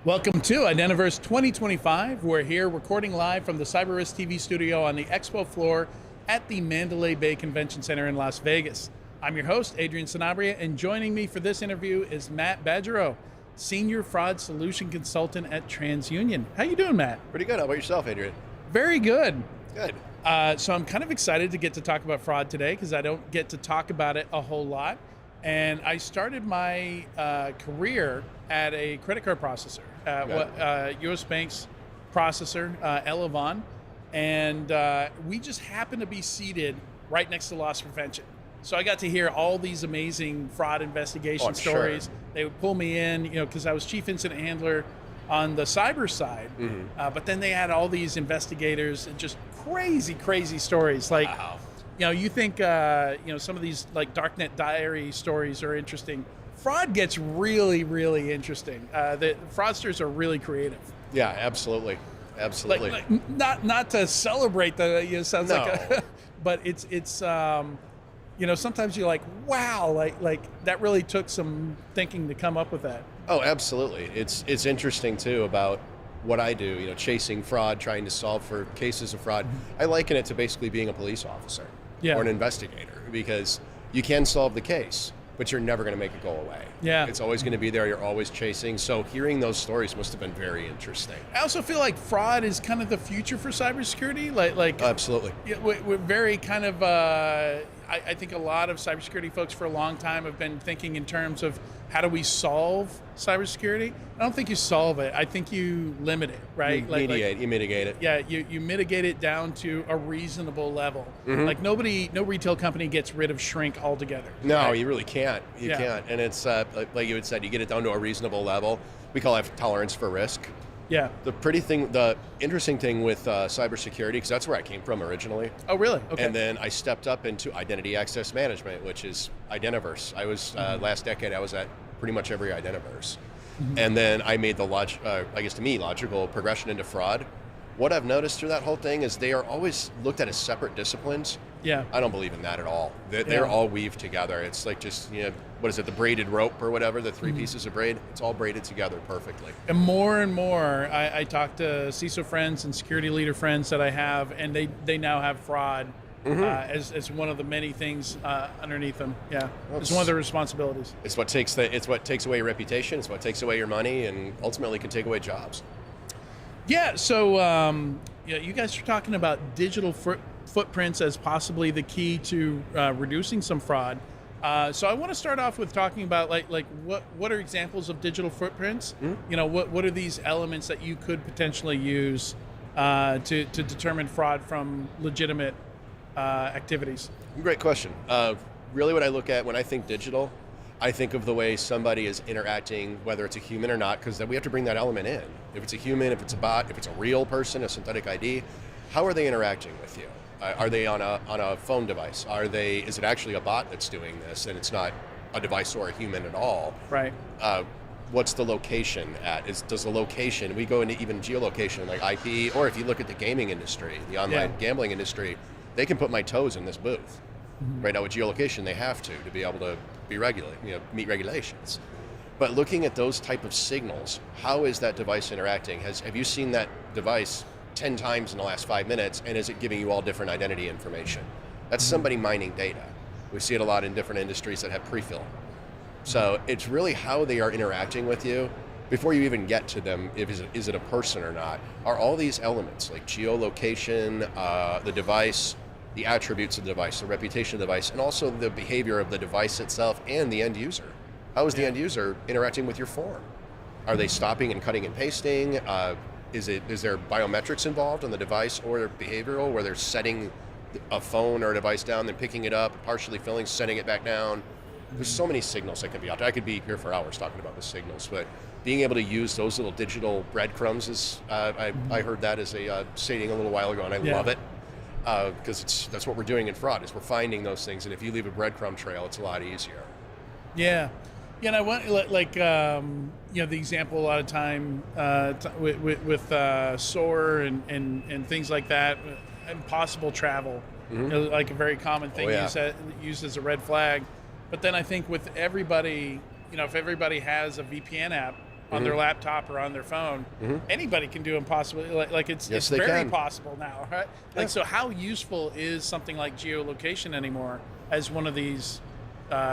Speaker 1: Welcome to Identiverse 2025. We're here recording live from the CyberRiskTV Studio on the expo floor at the Mandalay Bay Convention Center in Las Vegas. I'm your host, Adrian Sanabria, and joining me for this interview is Matt Badgerow, Senior Fraud Solution Consultant at TransUnion. How you doing, Matt?
Speaker 8: Pretty good. How about yourself, Adrian?
Speaker 1: Very good.
Speaker 8: Good.
Speaker 1: So I'm kind of excited to get to talk about fraud today because I don't get to talk about it a whole lot. And I started my career at a credit card processor, U.S. Bank's processor, Elevon, and we just happened to be seated right next to loss prevention. So I got to hear all these amazing fraud investigation stories.
Speaker 8: Sure.
Speaker 1: They would pull me in, because I was chief incident handler on the cyber side, but then they had all these investigators and just crazy stories. Like,
Speaker 8: wow.
Speaker 1: You think, some of these like Darknet Diary stories are interesting. Fraud gets really interesting. The fraudsters are really creative.
Speaker 8: Yeah, absolutely.
Speaker 1: Like not to celebrate the, sounds
Speaker 8: No.
Speaker 1: like but it's sometimes you're like, wow, like that really took some thinking to come up with that.
Speaker 8: Oh, absolutely. It's interesting too about what I do, chasing fraud, trying to solve for cases of fraud. I liken it to basically being a police officer or an investigator, because you can solve the case, but you're never going to make it go away.
Speaker 1: Yeah.
Speaker 8: It's always going to be there. You're always chasing. So hearing those stories must have been very interesting.
Speaker 1: I also feel like fraud is kind of the future for cybersecurity. Like
Speaker 8: Absolutely.
Speaker 1: We're very kind of, I think a lot of cybersecurity folks for a long time have been thinking in terms of how do we solve cybersecurity? I don't think you solve it. I think you limit it, right?
Speaker 8: You mitigate it.
Speaker 1: Yeah, you mitigate it down to a reasonable level. Like no retail company gets rid of shrink altogether.
Speaker 8: No,
Speaker 1: right?
Speaker 8: you really can't. You can't. And it's, like you had said, you get it down to a reasonable level. We call that tolerance for risk.
Speaker 1: Yeah.
Speaker 8: The interesting thing with cybersecurity, because that's where I came from originally.
Speaker 1: Oh, really? Okay.
Speaker 8: And then I stepped up into identity access management, which is Identiverse. I was, last decade, I was at pretty much every Identiverse. And then I made the logical progression into fraud. What I've noticed through that whole thing is they are always looked at as separate disciplines.
Speaker 1: Yeah.
Speaker 8: I don't believe in that at all. They're all weaved together. It's like just, what is it, the braided rope or whatever, the three pieces of braid? It's all braided together perfectly.
Speaker 1: And more, I talk to CISO friends and security leader friends that I have, and they now have fraud as one of the many things underneath them. Yeah, it's one of their responsibilities.
Speaker 8: It's what takes away your reputation. It's what takes away your money, and ultimately can take away jobs.
Speaker 1: Yeah. So you guys are talking about digital footprints as possibly the key to reducing some fraud. So I want to start off with talking about like what are examples of digital footprints? What are these elements that you could potentially use to determine fraud from legitimate activities?
Speaker 8: Great question. Really what I look at when I think digital, I think of the way somebody is interacting, whether it's a human or not, because then we have to bring that element in. If it's a human, if it's a bot, if it's a real person, a synthetic ID, how are they interacting with you? Are they on a phone device? Is it actually a bot that's doing this, and it's not a device or a human at all?
Speaker 1: Right.
Speaker 8: What's the location at? Does the location, we go into even geolocation like IP, or if you look at the gaming industry, the online gambling industry, they can put my toes in this booth. Right now with geolocation, they have to be able to be meet regulations. But looking at those type of signals, how is that device interacting? Have you seen that device 10 times in the last 5 minutes, and is it giving you all different identity information? That's somebody mining data. We see it a lot in different industries that have pre-fill. So it's really how they are interacting with you before you even get to them. Is it a person or not? Are all these elements like geolocation, the device, the attributes of the device, the reputation of the device, and also the behavior of the device itself and the end user? How is the end user interacting with your form? Are they stopping and cutting and pasting? Is there biometrics involved on the device, or behavioral, where they're setting a phone or a device down, then picking it up, partially filling, setting it back down? There's so many signals that can be out there. I could be here for hours talking about the signals, but being able to use those little digital breadcrumbs is, I heard that as a saying a little while ago, and I love it, because that's what we're doing in fraud, is we're finding those things, and if you leave a breadcrumb trail, it's a lot easier.
Speaker 1: Yeah. Yeah, and I want, the example a lot of time with SOAR and things like that, impossible travel, like a very common thing used as a red flag. But then I think with everybody, if everybody has a VPN app on their laptop or on their phone, anybody can do impossible. It's very possible now, right? So how useful is something like geolocation anymore as one of these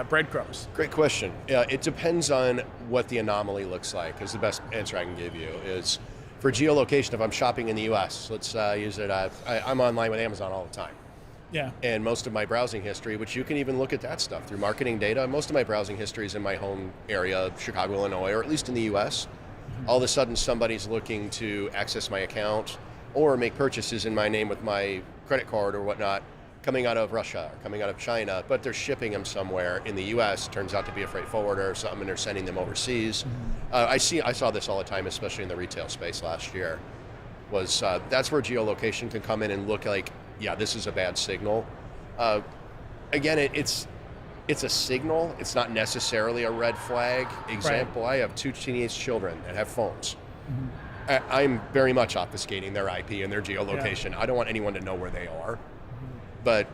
Speaker 1: breadcrumbs?
Speaker 8: Great question. It depends on what the anomaly looks like. Is the best answer I can give you is for geolocation. If I'm shopping in the U.S., let's use it. I'm online with Amazon all the time.
Speaker 1: Yeah.
Speaker 8: And most of my browsing history, which you can even look at that stuff through marketing data, most of my browsing history is in my home area, Chicago, Illinois, or at least in the U.S. All of a sudden, somebody's looking to access my account or make purchases in my name with my credit card or whatnot, coming out of Russia or coming out of China, but they're shipping them somewhere in the U.S. Turns out to be a freight forwarder or something, and they're sending them overseas. I saw this all the time, especially in the retail space last year. That's where geolocation can come in and look like, this is a bad signal. Again, it's a signal. It's not necessarily a red flag. Example: I have 2 teenage children that have phones. I'm very much obfuscating their IP and their geolocation. I don't want anyone to know where they are. But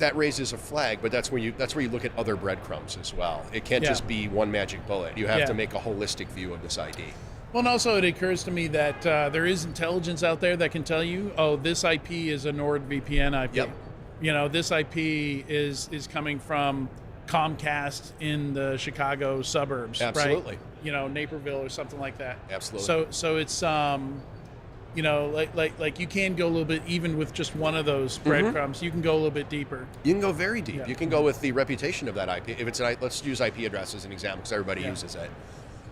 Speaker 8: that raises a flag. But that's where you look at other breadcrumbs as well. It can't just be one magic bullet. You have to make a holistic view of this ID.
Speaker 1: Well, and also it occurs to me that there is intelligence out there that can tell you, this IP is a NordVPN IP.
Speaker 8: Yep.
Speaker 1: This IP is coming from Comcast in the Chicago suburbs.
Speaker 8: Absolutely.
Speaker 1: Right? Naperville or something like that.
Speaker 8: Absolutely.
Speaker 1: So it's like you can go a little bit, even with just one of those breadcrumbs, you can go a little bit deeper.
Speaker 8: You can go very deep. Yeah. You can go with the reputation of that IP. If it's let's use IP address as an example, because everybody uses it.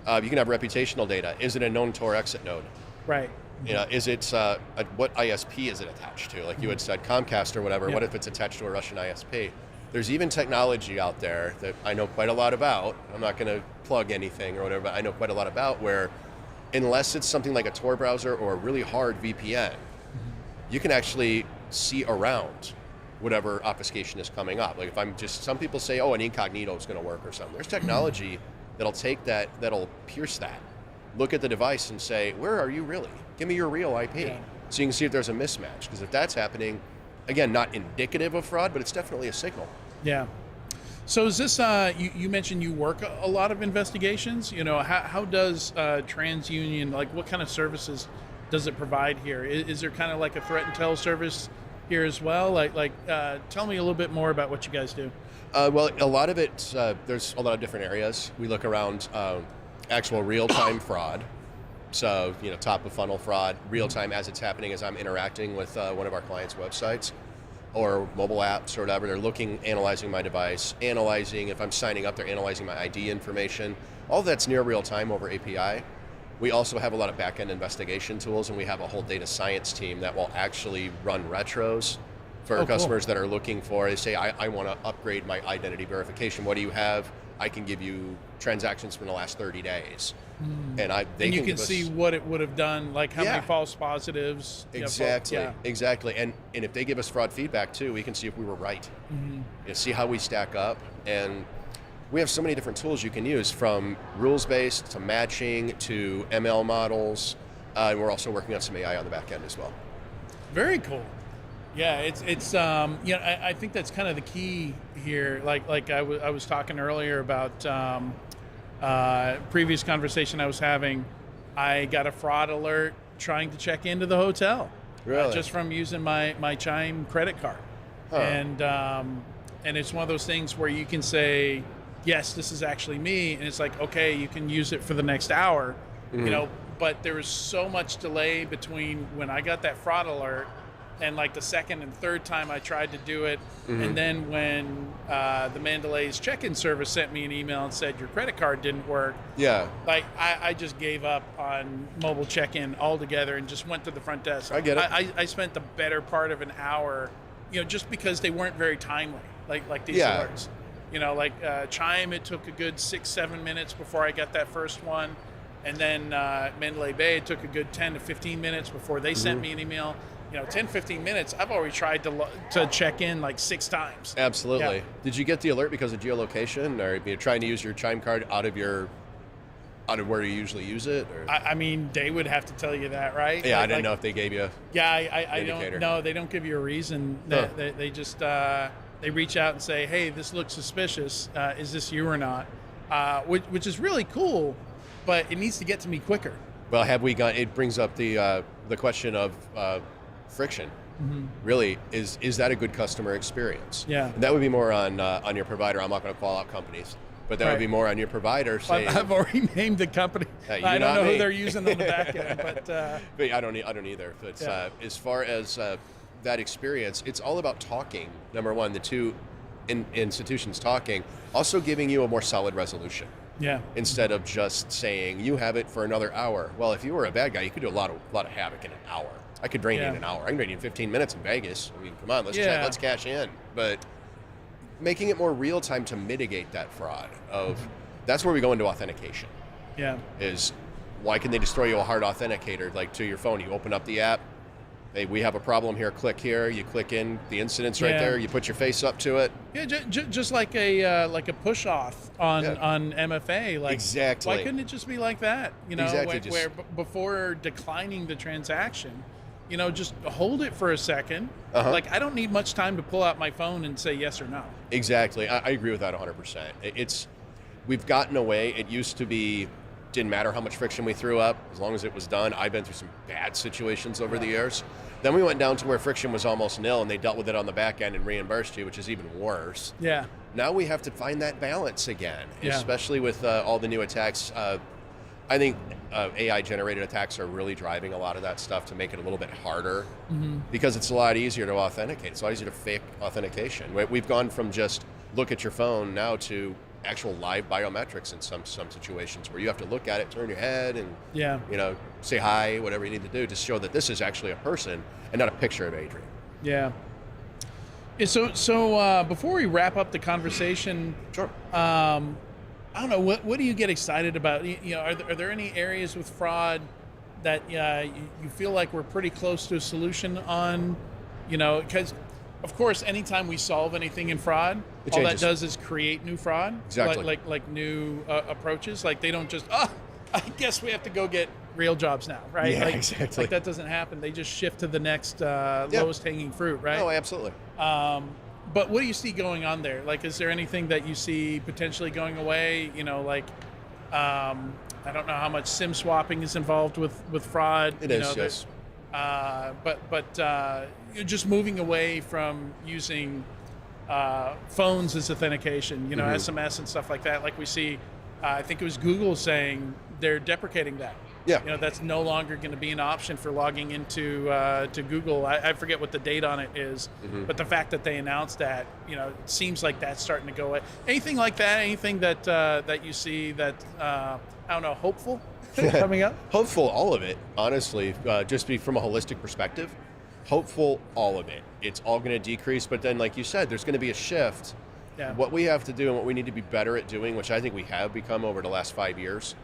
Speaker 8: You can have reputational data. Is it a known Tor exit node?
Speaker 1: Right.
Speaker 8: Is it what ISP is it attached to? Like you had said, Comcast or whatever. What if it's attached to a Russian ISP? There's even technology out there that I know quite a lot about. I'm not going to plug anything or whatever, but I know quite a lot about where, unless it's something like a Tor browser or a really hard VPN, you can actually see around whatever obfuscation is coming up. Like some people say, an incognito is going to work or something. There's technology that'll take that, that'll pierce that. Look at the device and say, where are you really? Give me your real IP. Yeah. So you can see if there's a mismatch. Because if that's happening, again, not indicative of fraud, but it's definitely a signal.
Speaker 1: Yeah. So is this, you mentioned you work a lot of investigations. How does TransUnion, what kind of services does it provide here? Is there kind of like a threat intel service here as well? Tell me a little bit more about what you guys do.
Speaker 8: Well, a lot of it, there's a lot of different areas. We look around actual real-time fraud. So, top of funnel fraud, real-time as it's happening as I'm interacting with one of our clients' websites or mobile apps or whatever. They're analyzing my device, analyzing if I'm signing up, they're analyzing my ID information. All that's near real-time over API. We also have a lot of back-end investigation tools, and we have a whole data science team that will actually run retros for
Speaker 1: cool.
Speaker 8: customers that are looking for. They say, I want to upgrade my identity verification. What do you have? I can give you transactions from the last 30 days. And
Speaker 1: you can
Speaker 8: give us,
Speaker 1: see what it would have done, like how
Speaker 8: Yeah.
Speaker 1: many false positives.
Speaker 8: Exactly, exactly. And if they give us fraud feedback too, we can see if we were right. See how we stack up. And we have so many different tools you can use, from rules-based to matching to ML models. And we're also working on some AI on the back end as well.
Speaker 1: Very cool. Yeah, it's you know, I think that's kind of the key here. Like I was talking earlier about previous conversation I was having. I got a fraud alert trying to check into the hotel,
Speaker 8: Really?
Speaker 1: just from using my Chime credit card, and it's one of those things where you can say, yes, this is actually me, and it's like, okay, you can use it for the next hour, you know. But there was so much delay between when I got that fraud alert and like the second and third time I tried to do it, and then when the Mandalay's check-in service sent me an email and said your credit card didn't work,
Speaker 8: Yeah.
Speaker 1: like I just gave up on mobile check-in altogether and just went to the front desk.
Speaker 8: I get it.
Speaker 1: I spent the better part of an hour, you know, just because they weren't very timely, like these
Speaker 8: Yeah.
Speaker 1: alerts. You know, like Chime, it took a good 6-7 minutes before I got that first one. And then Mandalay Bay, it took a good 10 to 15 minutes before they sent me an email. You know, 10, 15 minutes, I've already tried to check in like 6 times.
Speaker 8: Absolutely.
Speaker 1: Yeah.
Speaker 8: Did you get the alert because of geolocation, or you're trying to use your Chime card out of where you usually use it? Or?
Speaker 1: I mean, they would have to tell you that, right?
Speaker 8: Yeah,
Speaker 1: Like,
Speaker 8: I didn't know if they gave you.
Speaker 1: Yeah, I
Speaker 8: indicator.
Speaker 1: don't know. They don't give you a reason. They just they reach out and say, hey, this looks suspicious. Is this you or not? Which is really cool, but it needs to get to me quicker.
Speaker 8: Well, have we got? It brings up the question of friction. Really, is that a good customer experience?
Speaker 1: Yeah.
Speaker 8: And that would be more on your provider. I'm not going to call out companies, but that would be more on your provider saying.
Speaker 1: I've already named the company. I don't know who they're using on the back end, but
Speaker 8: but I don't either. But as far as that experience, it's all about talking. Number one, the two institutions talking, also giving you a more solid resolution.
Speaker 1: yeah,
Speaker 8: Instead of just saying you have it for another hour. Well, if you were a bad guy, you could do a lot of havoc in an hour. I could drain you in an hour. I can drain you in 15 minutes in Vegas. I mean, come on, let's cash in. But making it more real time to mitigate that fraud that's where we go into authentication.
Speaker 1: yeah.
Speaker 8: Is why can they destroy you a hard authenticator like to your phone? You open up the app. Hey, we have a problem here. Click here. You click in the incident's right there. You put your face up to it.
Speaker 1: Yeah, just like a push off on MFA. Like,
Speaker 8: Exactly.
Speaker 1: Why couldn't it just be like that? You know,
Speaker 8: Exactly,
Speaker 1: where before declining the transaction, you know, just hold it for a second. Like, I don't need much time to pull out my phone and say yes or no.
Speaker 8: Exactly. I agree with that 100%. We've gotten away. It used to be, didn't matter how much friction we threw up, as long as it was done. I've been through some bad situations over the years. Then we went down to where friction was almost nil, and they dealt with it on the back end and reimbursed you, which is even worse.
Speaker 1: Yeah.
Speaker 8: Now we have to find that balance again,
Speaker 1: Yeah.
Speaker 8: especially with all the new attacks. I think AI-generated attacks are really driving a lot of that stuff to make it a little bit harder because it's a lot easier to authenticate. It's a lot easier to fake authentication. We've gone from just look at your phone now to actual live biometrics in some situations where you have to look at it, turn your head, and you know, say hi, whatever you need to do to show that this is actually a person and not a picture of Adrian.
Speaker 1: Yeah. So before we wrap up the conversation,
Speaker 8: Sure.
Speaker 1: I don't know, what do you get excited about? You know, are there any areas with fraud that you feel like we're pretty close to a solution on? You know, because of course, anytime we solve anything in fraud,
Speaker 8: It
Speaker 1: all that
Speaker 8: changes.
Speaker 1: does is create new fraud.
Speaker 8: Exactly.
Speaker 1: Like new approaches. Like, they don't just, I guess we have to go get real jobs now, right?
Speaker 8: Yeah,
Speaker 1: like,
Speaker 8: exactly.
Speaker 1: Like, that doesn't happen. They just shift to the next lowest hanging fruit, right?
Speaker 8: Oh, absolutely.
Speaker 1: But what do you see going on there? Like, is there anything that you see potentially going away? You know, like, I don't know how much SIM swapping is involved with fraud.
Speaker 8: It is, yes.
Speaker 1: But you're just moving away from using phones as authentication, you know, SMS and stuff like that. Like we see, I think it was Google saying they're deprecating that.
Speaker 8: Yeah.
Speaker 1: You know, that's no longer going to be an option for logging into to Google. I forget what the date on it is, but the fact that they announced that, you know, it seems like that's starting to go away. Anything like that? Anything that that you see that I don't know, hopeful coming up?
Speaker 8: Hopeful, all of it, honestly, just be from a holistic perspective. hopeful all of it. It's all going to decrease, but then, like you said, there's going to be a shift.
Speaker 1: Yeah.
Speaker 8: What we have to do and what we need to be better at doing, which I think we have become over the last 5 years,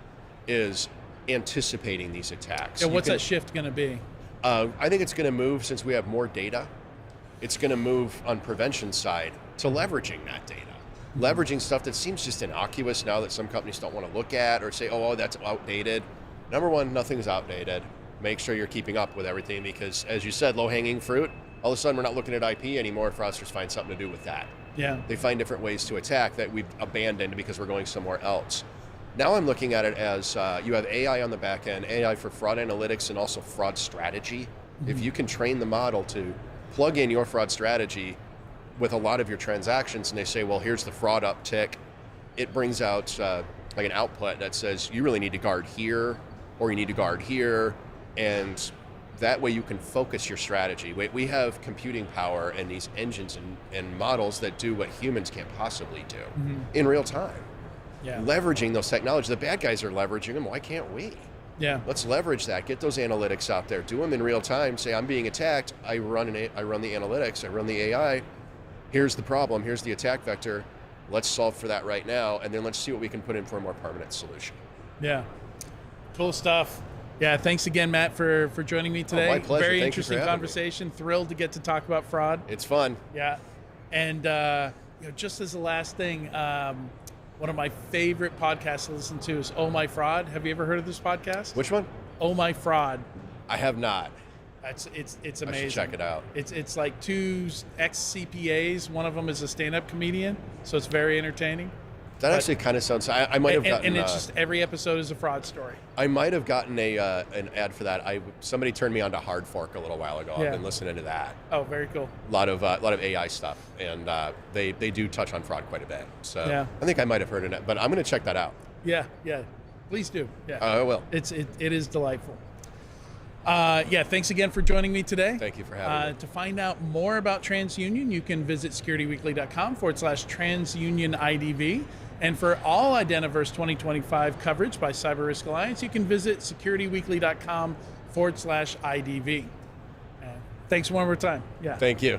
Speaker 8: is anticipating these attacks.
Speaker 1: And what's that shift going to be?
Speaker 8: I think it's going to move, since we have more data, it's going to move on prevention side to leveraging that data. Leveraging stuff that seems just innocuous now that some companies don't want to look at or say, oh, that's outdated. Number one, nothing's outdated. Make sure you're keeping up with everything, because as you said, low-hanging fruit, all of a sudden we're not looking at IP anymore. Fraudsters find something to do with that.
Speaker 1: Yeah.
Speaker 8: They find different ways to attack that we've abandoned because we're going somewhere else. Now I'm looking at it as you have AI on the back end, AI for fraud analytics and also fraud strategy. If you can train the model to plug in your fraud strategy with a lot of your transactions, and they say, well, here's the fraud uptick, it brings out like an output that says you really need to guard here, or you need to guard here, and that way you can focus your strategy. We have computing power and these engines and models that do what humans can't possibly do in real time.
Speaker 1: Yeah.
Speaker 8: Leveraging those technologies. The bad guys are leveraging them. Why can't we?
Speaker 1: Yeah.
Speaker 8: Let's leverage that. Get those analytics out there. Do them in real time. Say, I'm being attacked. I run the analytics. I run the AI. Here's the problem. Here's the attack vector. Let's solve for that right now, and then let's see what we can put in for a more permanent solution.
Speaker 1: Yeah. Cool stuff. Yeah, thanks again, Matt, for joining me today.
Speaker 8: My pleasure.
Speaker 1: Very
Speaker 8: Thank you for
Speaker 1: interesting
Speaker 8: having
Speaker 1: conversation. Thrilled to get to talk about fraud.
Speaker 8: It's fun.
Speaker 1: Yeah. And just as the last thing, one of my favorite podcasts to listen to is Oh My Fraud. Have you ever heard of this podcast?
Speaker 8: Which one?
Speaker 1: Oh My Fraud.
Speaker 8: I have not.
Speaker 1: It's amazing.
Speaker 8: I should check it out.
Speaker 1: It's like two ex-CPAs. One of them is a stand-up comedian, so it's very entertaining.
Speaker 8: That actually kind of sounds. I might have gotten.
Speaker 1: And it's just every episode is a fraud story.
Speaker 8: I might have gotten an ad for that. Somebody turned me on to Hard Fork a little while ago.
Speaker 1: Yeah.
Speaker 8: I've been listening to that.
Speaker 1: Oh, very cool.
Speaker 8: A lot of AI stuff, and they do touch on fraud quite a bit. So
Speaker 1: Yeah.
Speaker 8: I think I might have heard it, but I'm going to check that out.
Speaker 1: Yeah. Please do. Yeah.
Speaker 8: I will.
Speaker 1: It is delightful. Thanks again for joining me today.
Speaker 8: Thank you for having me.
Speaker 1: To find out more about TransUnion, you can visit securityweekly.com/TransUnionIDV. And for all Identiverse 2025 coverage by CyberRisk Alliance, you can visit securityweekly.com/IDV. Thanks one more time. Yeah.
Speaker 8: Thank you.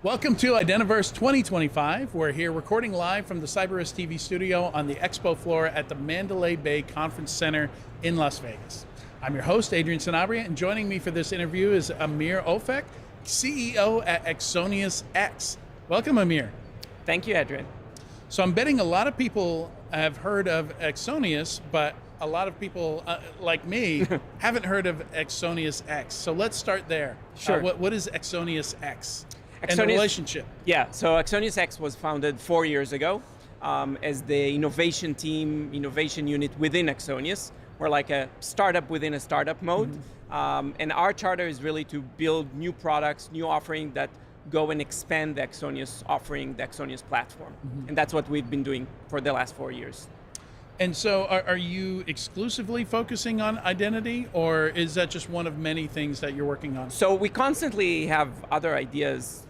Speaker 1: Welcome to Identiverse 2025. We're here recording live from the CyberRiskTV Studio on the expo floor at the Mandalay Bay Conference Center in Las Vegas. I'm your host, Adrian Sanabria, and joining me for this interview is Amir Ofek, CEO at Exonius X. Welcome, Amir.
Speaker 9: Thank you, Adrian.
Speaker 1: So I'm betting a lot of people have heard of Exonius, but a lot of people like me haven't heard of Exonius X. So let's start there.
Speaker 9: Sure.
Speaker 1: What is Exonius X? And the relationship?
Speaker 9: Yeah, so Exonius X was founded 4 years ago as the innovation team, innovation unit within Exonius. We're like a startup within a startup mode. And our charter is really to build new products, new offerings that go and expand the Exonius offering, the Exonius platform. And that's what we've been doing for the last 4 years.
Speaker 1: And so are you exclusively focusing on identity, or is that just one of many things that you're working on?
Speaker 9: So we constantly have other ideas,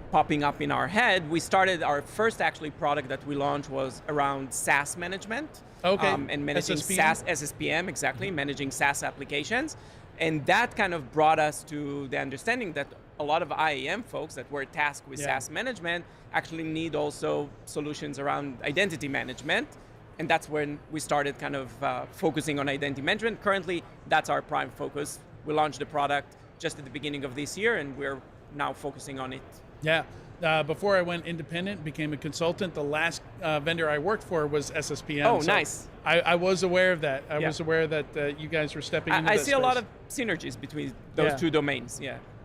Speaker 9: popping up in our head. We started our first actually product that we launched was around SaaS management.
Speaker 1: Okay.
Speaker 9: And managing
Speaker 1: SSPM?
Speaker 9: SSPM, exactly, managing SaaS applications. And that kind of brought us to the understanding that a lot of IAM folks that were tasked with SaaS management actually need also solutions around identity management. And that's when we started kind of focusing on identity management. Currently, that's our prime focus. We launched the product just at the beginning of this year, and we're now focusing on it.
Speaker 1: Yeah. Before I went independent, became a consultant, the last vendor I worked for was SSPM.
Speaker 9: Oh,
Speaker 1: so
Speaker 9: nice.
Speaker 1: I was aware of that. I was aware that you guys were stepping into that
Speaker 9: I see a
Speaker 1: space.
Speaker 9: lot of synergies between those two domains,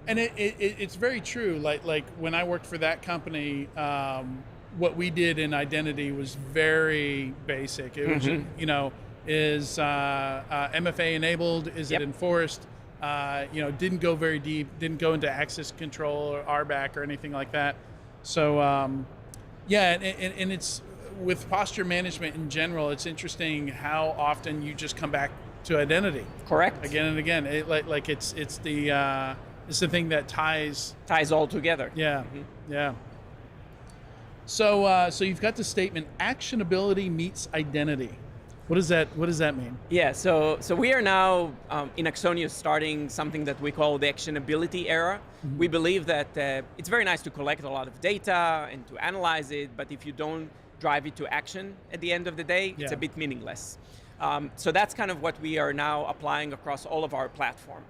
Speaker 1: And it's very true. Like when I worked for that company, what we did in identity was very basic. It was, is MFA enabled? Is it enforced? Didn't go very deep, didn't go into access control or RBAC or anything like that. So, and it's with posture management in general, it's interesting how often you just come back to identity.
Speaker 9: Correct.
Speaker 1: Again and again. It's the thing that ties
Speaker 9: all together.
Speaker 1: Yeah, yeah. So you've got the statement, actionability meets identity. What does that mean?
Speaker 9: Yeah, so we are now in Exonius starting something that we call the actionability era. We believe that it's very nice to collect a lot of data and to analyze it, but if you don't drive it to action at the end of the day, it's a bit meaningless. So that's kind of what we are now applying across all of our platform.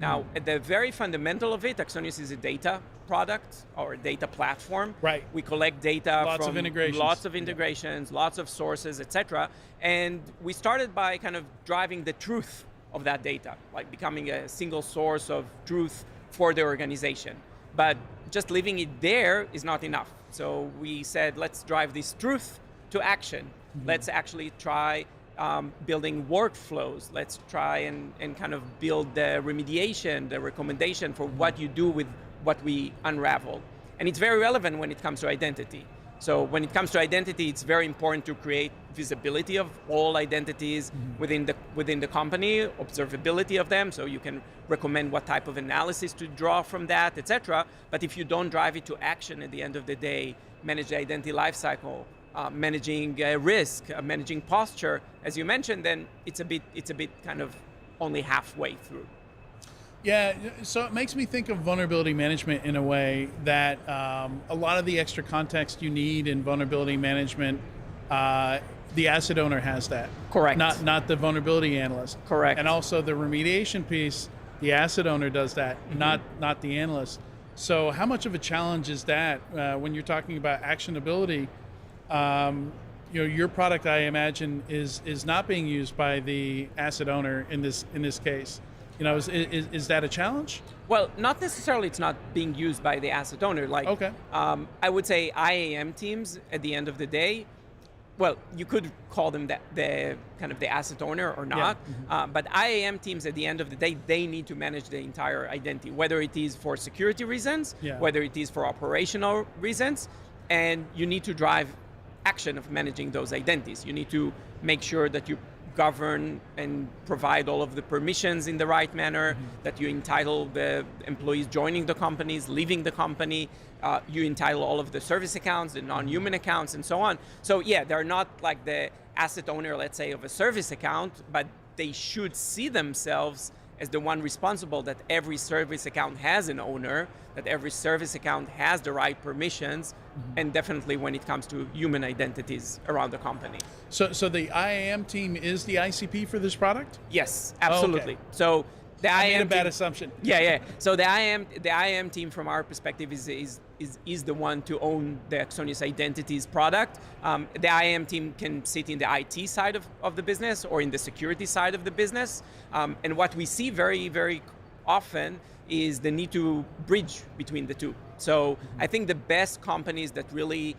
Speaker 9: Now, at the very fundamental of it, Exonius is a data product or a data platform.
Speaker 1: Right.
Speaker 9: We collect data
Speaker 1: lots
Speaker 9: from lots of integrations, lots of sources, etc. And we started by kind of driving the truth of that data, like becoming a single source of truth for the organization. But just leaving it there is not enough. So we said, let's drive this truth to action. Let's actually try building workflows. Let's try and kind of build the remediation, the recommendation for what you do with what we unravel. And it's very relevant when it comes to identity. So when it comes to identity, it's very important to create visibility of all identities within the company, observability of them, so you can recommend what type of analysis to draw from that, etc. But if you don't drive it to action at the end of the day, manage the identity lifecycle, managing risk, managing posture, as you mentioned, then it's a bit kind of only halfway through.
Speaker 1: Yeah, so it makes me think of vulnerability management in a way that a lot of the extra context you need in vulnerability management, the asset owner has that.
Speaker 9: Correct.
Speaker 1: Not the vulnerability analyst.
Speaker 9: Correct.
Speaker 1: And also the remediation piece, the asset owner does that, not the analyst. So how much of a challenge is that when you're talking about actionability? Your product, I imagine, is not being used by the asset owner in this case. Is that a challenge?
Speaker 9: Well, not necessarily. It's not being used by the asset owner. I would say IAM teams at the end of the day. Well, you could call them the kind of the asset owner or not, but IAM teams at the end of the day, they need to manage the entire identity, whether it is for security reasons, whether it is for operational reasons, and you need to drive action of managing those identities. You need to make sure that you govern and provide all of the permissions in the right manner, that you entitle the employees joining the companies, leaving the company, you entitle all of the service accounts, the non-human accounts, and so on. So yeah, they're not like the asset owner, let's say, of a service account, but they should see themselves as the one responsible that every service account has an owner, that every service account has the right permissions, and definitely when it comes to human identities around the company.
Speaker 1: So the IAM team is the ICP for this product?
Speaker 9: Yes, absolutely.
Speaker 1: Okay.
Speaker 9: So the
Speaker 1: I made
Speaker 9: IAM
Speaker 1: a bad
Speaker 9: team,
Speaker 1: assumption.
Speaker 9: yeah. So the IAM team, from our perspective, is the one to own the Axonius Identities product. The IAM team can sit in the IT side of the business or in the security side of the business. And what we see very, very often is the need to bridge between the two. So I think the best companies that really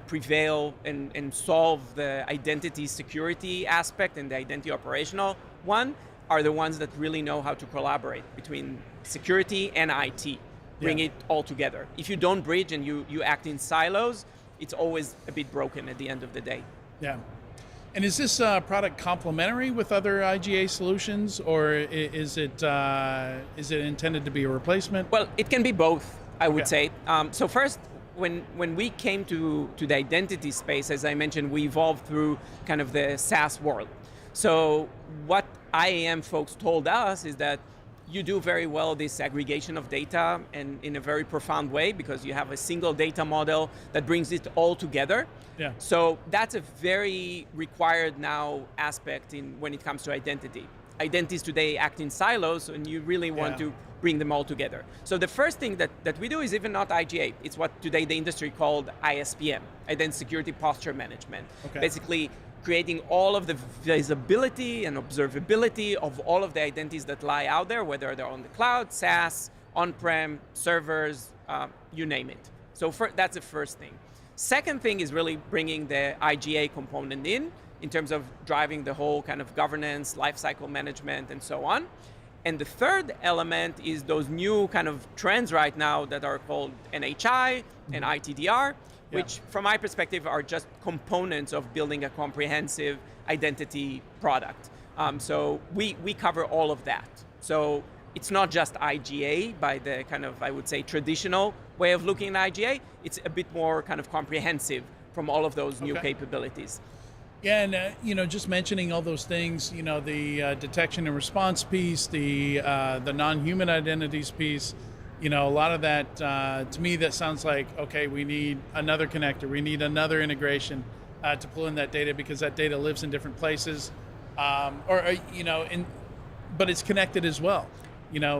Speaker 9: prevail and solve the identity security aspect and the identity operational one are the ones that really know how to collaborate between security and IT, bring it all together. If you don't bridge and you act in silos, it's always a bit broken at the end of the day.
Speaker 1: Yeah. And is this product complementary with other IGA solutions, or is it intended to be a replacement?
Speaker 9: Well, it can be both, I would say. So first, when we came to the identity space, as I mentioned, we evolved through kind of the SaaS world. So what IAM folks told us is that you do very well this aggregation of data, and in a very profound way, because you have a single data model that brings it all together.
Speaker 1: Yeah.
Speaker 9: So that's a very required now aspect when it comes to identity. Identities today act in silos, and you really want to bring them all together. So the first thing that we do is even not IGA. It's what today the industry called ISPM, Identity Security Posture Management.
Speaker 1: Okay.
Speaker 9: Basically creating all of the visibility and observability of all of the identities that lie out there, whether they're on the cloud, SaaS, on-prem, servers, you name it. So that's the first thing. Second thing is really bringing the IGA component in terms of driving the whole kind of governance, lifecycle management, and so on. And the third element is those new kind of trends right now that are called NHI and ITDR, which from my perspective are just components of building a comprehensive identity product. So we cover all of that. So it's not just IGA by the kind of, I would say, traditional way of looking at IGA. It's a bit more kind of comprehensive from all of those new capabilities.
Speaker 1: Yeah, and just mentioning all those things, the detection and response piece, the non-human identities piece, a lot of that, to me, that sounds like, okay, we need another connector, we need another integration to pull in that data, because that data lives in different places, but it's connected as well.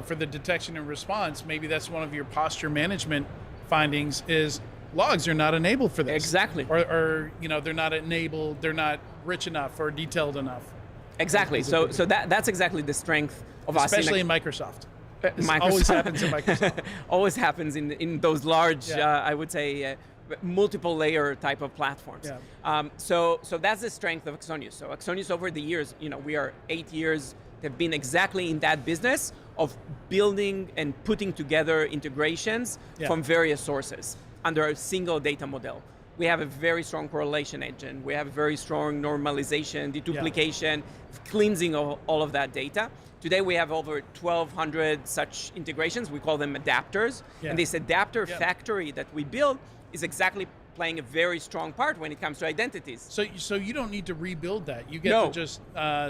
Speaker 1: For the detection and response, maybe that's one of your posture management findings is logs are not enabled for this.
Speaker 9: Exactly.
Speaker 1: Or they're not enabled, they're not rich enough or detailed enough.
Speaker 9: Exactly. So that's exactly the strength of us.
Speaker 1: Especially in Microsoft.
Speaker 9: Microsoft.
Speaker 1: Always happens in Microsoft.
Speaker 9: Always happens in those large, I would say, multiple layer type of platforms.
Speaker 1: Yeah.
Speaker 9: So that's the strength of Axonius. So Axonius over the years, we are 8 years, have been exactly in that business of building and putting together integrations from various sources under a single data model. We have a very strong correlation engine. We have a very strong normalization, deduplication, cleansing of all of that data. Today we have over 1,200 such integrations. We call them adapters. And this adapter factory that we build is exactly playing a very strong part when it comes to identities.
Speaker 1: So you don't need to rebuild that. You get to just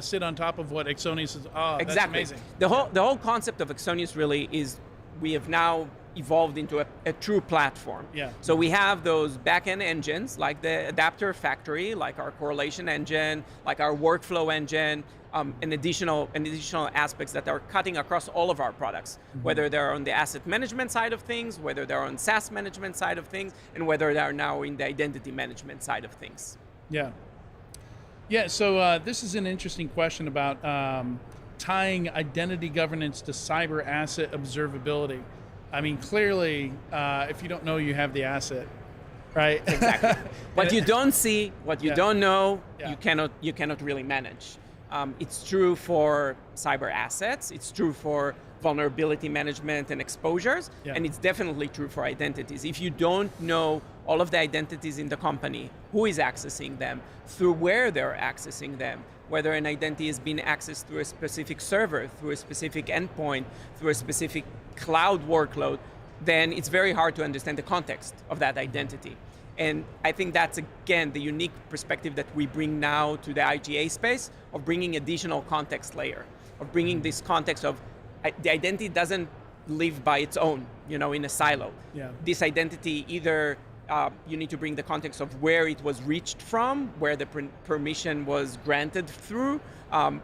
Speaker 1: sit on top of what Axonius is. Oh,
Speaker 9: exactly.
Speaker 1: That's amazing.
Speaker 9: The whole concept of Axonius really is we have now evolved into a true platform. So we have those back-end engines like the adapter factory, like our correlation engine, like our workflow engine, and additional aspects that are cutting across all of our products, whether they're on the asset management side of things, whether they're on SaaS management side of things, and whether they're now in the identity management side of things.
Speaker 1: Yeah, so this is an interesting question about tying identity governance to cyber asset observability. I mean, clearly, if you don't know, you have the asset, right?
Speaker 9: Exactly. What you don't see, what you don't know, you cannot really manage. It's true for cyber assets. It's true for vulnerability management and exposures, and it's definitely true for identities. If you don't know all of the identities in the company, who is accessing them, through where they're accessing them, whether an identity is being accessed through a specific server, through a specific endpoint, through a specific cloud workload, then it's very hard to understand the context of that identity. And I think that's, again, the unique perspective that we bring now to the IGA space of bringing additional context layer, of bringing this context of the identity doesn't live by its own, in a silo.
Speaker 1: Yeah.
Speaker 9: This identity either you need to bring the context of where it was reached from, where the permission was granted through,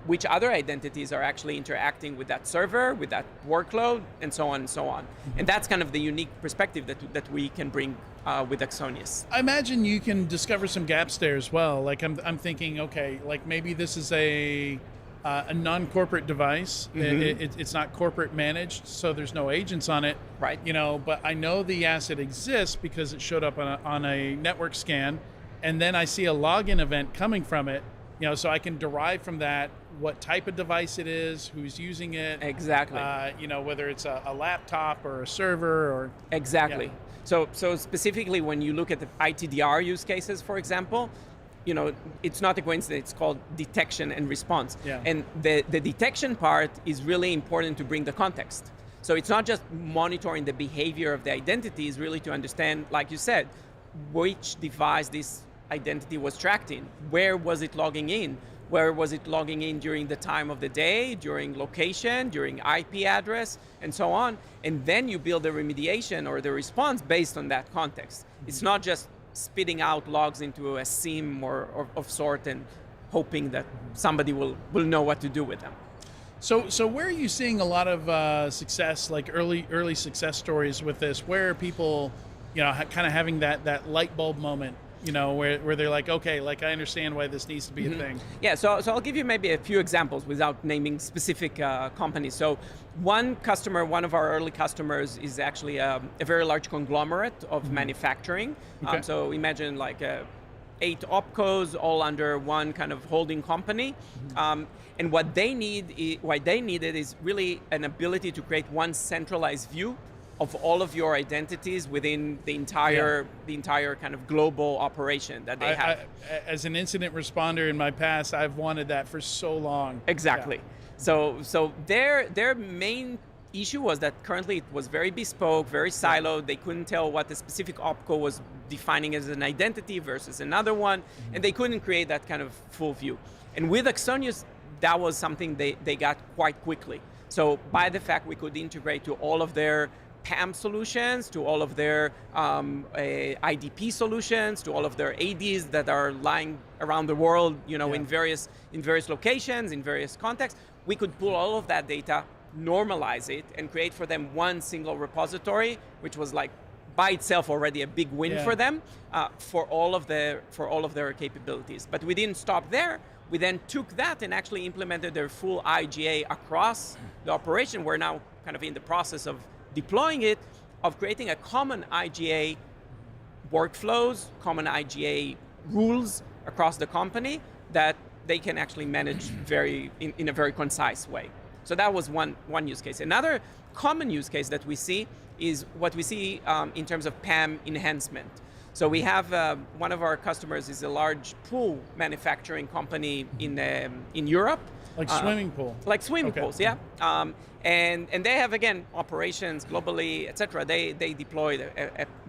Speaker 9: which other identities are actually interacting with that server, with that workload, and so on and so on. And that's kind of the unique perspective that we can bring with Axonius.
Speaker 1: I imagine you can discover some gaps there as well. Like I'm thinking, okay, like maybe this is a non-corporate device. It's not corporate managed, so there's no agents on it.
Speaker 9: Right.
Speaker 1: But I know the asset exists because it showed up on a network scan, and then I see a login event coming from it. So I can derive from that what type of device it is, who's using it.
Speaker 9: Exactly.
Speaker 1: Whether it's a laptop or a server or.
Speaker 9: Exactly.
Speaker 1: Yeah.
Speaker 9: So specifically when you look at the ITDR use cases, for example, it's not a coincidence, it's called detection and response.
Speaker 1: Yeah.
Speaker 9: And the detection part is really important to bring the context. So it's not just monitoring the behavior of the identity, it's really to understand, like you said, which device this identity was tracked in, where was it logging in, where was it logging in during the time of the day, during location, during IP address, and so on. And then you build the remediation or the response based on that context. It's not just spitting out logs into a SIEM or of sort and hoping that somebody will know what to do with them.
Speaker 1: So where are you seeing a lot of success, like early success stories with this? Where are people, kind of having that light bulb moment, where they're like, okay, like I understand why this needs to be a thing.
Speaker 9: Yeah, so I'll give you maybe a few examples without naming specific companies. So one of our early customers is actually a very large conglomerate of manufacturing.
Speaker 1: Okay.
Speaker 9: So imagine like 8 opcos all under one kind of holding company. And what they needed is really an ability to create one centralized view of all of your identities within the entire kind of global operation that they have.
Speaker 1: As an incident responder in my past, I've wanted that for so long.
Speaker 9: Exactly. Yeah. So their main issue was that currently it was very bespoke, very siloed. They couldn't tell what the specific opco was defining as an identity versus another one, and they couldn't create that kind of full view. And with Axonius, that was something they got quite quickly. So by the fact we could integrate to all of their PAM solutions, to all of their IDP solutions, to all of their ADs that are lying around the world, in various locations, in various contexts, we could pull all of that data, normalize it, and create for them one single repository, which was like by itself already a big win for them, for all of their capabilities. But we didn't stop there. We then took that and actually implemented their full IGA across the operation. We're now kind of in the process of deploying it, of creating a common IGA workflows, common IGA rules across the company that they can actually manage in a very concise way. So that was one use case. Another common use case that we see is what we see in terms of PAM enhancement. So we have one of our customers is a large pool manufacturing company in Europe.
Speaker 1: Like swimming pool.
Speaker 9: Like swimming pools, yeah. And they have, again, operations globally, etc. They deploy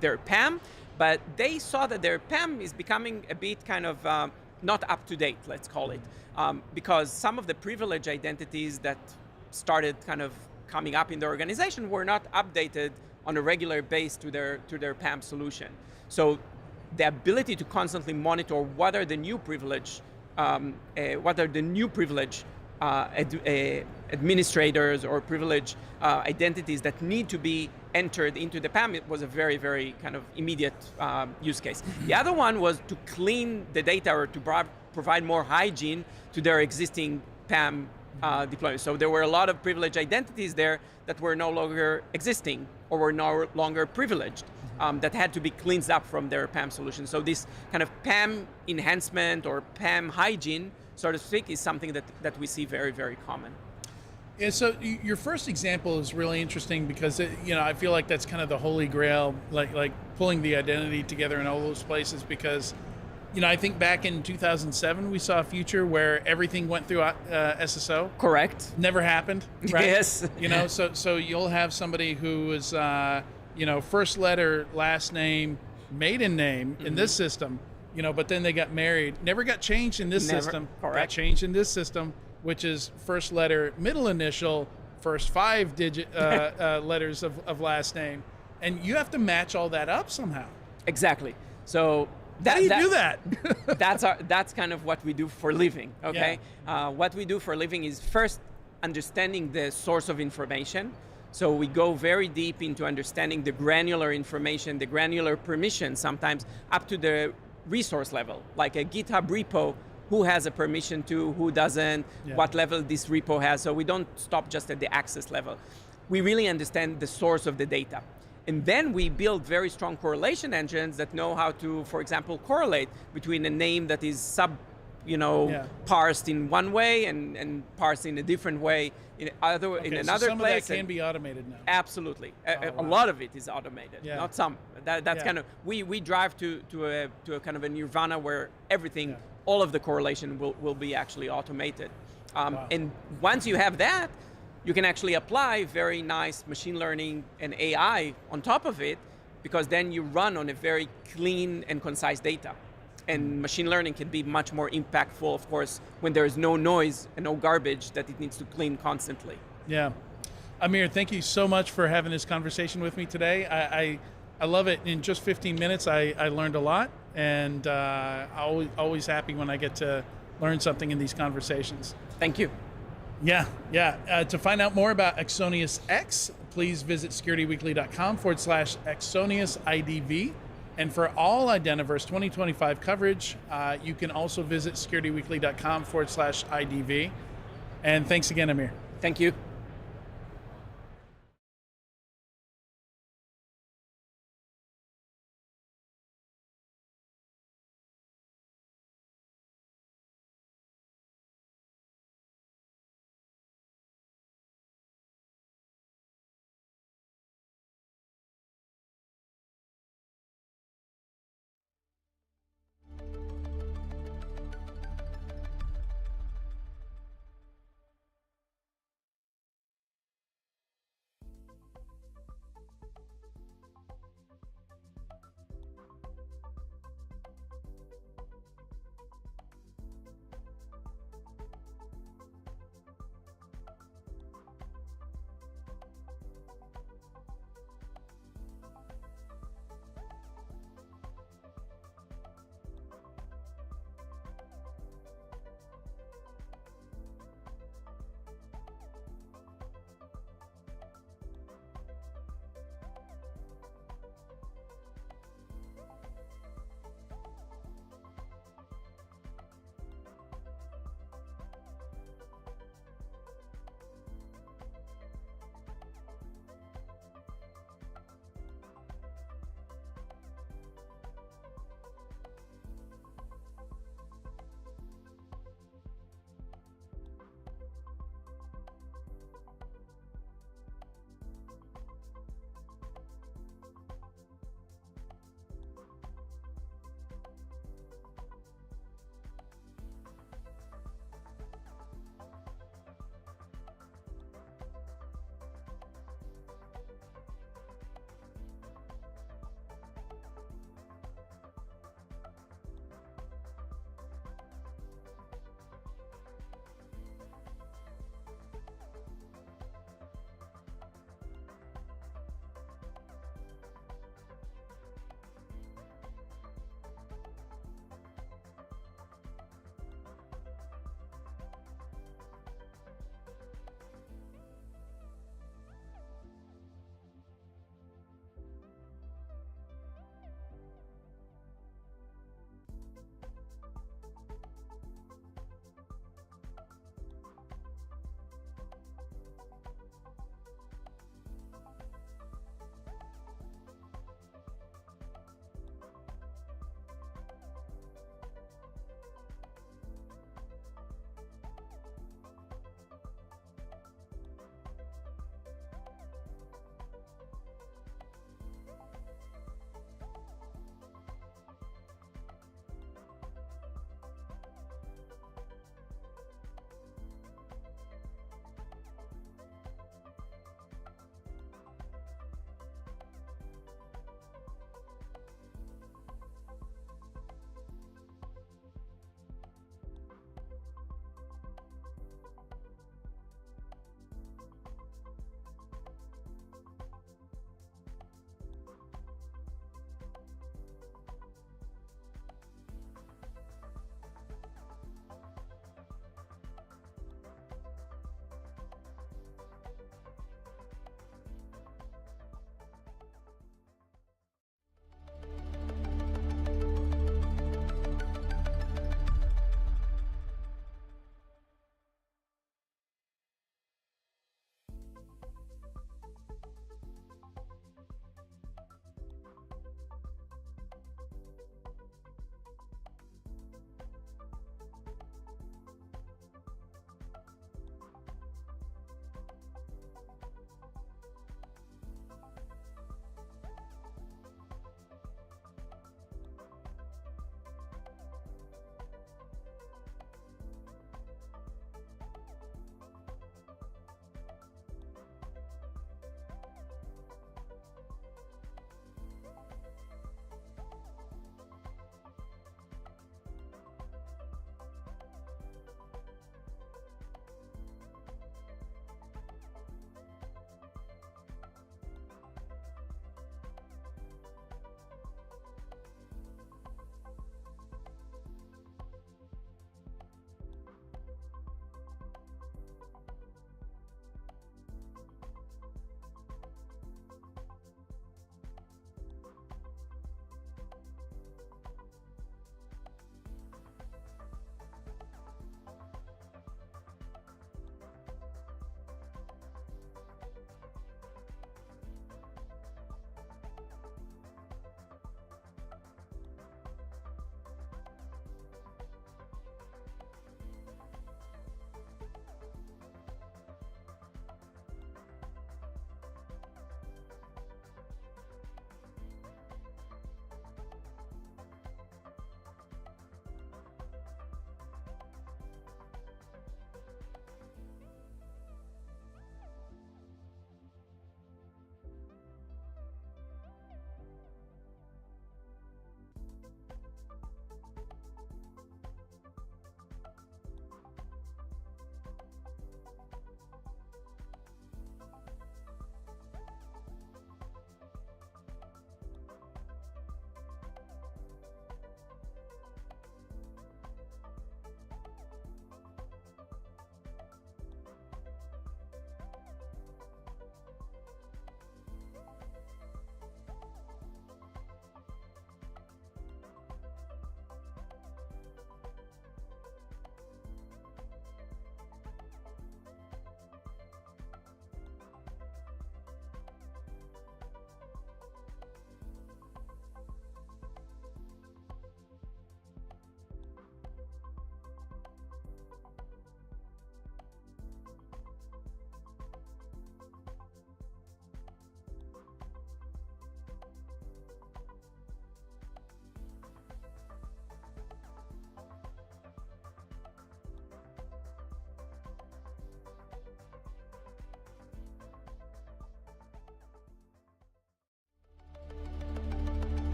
Speaker 9: their PAM, but they saw that their PAM is becoming a bit kind of not up to date, let's call it, because some of the privileged identities that started kind of coming up in the organization were not updated on a regular basis to their PAM solution. So the ability to constantly monitor what are the new privilege, administrators or privileged identities that need to be entered into the PAM, it was a very, very kind of immediate use case. The other one was to clean the data or to provide more hygiene to their existing PAM deployment. So there were a lot of privileged identities there that were no longer existing or were no longer privileged. That had to be cleaned up from their PAM solution. So this kind of PAM enhancement or PAM hygiene, so to speak, is something that we see very, very common.
Speaker 1: Yeah, so your first example is really interesting because I feel like that's kind of the holy grail, like pulling the identity together in all those places. Because I think back in 2007 we saw a future where everything went through SSO.
Speaker 9: Correct.
Speaker 1: Never happened. Right?
Speaker 9: Yes.
Speaker 1: So you'll have somebody who is first letter, last name, maiden name in this system. But then they got married. Never got changed in this system.
Speaker 9: Correct.
Speaker 1: Got changed in this system, which is first letter, middle initial, first 5 digit letters of last name, and you have to match all that up somehow.
Speaker 9: Exactly. So
Speaker 1: How do you do that?
Speaker 9: that's kind of what we do for living. Okay. What we do for living is first understanding the source of information. So we go very deep into understanding the granular information, the granular permission, sometimes up to the resource level, like a GitHub repo, who has a permission to, who doesn't, what level this repo has. So we don't stop just at the access level. We really understand the source of the data. And then we build very strong correlation engines that know how to, for example, correlate between a name that is parsed in one way and parsed in a different way in another
Speaker 1: some
Speaker 9: place.
Speaker 1: Of that can be automated now.
Speaker 9: Absolutely.
Speaker 1: Wow.
Speaker 9: A lot of it is automated,
Speaker 1: Yeah.
Speaker 9: not some. That's kind of, we drive to a kind of a nirvana where everything, all of the correlation will be actually automated. And once you have that, you can actually apply very nice machine learning and AI on top of it, because then you run on a very clean and concise data. And machine learning can be much more impactful, of course, when there is no noise and no garbage that it needs to clean constantly.
Speaker 1: Yeah. Amir, thank you so much for having this conversation with me today. I love it. In just 15 minutes, I learned a lot, and always happy when I get to learn something in these conversations.
Speaker 9: Thank you.
Speaker 1: Yeah. To find out more about Exonius X, please visit securityweekly.com/ExoniusIDV. And for all Identiverse 2025 coverage, you can also visit securityweekly.com/IDV. And thanks again, Amir.
Speaker 9: Thank you.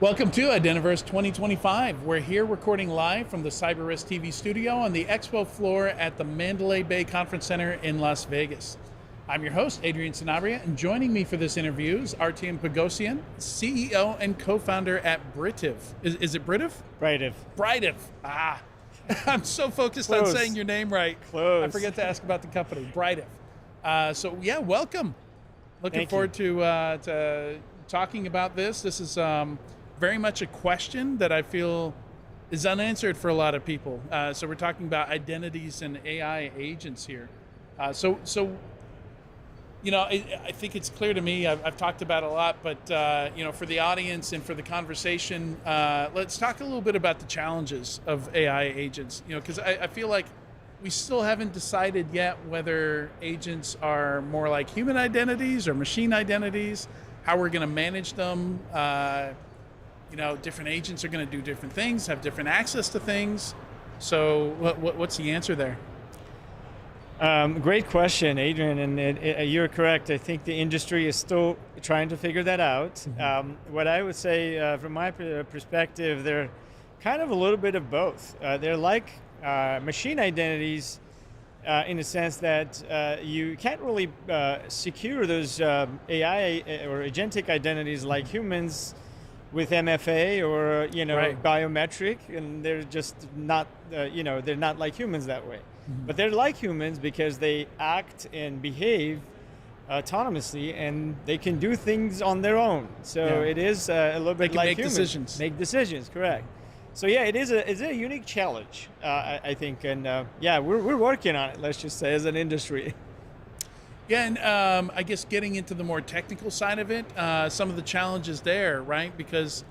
Speaker 1: Welcome to Identiverse 2025. We're here recording live from the CyberRiskTV Studio on the expo floor at the Mandalay Bay Conference Center in Las Vegas. I'm your host, Adrian Sanabria, and joining me for this interview is Artem Pogosyan, CEO and co-founder at Britiv. Is it Britiv?
Speaker 10: Britiv.
Speaker 1: Britiv. Ah, I'm so focused
Speaker 10: Close.
Speaker 1: on saying your name right.
Speaker 10: Close.
Speaker 1: I forget to ask about the company, Britiv. So yeah, welcome. Looking
Speaker 10: Thank
Speaker 1: forward to talking about this. This is very much a question that I feel is unanswered for a lot of people. So we're talking about identities and AI agents here. So you know, I think it's clear to me. I've talked about it a lot, but you know, for the audience and for the conversation, let's talk a little bit about the challenges of AI agents. You know, because I feel like we still haven't decided yet whether agents are more like human identities or machine identities, how we're going to manage them. You know, different agents are going to do different things, have different access to things. So what's the answer there?
Speaker 10: Great question, Adrian, and you're correct. I think the industry is still trying to figure that out. Mm-hmm. What I would say from my perspective, they're kind of a little bit of both. They're like machine identities in the sense that you can't really secure those AI or agentic identities like humans with MFA or
Speaker 1: Right.
Speaker 10: biometric, and they're just not they're not like humans that way. Mm-hmm. But they're like humans because they act and behave autonomously, and they can do things on their own. So
Speaker 1: Yeah.
Speaker 10: it is a little bit
Speaker 1: can
Speaker 10: like
Speaker 1: make
Speaker 10: humans.
Speaker 1: decisions.
Speaker 10: Make decisions, correct. So yeah, it's a unique challenge, I think, and yeah, we're working on it. Let's just say as an industry.
Speaker 1: Yeah, and I guess getting into the more technical side of it, some of the challenges there, right? Because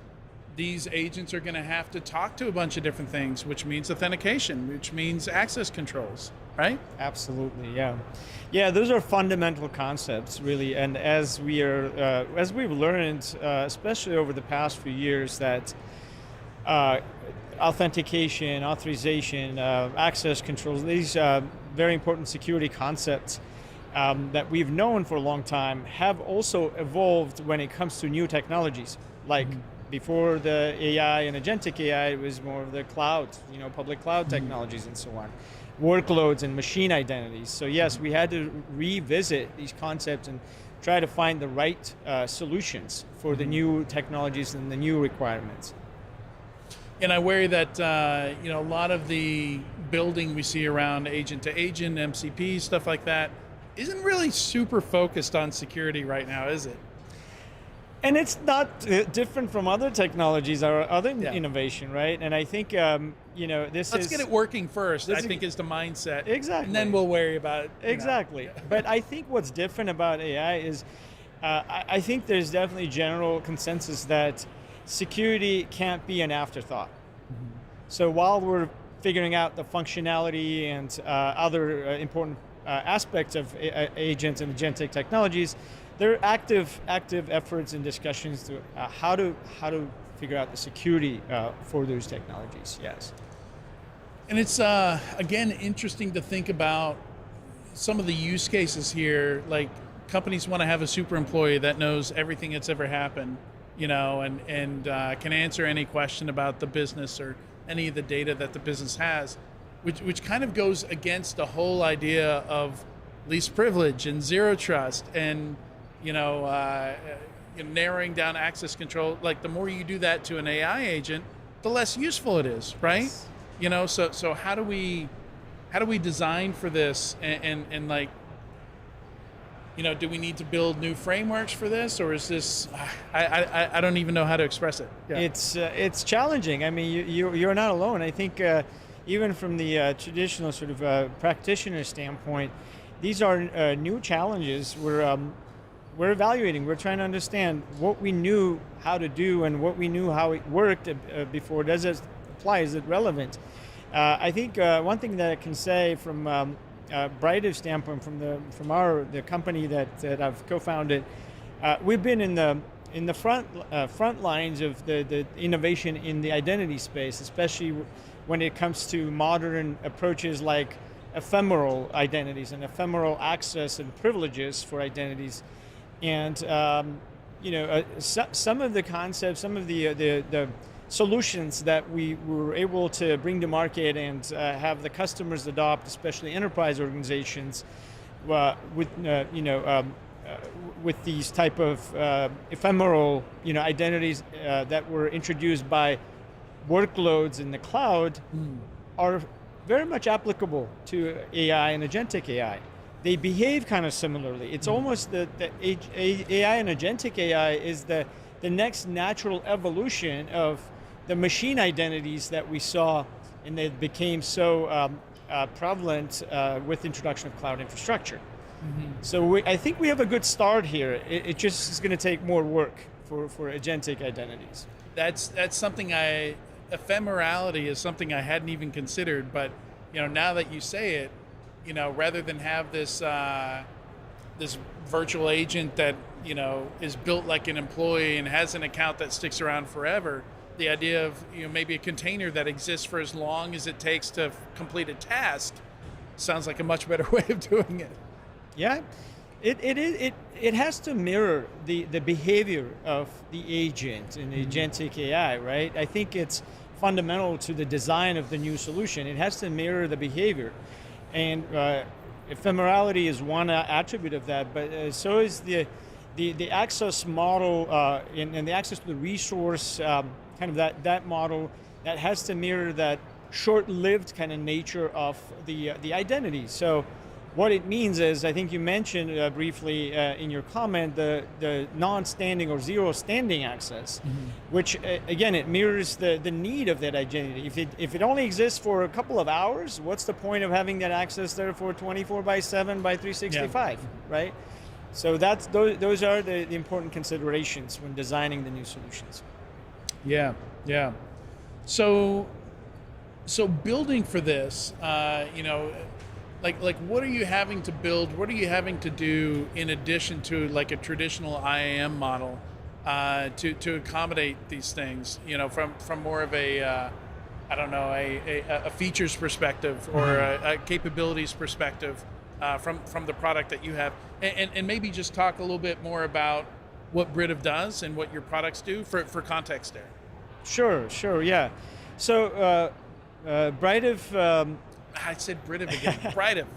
Speaker 1: these agents are going to have to talk to a bunch of different things, which means authentication, which means access controls, right?
Speaker 10: Absolutely, yeah. Yeah, those are fundamental concepts, really. And as we've learned, especially over the past few years, that authentication, authorization, access controls, these very important security concepts that we've known for a long time have also evolved when it comes to new technologies. Like before the AI and agentic AI, it was more of the cloud, public cloud technologies and so on. Workloads and machine identities. So yes, we had to revisit these concepts and try to find the right solutions for the new technologies and the new requirements.
Speaker 1: And I worry that a lot of the building we see around agent to agent, MCP, stuff like that, isn't really super focused on security right now, is it?
Speaker 10: And it's not different from other technologies or other innovation, right? And I think let's
Speaker 1: get it working first. I think is the mindset.
Speaker 10: Exactly.
Speaker 1: And then we'll worry about it.
Speaker 10: Exactly. But I think what's different about AI is I think there's definitely general consensus that security can't be an afterthought. Mm-hmm. So while we're figuring out the functionality and other important aspects of agents and agentic technologies, there are active efforts and discussions to how to figure out the security for those technologies. Yes.
Speaker 1: And it's again interesting to think about some of the use cases here. Like companies want to have a super employee that knows everything that's ever happened, and can answer any question about the business or any of the data that the business has. Which kind of goes against the whole idea of least privilege and zero trust and narrowing down access control. Like the more you do that to an AI agent, the less useful it is, right? Yes. So how do we design for this and like do we need to build new frameworks for this, or is this I don't even know how to express it. Yeah.
Speaker 10: It's challenging. I mean, you're not alone. I think. Even from the traditional sort of practitioner standpoint, these are new challenges. We're evaluating. We're trying to understand what we knew how to do and what we knew how it worked before. Does it apply? Is it relevant? I think one thing that I can say from Britiv's standpoint, from the company that I've co-founded, we've been in the front lines of the innovation in the identity space, especially when it comes to modern approaches like ephemeral identities and ephemeral access and privileges for identities. And some of the concepts, some of the solutions that we were able to bring to market and have the customers adopt, especially enterprise organizations, with these type of ephemeral, identities that were introduced by workloads in the cloud, are very much applicable to AI and agentic AI. They behave kind of similarly. It's almost the AI and agentic AI is the next natural evolution of the machine identities that we saw and they became so prevalent with the introduction of cloud infrastructure. So I think we have a good start here. It just is going to take more work for agentic identities.
Speaker 1: That's something ephemerality is something I hadn't even considered, but now that you say it, rather than have this this virtual agent that is built like an employee and has an account that sticks around forever, the idea of maybe a container that exists for as long as it takes to complete a task sounds like a much better way of doing it.
Speaker 10: Yeah, it has to mirror the behavior of the agent in agentic AI, right? I think it's fundamental to the design of the new solution. It has to mirror the behavior, and ephemerality is one attribute of that. But so is the access model and the access to the resource, kind of that model that has to mirror that short-lived kind of nature of the identity. So what it means is, I think you mentioned briefly in your comment, the non-standing or zero-standing access, which again, it mirrors the need of that identity. If it only exists for a couple of hours, what's the point of having that access there for 24/7 by 365, right? So those are the important considerations when designing the new solutions.
Speaker 1: Yeah. So building for this, like what are you having to build? What are you having to do in addition to like a traditional IAM model to accommodate these things? From more of a features perspective or a capabilities perspective from the product that you have, and maybe just talk a little bit more about what Britiv does and what your products do for context there.
Speaker 10: Sure, yeah. So Britiv.
Speaker 1: I said Britiv again. Britiv.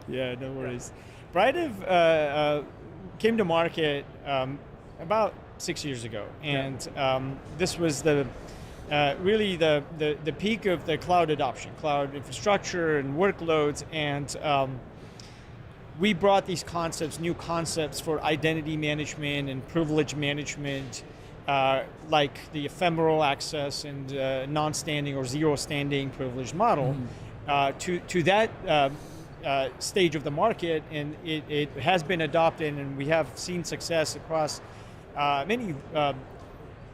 Speaker 10: Yeah, no worries. Britiv came to market about 6 years ago, and this was really the peak of the cloud adoption, cloud infrastructure and workloads, and we brought these concepts, new concepts for identity management and privilege management, like the ephemeral access and non-standing or zero-standing privilege model. To that stage of the market, and it has been adopted, and we have seen success across many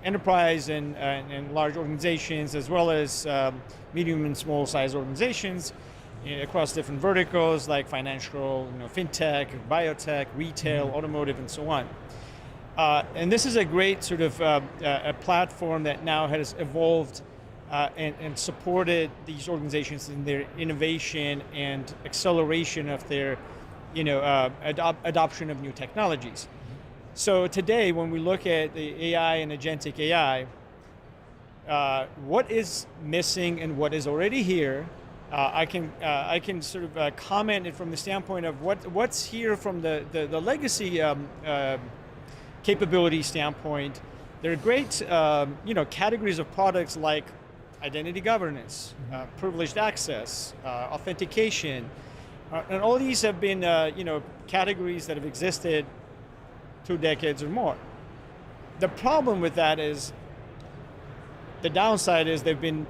Speaker 10: enterprise and large organizations, as well as medium and small size organizations across different verticals like financial, fintech, biotech, retail, automotive, and so on. And this is a great sort of a platform that now has evolved and supported these organizations in their innovation and acceleration of their, adoption of new technologies. So today, when we look at the AI and agentic AI, what is missing and what is already here, I can sort of comment it from the standpoint of what's here from the legacy capability standpoint. There are great, categories of products like identity governance, privileged access, authentication, and all these have been, categories that have existed 2 decades or more. The problem with that is, the downside is they've been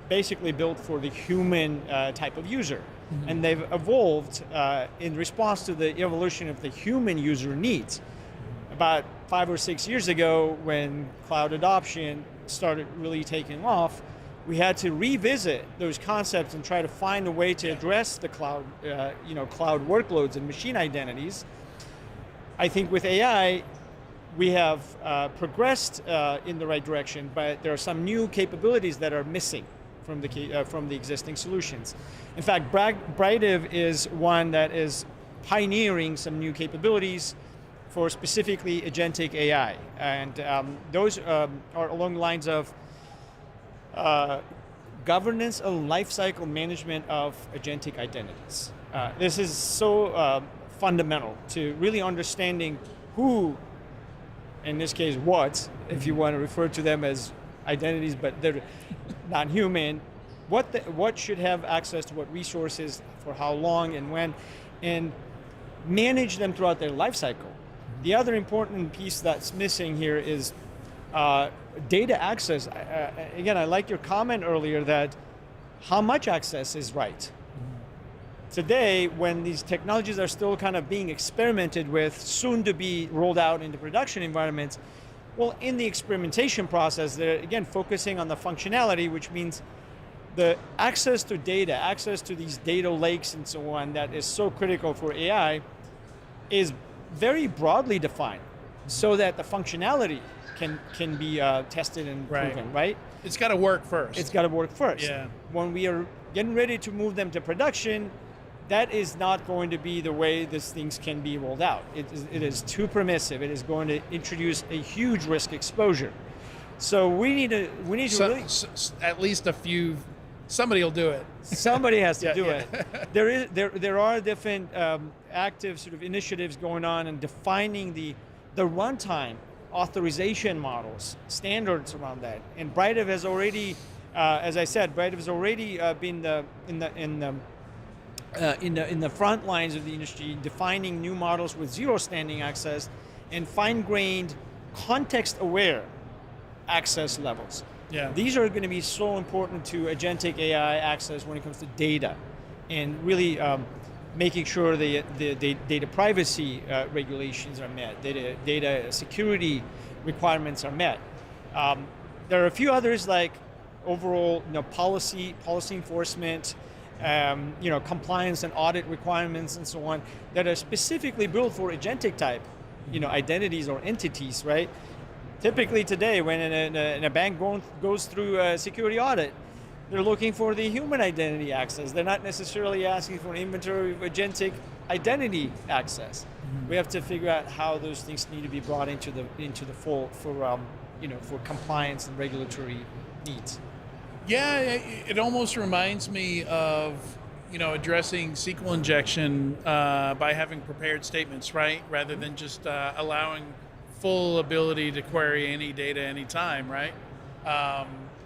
Speaker 10: basically built for the human type of user, and they've evolved in response to the evolution of the human user needs. About 5 or 6 years ago, when cloud adoption started really taking off, we had to revisit those concepts and try to find a way to address the cloud, cloud workloads and machine identities. I think with AI, we have progressed in the right direction, but there are some new capabilities that are missing from the existing solutions. In fact, Britiv is one that is pioneering some new capabilities for specifically agentic AI, and those are along the lines of governance and lifecycle management of agentic identities. This is so fundamental to really understanding who, in this case, what, if you want to refer to them as identities, but they're not human, what should have access to what resources, for how long and when, and manage them throughout their life cycle. The other important piece that's missing here is data access. Again, I like your comment earlier that how much access is right. Today, when these technologies are still kind of being experimented with, soon to be rolled out into production environments, well, in the experimentation process, they're again focusing on the functionality, which means the access to data, access to these data lakes and so on that is so critical for AI is very broadly defined so that the functionality can be tested and proven, right?
Speaker 1: It's got to work first.
Speaker 10: It's got to work first.
Speaker 1: Yeah.
Speaker 10: When we are getting ready to move them to production, that is not going to be the way these things can be rolled out. It is too permissive. It is going to introduce a huge risk exposure. So we need to really
Speaker 1: at least a few. Somebody will do it.
Speaker 10: Somebody has to do it. There are different active sort of initiatives going on and defining the runtime authorization models, standards around that. And Brightov has already, as I said, Brightov has already been in the front lines of the industry, defining new models with zero standing access and fine-grained, context-aware access levels.
Speaker 1: Yeah.
Speaker 10: These are going to be so important to agentic AI access when it comes to data, and really making sure the data privacy regulations are met, data security requirements are met. There are a few others like overall, policy enforcement, compliance and audit requirements and so on that are specifically built for agentic type, identities or entities, right? Typically today, when a bank goes through a security audit, they're looking for the human identity access. They're not necessarily asking for an inventory of agentic identity access. Mm-hmm. We have to figure out how those things need to be brought into the fold for compliance and regulatory needs.
Speaker 1: Yeah, it almost reminds me of addressing SQL injection by having prepared statements, right, rather than just allowing full ability to query any data anytime, right?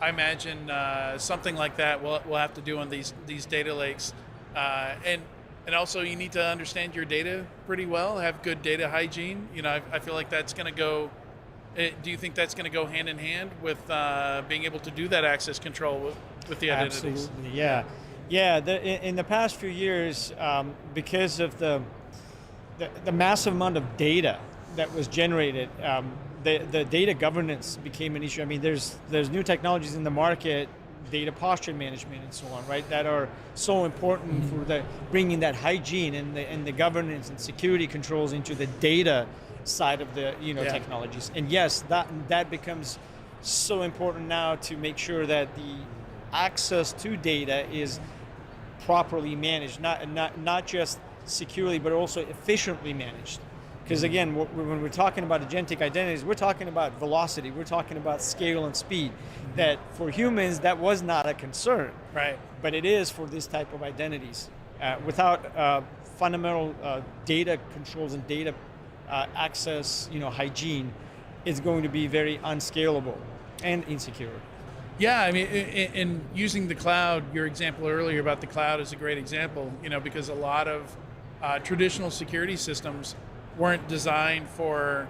Speaker 1: I imagine something like that we'll have to do on these data lakes, and also you need to understand your data pretty well, have good data hygiene. I feel like that's going to go. Do you think that's going to go hand in hand with being able to do that access control with the identities?
Speaker 10: Absolutely, yeah. In the past few years, because of the massive amount of data that was generated, the data governance became an issue. I mean, there's new technologies in the market, data posture management and so on, right? That are so important for bringing that hygiene and the governance and security controls into the data side of the technologies. And yes, that becomes so important now to make sure that the access to data is properly managed, not just securely, but also efficiently managed. Because again, when we're talking about agentic identities, we're talking about velocity, we're talking about scale and speed. That for humans, that was not a concern.
Speaker 1: Right.
Speaker 10: But it is for this type of identities. Without fundamental data controls and data access, hygiene, it's going to be very unscalable and insecure.
Speaker 1: Yeah, I mean, in using the cloud, your example earlier about the cloud is a great example, because a lot of traditional security systems weren't designed for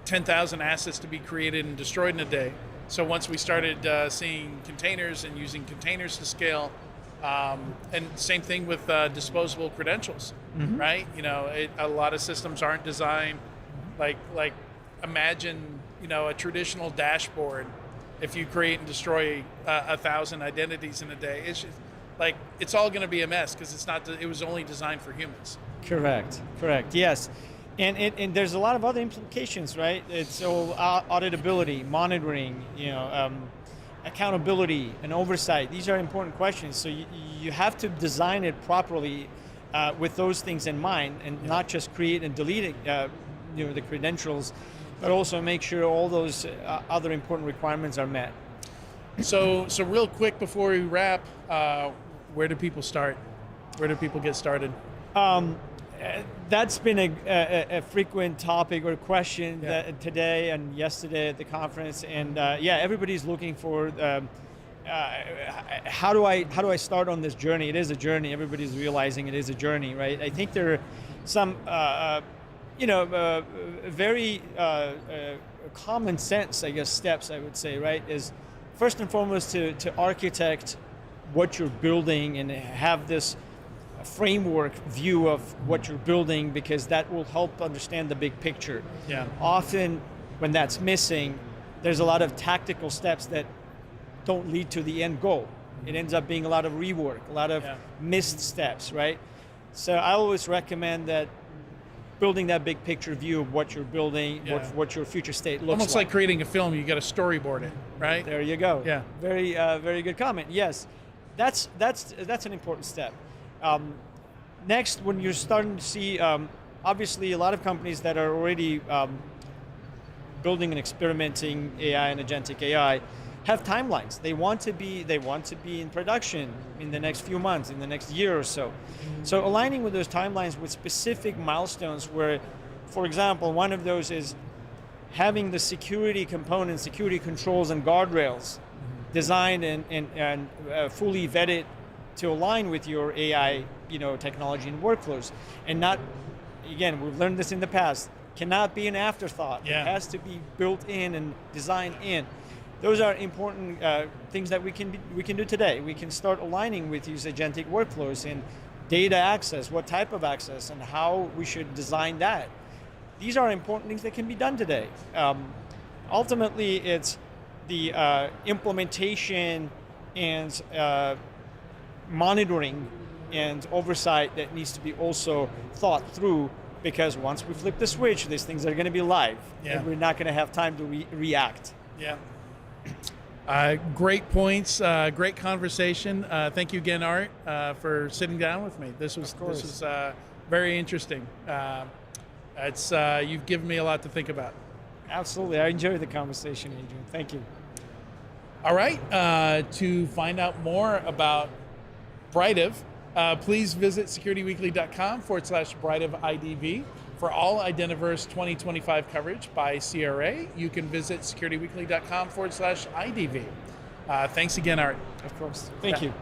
Speaker 1: 10,000 assets to be created and destroyed in a day. So once we started seeing containers and using containers to scale, and same thing with disposable credentials, right? A lot of systems aren't designed like imagine, a traditional dashboard. If you create and destroy 1,000 identities in a day, it's just, it's all going to be a mess because it was only designed for humans.
Speaker 10: Correct. Yes. And there's a lot of other implications, right? It's all auditability, monitoring, accountability and oversight. These are important questions. So you have to design it properly with those things in mind, and not just create and delete the credentials, but also make sure all those other important requirements are met.
Speaker 1: So real quick before we wrap, where do people start? Where do people get started?
Speaker 10: That's been a frequent topic or question that today and yesterday at the conference, and everybody's looking for how do I start on this journey? It is a journey. Everybody's realizing it is a journey, right? I think there are some very common sense, I guess, steps, I would say, right? Is first and foremost to architect what you're building and have this framework view of what you're building, because that will help understand the big picture.
Speaker 1: Yeah.
Speaker 10: Often when that's missing, there's a lot of tactical steps that don't lead to the end goal. It ends up being a lot of rework, a lot of missed steps, right? So I always recommend that building that big picture view of what you're building, what your future state looks
Speaker 1: Almost like creating a film, you got to storyboard it, right?
Speaker 10: There you go.
Speaker 1: Yeah.
Speaker 10: Very, very good comment. Yes, that's an important step. Next, when you're starting to see, obviously, a lot of companies that are already building and experimenting AI and agentic AI have timelines. They want to be in production in the next few months, in the next year or so. So aligning with those timelines with specific milestones where, for example, one of those is having the security components, security controls and guardrails designed and fully vetted to align with your AI, technology and workflows, and not, again, we've learned this in the past, cannot be an afterthought.
Speaker 1: Yeah.
Speaker 10: It has to be built in and designed in. Those are important things that we can do today. We can start aligning with these agentic workflows and data access, what type of access, and how we should design that. These are important things that can be done today. Ultimately, it's the implementation and monitoring and oversight that needs to be also thought through, because once we flip the switch, these things are going to be live, and we're not going to have time to react.
Speaker 1: Yeah. Great points, great conversation. Thank you again, Art, for sitting down with me. This was very interesting. You've given me a lot to think about.
Speaker 10: Absolutely, I enjoyed the conversation, Adrian. Thank you.
Speaker 1: All right, to find out more about Brightiv, please visit securityweekly.com/BrightivIDV. For all Identiverse 2025 coverage by CRA, you can visit securityweekly.com/IDV. Thanks again, Art.
Speaker 10: Of course. Thank you.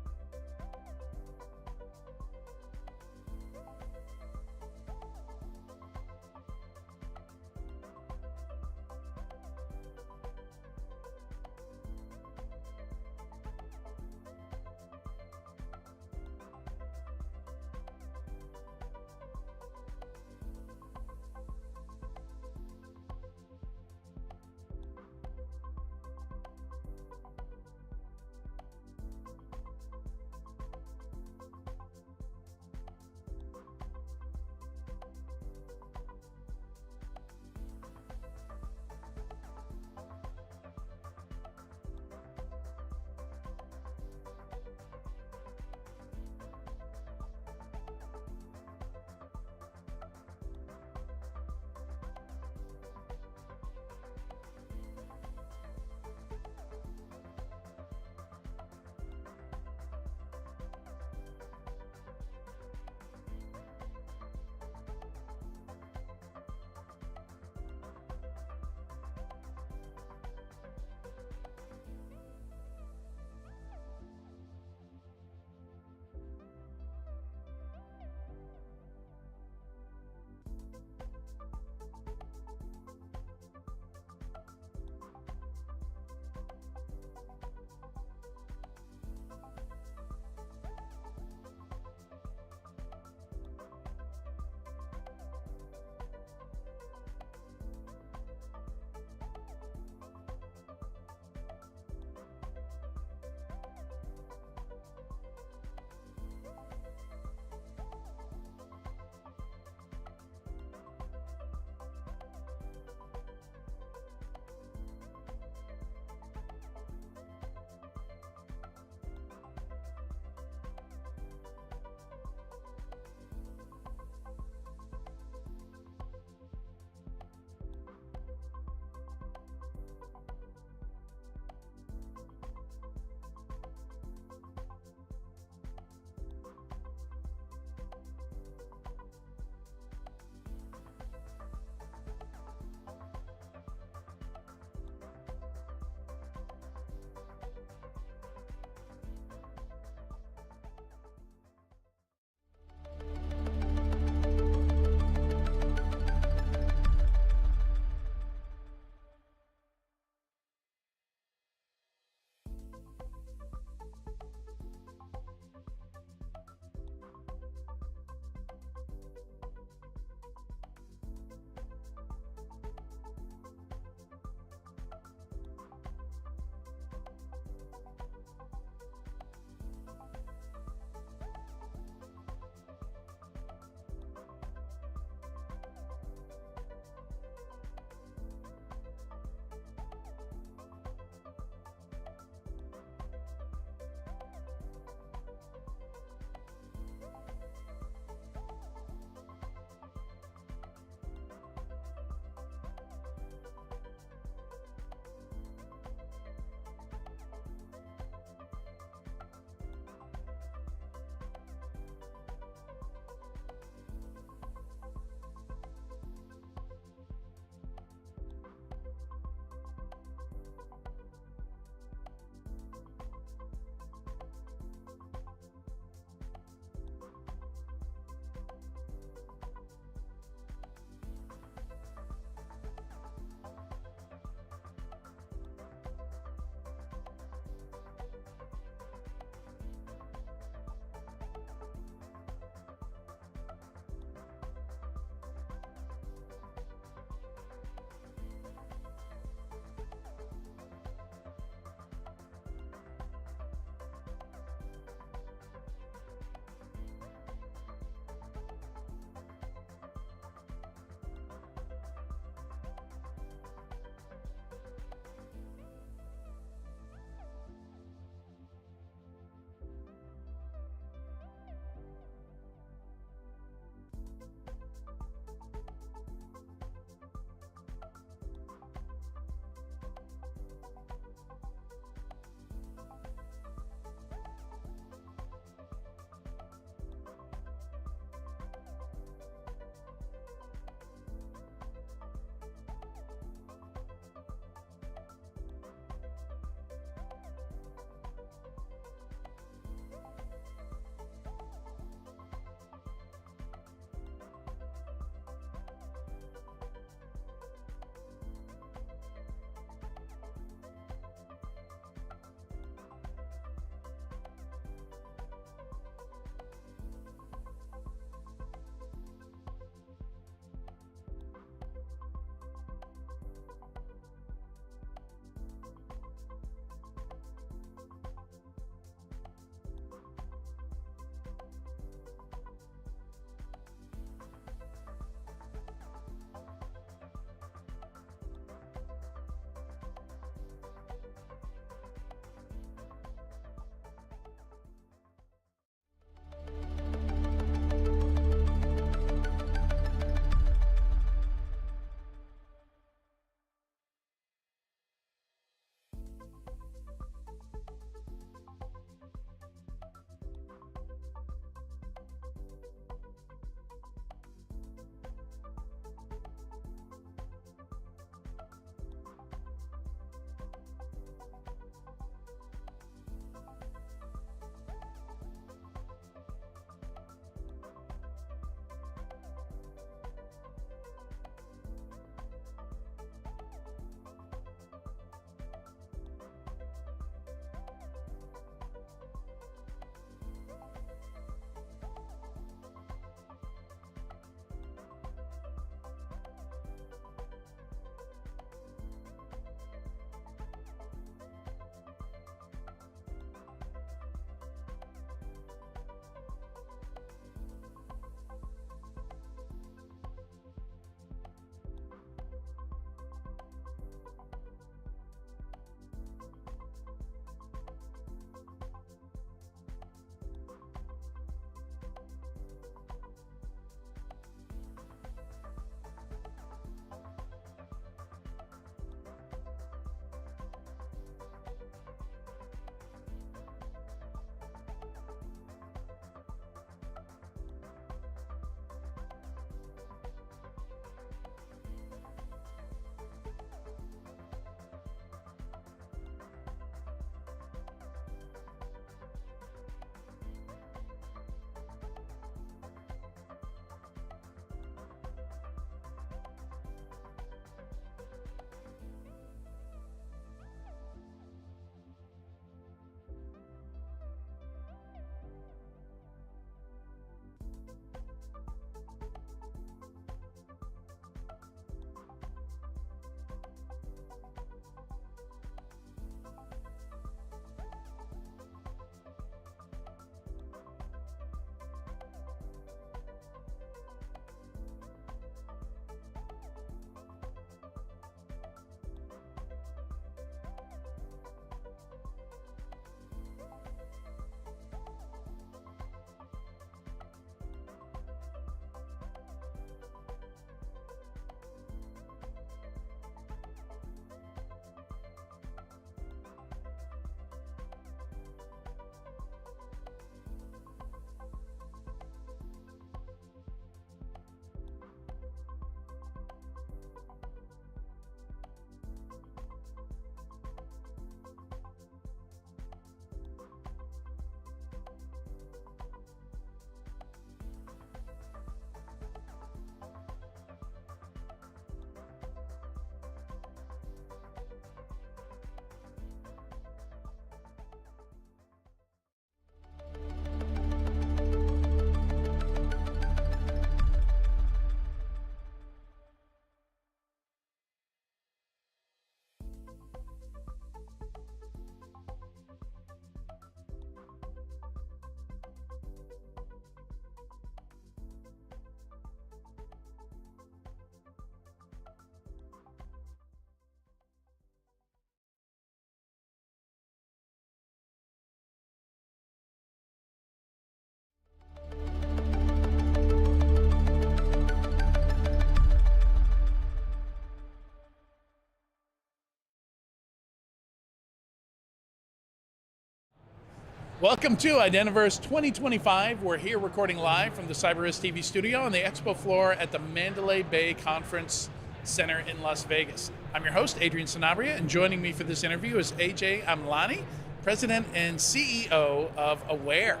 Speaker 1: Welcome to Identiverse 2025. We're here recording live from the CyberRiskTV Studio on the expo floor at the Mandalay Bay Conference Center in Las Vegas. I'm your host, Adrian Sanabria, and joining me for this interview is AJ Amlani, President and CEO of Aware.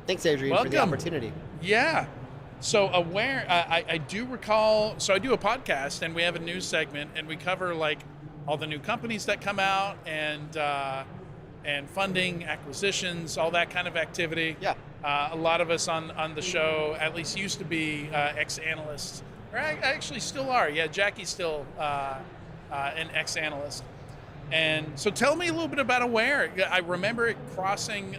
Speaker 11: Thanks, Adrian, for the opportunity.
Speaker 1: Yeah. So Aware, I do recall, so I do a podcast and we have a news segment and we cover like all the new companies that come out and funding, acquisitions, all that kind of activity.
Speaker 11: Yeah.
Speaker 1: A lot of us on the show at least used to be ex-analysts, or I actually still are. Yeah, Jackie's still an ex-analyst. And so tell me a little bit about Aware. I remember it crossing,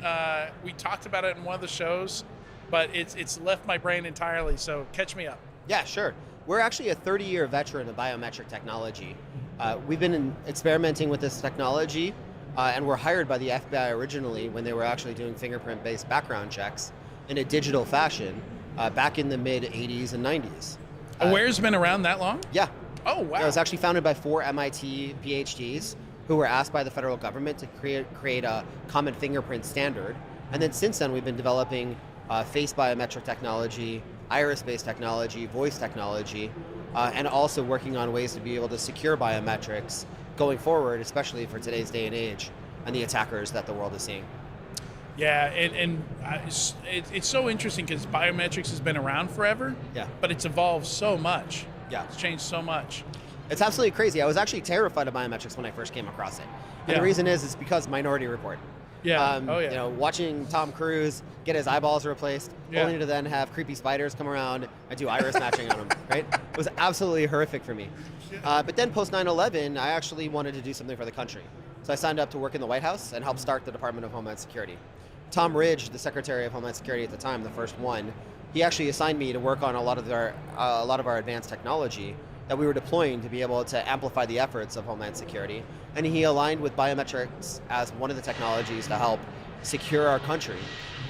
Speaker 1: we talked about it in one of the shows, but it's left my brain entirely, so catch me up.
Speaker 11: Yeah, sure. We're actually a 30-year veteran of biometric technology. We've been experimenting with this technology, and were hired by the FBI originally when they were actually doing fingerprint-based background checks in a digital fashion back in the mid-'80s and '90s.
Speaker 1: Aware's been around that long?
Speaker 11: Yeah.
Speaker 1: Oh, wow.
Speaker 11: It was actually founded by 4 MIT PhDs who were asked by the federal government to create a common fingerprint standard. And then since then, we've been developing face biometric technology, iris-based technology, voice technology, and also working on ways to be able to secure biometrics going forward, especially for today's day and age and the attackers that the world is seeing.
Speaker 1: Yeah, and it's so interesting because biometrics has been around forever,
Speaker 11: yeah,
Speaker 1: but it's evolved so much.
Speaker 11: Yeah.
Speaker 1: It's changed so much.
Speaker 11: It's absolutely crazy. I was actually terrified of biometrics when I first came across it. And the reason is it's because Minority Report.
Speaker 1: Yeah.
Speaker 11: You know, watching Tom Cruise get his eyeballs replaced, only to then have creepy spiders come around and do iris matching on him, right? It was absolutely horrific for me. But then post 9/11, I actually wanted to do something for the country. So I signed up to work in the White House and helped start the Department of Homeland Security. Tom Ridge, the Secretary of Homeland Security at the time, the first one, he actually assigned me to work on a lot of our advanced technology that we were deploying to be able to amplify the efforts of Homeland Security. And he aligned with biometrics as one of the technologies to help secure our country,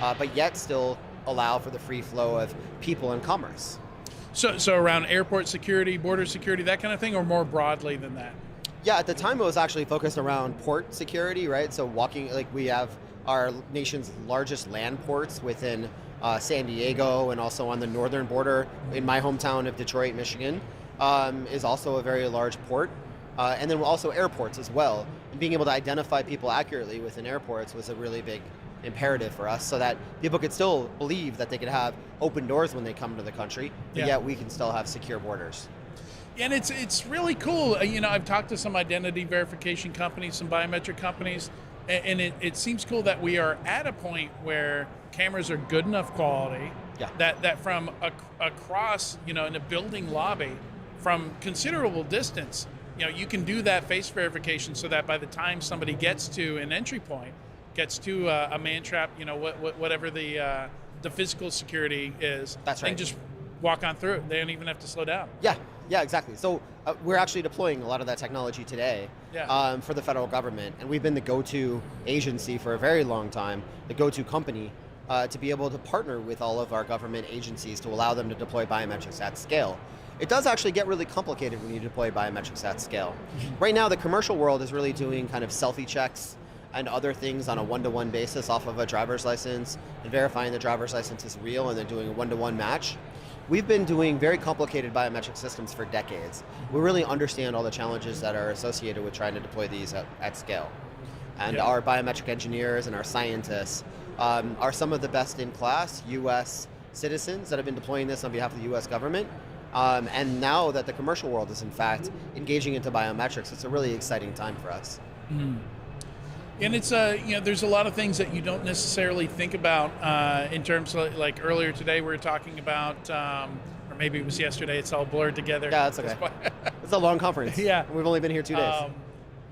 Speaker 11: but yet still allow for the free flow of people and commerce.
Speaker 1: So around airport security, border security, that kind of thing, or more broadly than that?
Speaker 11: Yeah, at the time it was actually focused around port security, right? So we have our nation's largest land ports within San Diego, and also on the northern border in my hometown of Detroit, Michigan, is also a very large port. And then also airports as well. And being able to identify people accurately within airports was a really big imperative for us, so that people could still believe that they could have open doors when they come to the country, but yet we can still have secure borders.
Speaker 1: And it's really cool. You know, I've talked to some identity verification companies, some biometric companies, and it seems cool that we are at a point where cameras are good enough quality that from across, you know, in a building lobby, from considerable distance, you know, you can do that face verification so that by the time somebody gets to an entry point, gets to a man trap, you know, whatever the physical security is,
Speaker 11: that's right,
Speaker 1: they can just walk on through it. They don't even have to slow down.
Speaker 11: Yeah, exactly. So we're actually deploying a lot of that technology today for the federal government, and we've been the go-to agency for a very long time, the go-to company to be able to partner with all of our government agencies to allow them to deploy biometrics at scale. It does actually get really complicated when you deploy biometrics at scale. Right now, the commercial world is really doing kind of selfie checks and other things on a one-to-one basis off of a driver's license and verifying the driver's license is real and then doing a one-to-one match. We've been doing very complicated biometric systems for decades. We really understand all the challenges that are associated with trying to deploy these at scale. And our biometric engineers and our scientists are some of the best in class US citizens that have been deploying this on behalf of the US government. And now that the commercial world is in fact engaging into biometrics, it's a really exciting time for us.
Speaker 1: Mm. And it's you know, there's a lot of things that you don't necessarily think about in terms of, like earlier today we were talking about, or maybe it was yesterday, it's all blurred together.
Speaker 11: Yeah, that's okay. It's a long conference.
Speaker 1: Yeah.
Speaker 11: We've only been here 2 days.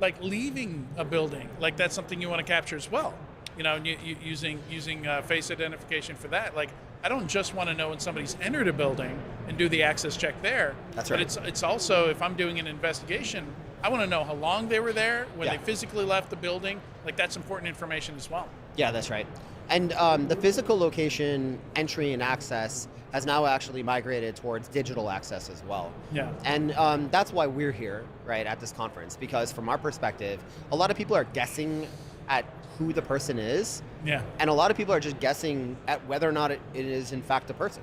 Speaker 1: Like leaving a building, like that's something you want to capture as well. You know, using face identification for that. Like, I don't just want to know when somebody's entered a building and do the access check there.
Speaker 11: That's right.
Speaker 1: But it's also, if I'm doing an investigation, I want to know how long they were there, when they physically left the building. Like, that's important information as well.
Speaker 11: Yeah, that's right. And the physical location entry and access has now actually migrated towards digital access as well.
Speaker 1: Yeah.
Speaker 11: And that's why we're here, right, at this conference, because from our perspective, a lot of people are guessing at who the person is.
Speaker 1: Yeah.
Speaker 11: And a lot of people are just guessing at whether or not it is in fact a person.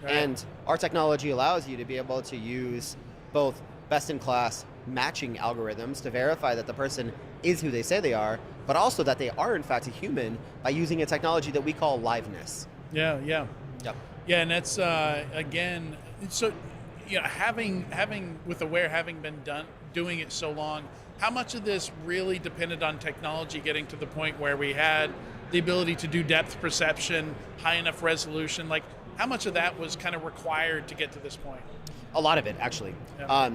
Speaker 1: Right.
Speaker 11: And our technology allows you to be able to use both best-in-class matching algorithms to verify that the person is who they say they are, but also that they are in fact a human by using a technology that we call liveness.
Speaker 1: Yeah.
Speaker 11: Yep.
Speaker 1: Yeah, and that's again, so having with Aware having been doing it so long, how much of this really depended on technology getting to the point where we had the ability to do depth perception, high enough resolution? Like, how much of that was kind of required to get to this point?
Speaker 11: A lot of it, actually.
Speaker 1: Yeah.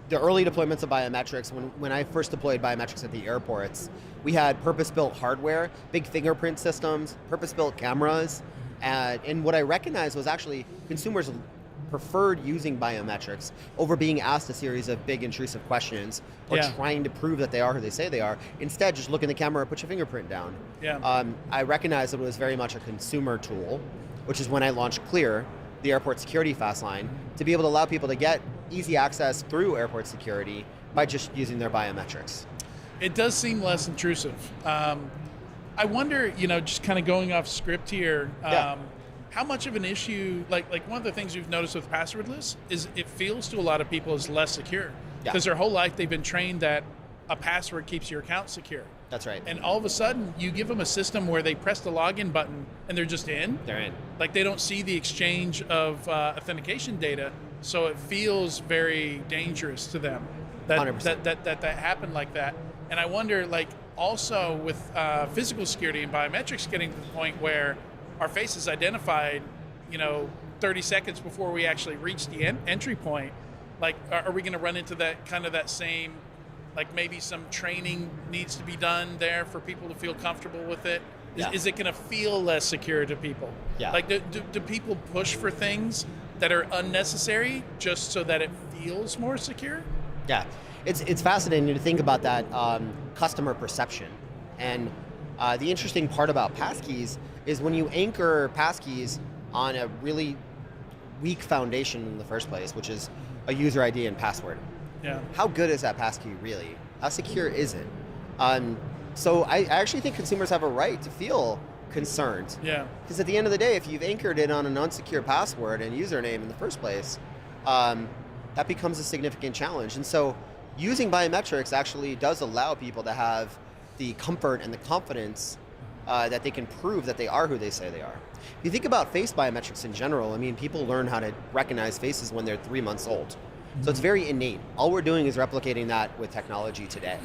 Speaker 11: The early deployments of biometrics, when I first deployed biometrics at the airports, we had purpose-built hardware, big fingerprint systems, purpose-built cameras, and what I recognized was actually consumers preferred using biometrics over being asked a series of big intrusive questions or trying to prove that they are who they say they are. Instead, just look in the camera, put your fingerprint down.
Speaker 1: Yeah.
Speaker 11: I recognized that it was very much a consumer tool, which is when I launched Clear, the airport security fast line, to be able to allow people to get easy access through airport security by just using their biometrics.
Speaker 1: It does seem less intrusive. I wonder, just kind of going off script here, how much of an issue, like one of the things we've noticed with passwordless is it feels to a lot of people as less secure. Because their whole life they've been trained that a password keeps your account secure.
Speaker 11: That's right.
Speaker 1: And all of a sudden, you give them a system where they press the login button and they're just in.
Speaker 11: They're in.
Speaker 1: Like they don't see the exchange of authentication data, so it feels very dangerous to them that
Speaker 11: 100%.
Speaker 1: that happened like that. And I wonder, like, also with physical security and biometrics getting to the point where our face is identified, 30 seconds before we actually reach the entry point. Like, are we going to run into that same? Like maybe some training needs to be done there for people to feel comfortable with it. Is it going to feel less secure to people?
Speaker 11: Yeah.
Speaker 1: Like do people push for things that are unnecessary just so that it feels more secure?
Speaker 11: Yeah, it's fascinating to think about that customer perception. And the interesting part about passkeys is when you anchor passkeys on a really weak foundation in the first place, which is a user ID and password.
Speaker 1: Yeah.
Speaker 11: How good is that passkey really? How secure is it? So I actually think consumers have a right to feel concerned.
Speaker 1: Yeah.
Speaker 11: Because at the end of the day, if you've anchored it on an unsecure password and username in the first place, that becomes a significant challenge. And so using biometrics actually does allow people to have the comfort and the confidence that they can prove that they are who they say they are. If you think about face biometrics in general, I mean, people learn how to recognize faces when they're 3 months old. So it's very innate. All we're doing is replicating that with technology today.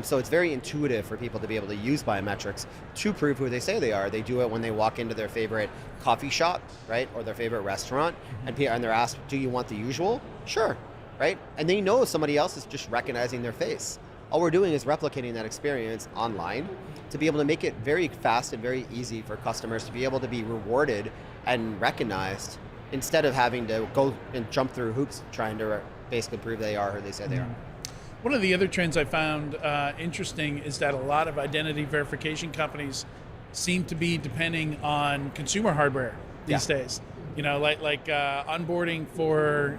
Speaker 11: So it's very intuitive for people to be able to use biometrics to prove who they say they are. They do it when they walk into their favorite coffee shop, right, or their favorite restaurant, and they're asked, do you want the usual? Sure, right? And they know somebody else is just recognizing their face. All we're doing is replicating that experience online to be able to make it very fast and very easy for customers to be able to be rewarded and recognized instead of having to go and jump through hoops trying to basically prove they are who they say they are.
Speaker 1: One of the other trends I found interesting is that a lot of identity verification companies seem to be depending on consumer hardware these days. Like onboarding for,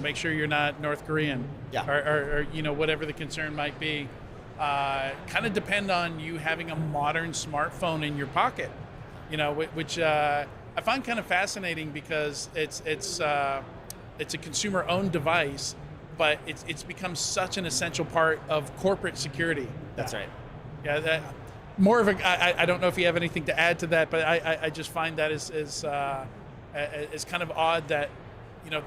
Speaker 1: make sure you're not North Korean, or whatever the concern might be. Kind of depend on you having a modern smartphone in your pocket, which I find kind of fascinating because it's a consumer-owned device, but it's become such an essential part of corporate security.
Speaker 11: That's right.
Speaker 1: Yeah, more of a. I don't know if you have anything to add to that, but I just find that is kind of odd that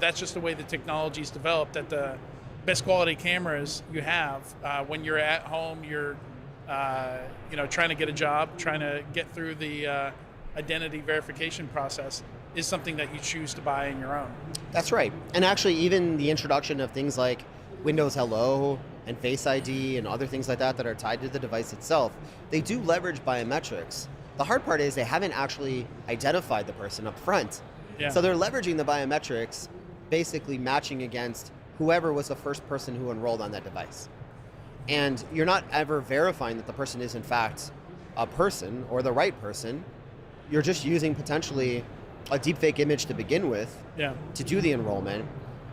Speaker 1: that's just the way the technology is developed. That the best quality cameras you have when you're at home, you're trying to get a job, trying to get through the identity verification process is something that you choose to buy in your own.
Speaker 11: That's right. And actually even the introduction of things like Windows Hello and Face ID and other things like that that are tied to the device itself, they do leverage biometrics. The hard part is they haven't actually identified the person up front.
Speaker 1: Yeah.
Speaker 11: So they're leveraging the biometrics, basically matching against whoever was the first person who enrolled on that device. And you're not ever verifying that the person is in fact a person or the right person. You're just using potentially a deepfake image to begin with to do the enrollment.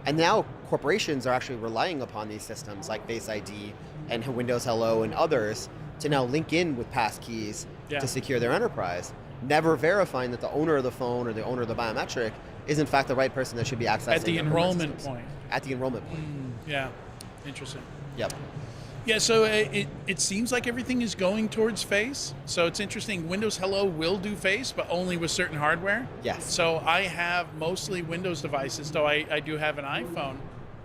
Speaker 11: And now corporations are actually relying upon these systems like Face ID and Windows Hello and others to now link in with passkeys
Speaker 1: Yeah.
Speaker 11: to secure their enterprise, never verifying that the owner of the phone or the owner of the biometric is in fact the right person that should be accessing
Speaker 1: At the
Speaker 11: their
Speaker 1: enrollment
Speaker 11: systems.
Speaker 1: point.
Speaker 11: At the enrollment point.
Speaker 1: Yeah, interesting.
Speaker 11: Yep.
Speaker 1: Yeah, so it seems like everything is going towards face. So it's interesting. Windows Hello will do face, but only with certain hardware.
Speaker 11: Yes.
Speaker 1: So I have mostly Windows devices, though I do have an iPhone,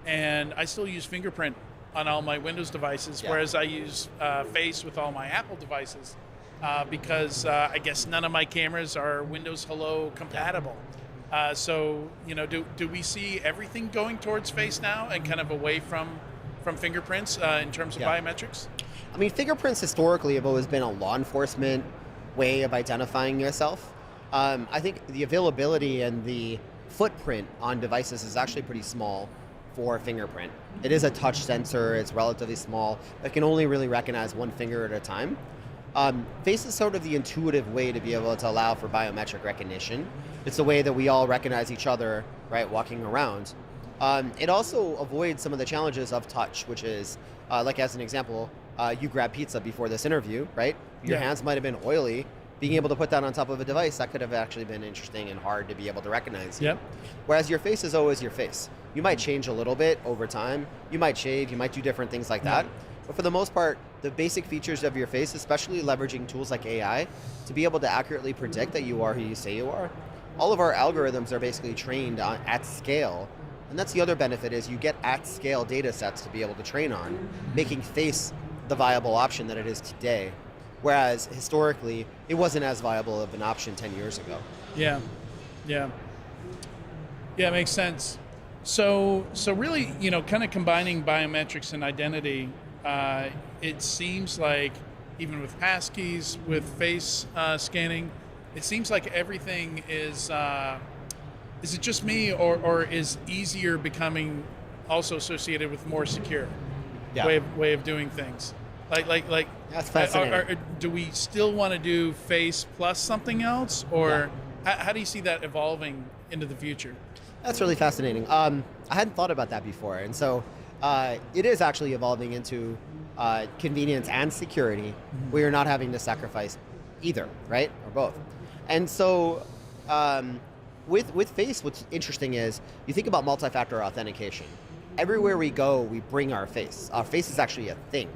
Speaker 1: and I still use fingerprint on all my Windows devices,
Speaker 11: Yeah.
Speaker 1: whereas I use face with all my Apple devices because I guess none of my cameras are Windows Hello compatible. So, you know, do we see everything going towards face now and kind of away from fingerprints in terms of biometrics?
Speaker 11: I mean, fingerprints historically have always been a law enforcement way of identifying yourself. I think the availability and the footprint on devices is actually pretty small for fingerprint. It is a touch sensor, it's relatively small, it can only really recognize one finger at a time. Face is sort of the intuitive way to be able to allow for biometric recognition. It's the way that we all recognize each other, right, walking around. It also avoids some of the challenges of touch, which is, like as an example, you grab pizza before this interview, right? Your hands might have been oily. Being able to put that on top of a device, that could have actually been interesting and hard to be able to recognize you.
Speaker 1: Yep.
Speaker 11: Whereas your face is always your face. You might change a little bit over time. You might shave, you might do different things like that. But for the most part, the basic features of your face, especially leveraging tools like AI, to be able to accurately predict that you are who you say you are, all of our algorithms are basically trained on, at scale. And that's the other benefit is you get at scale data sets to be able to train on, making face the viable option that it is today. Whereas historically, it wasn't as viable of an option 10 years ago.
Speaker 1: Yeah, yeah. Yeah, it makes sense. So really, you know, kind of combining biometrics and identity, it seems like even with passkeys, with face scanning, it seems like everything is it just me, or is easier becoming also associated with more secure way of doing things? Like
Speaker 11: that's fascinating.
Speaker 1: Do we still want to do face plus something else, or how do you see that evolving into the future?
Speaker 11: That's really fascinating. I hadn't thought about that before, and so it is actually evolving into convenience and security, where you're not having to sacrifice either, right, or both. And so with face, what's interesting is you think about multi-factor authentication. Everywhere we go, we bring our face. Our face is actually a thing.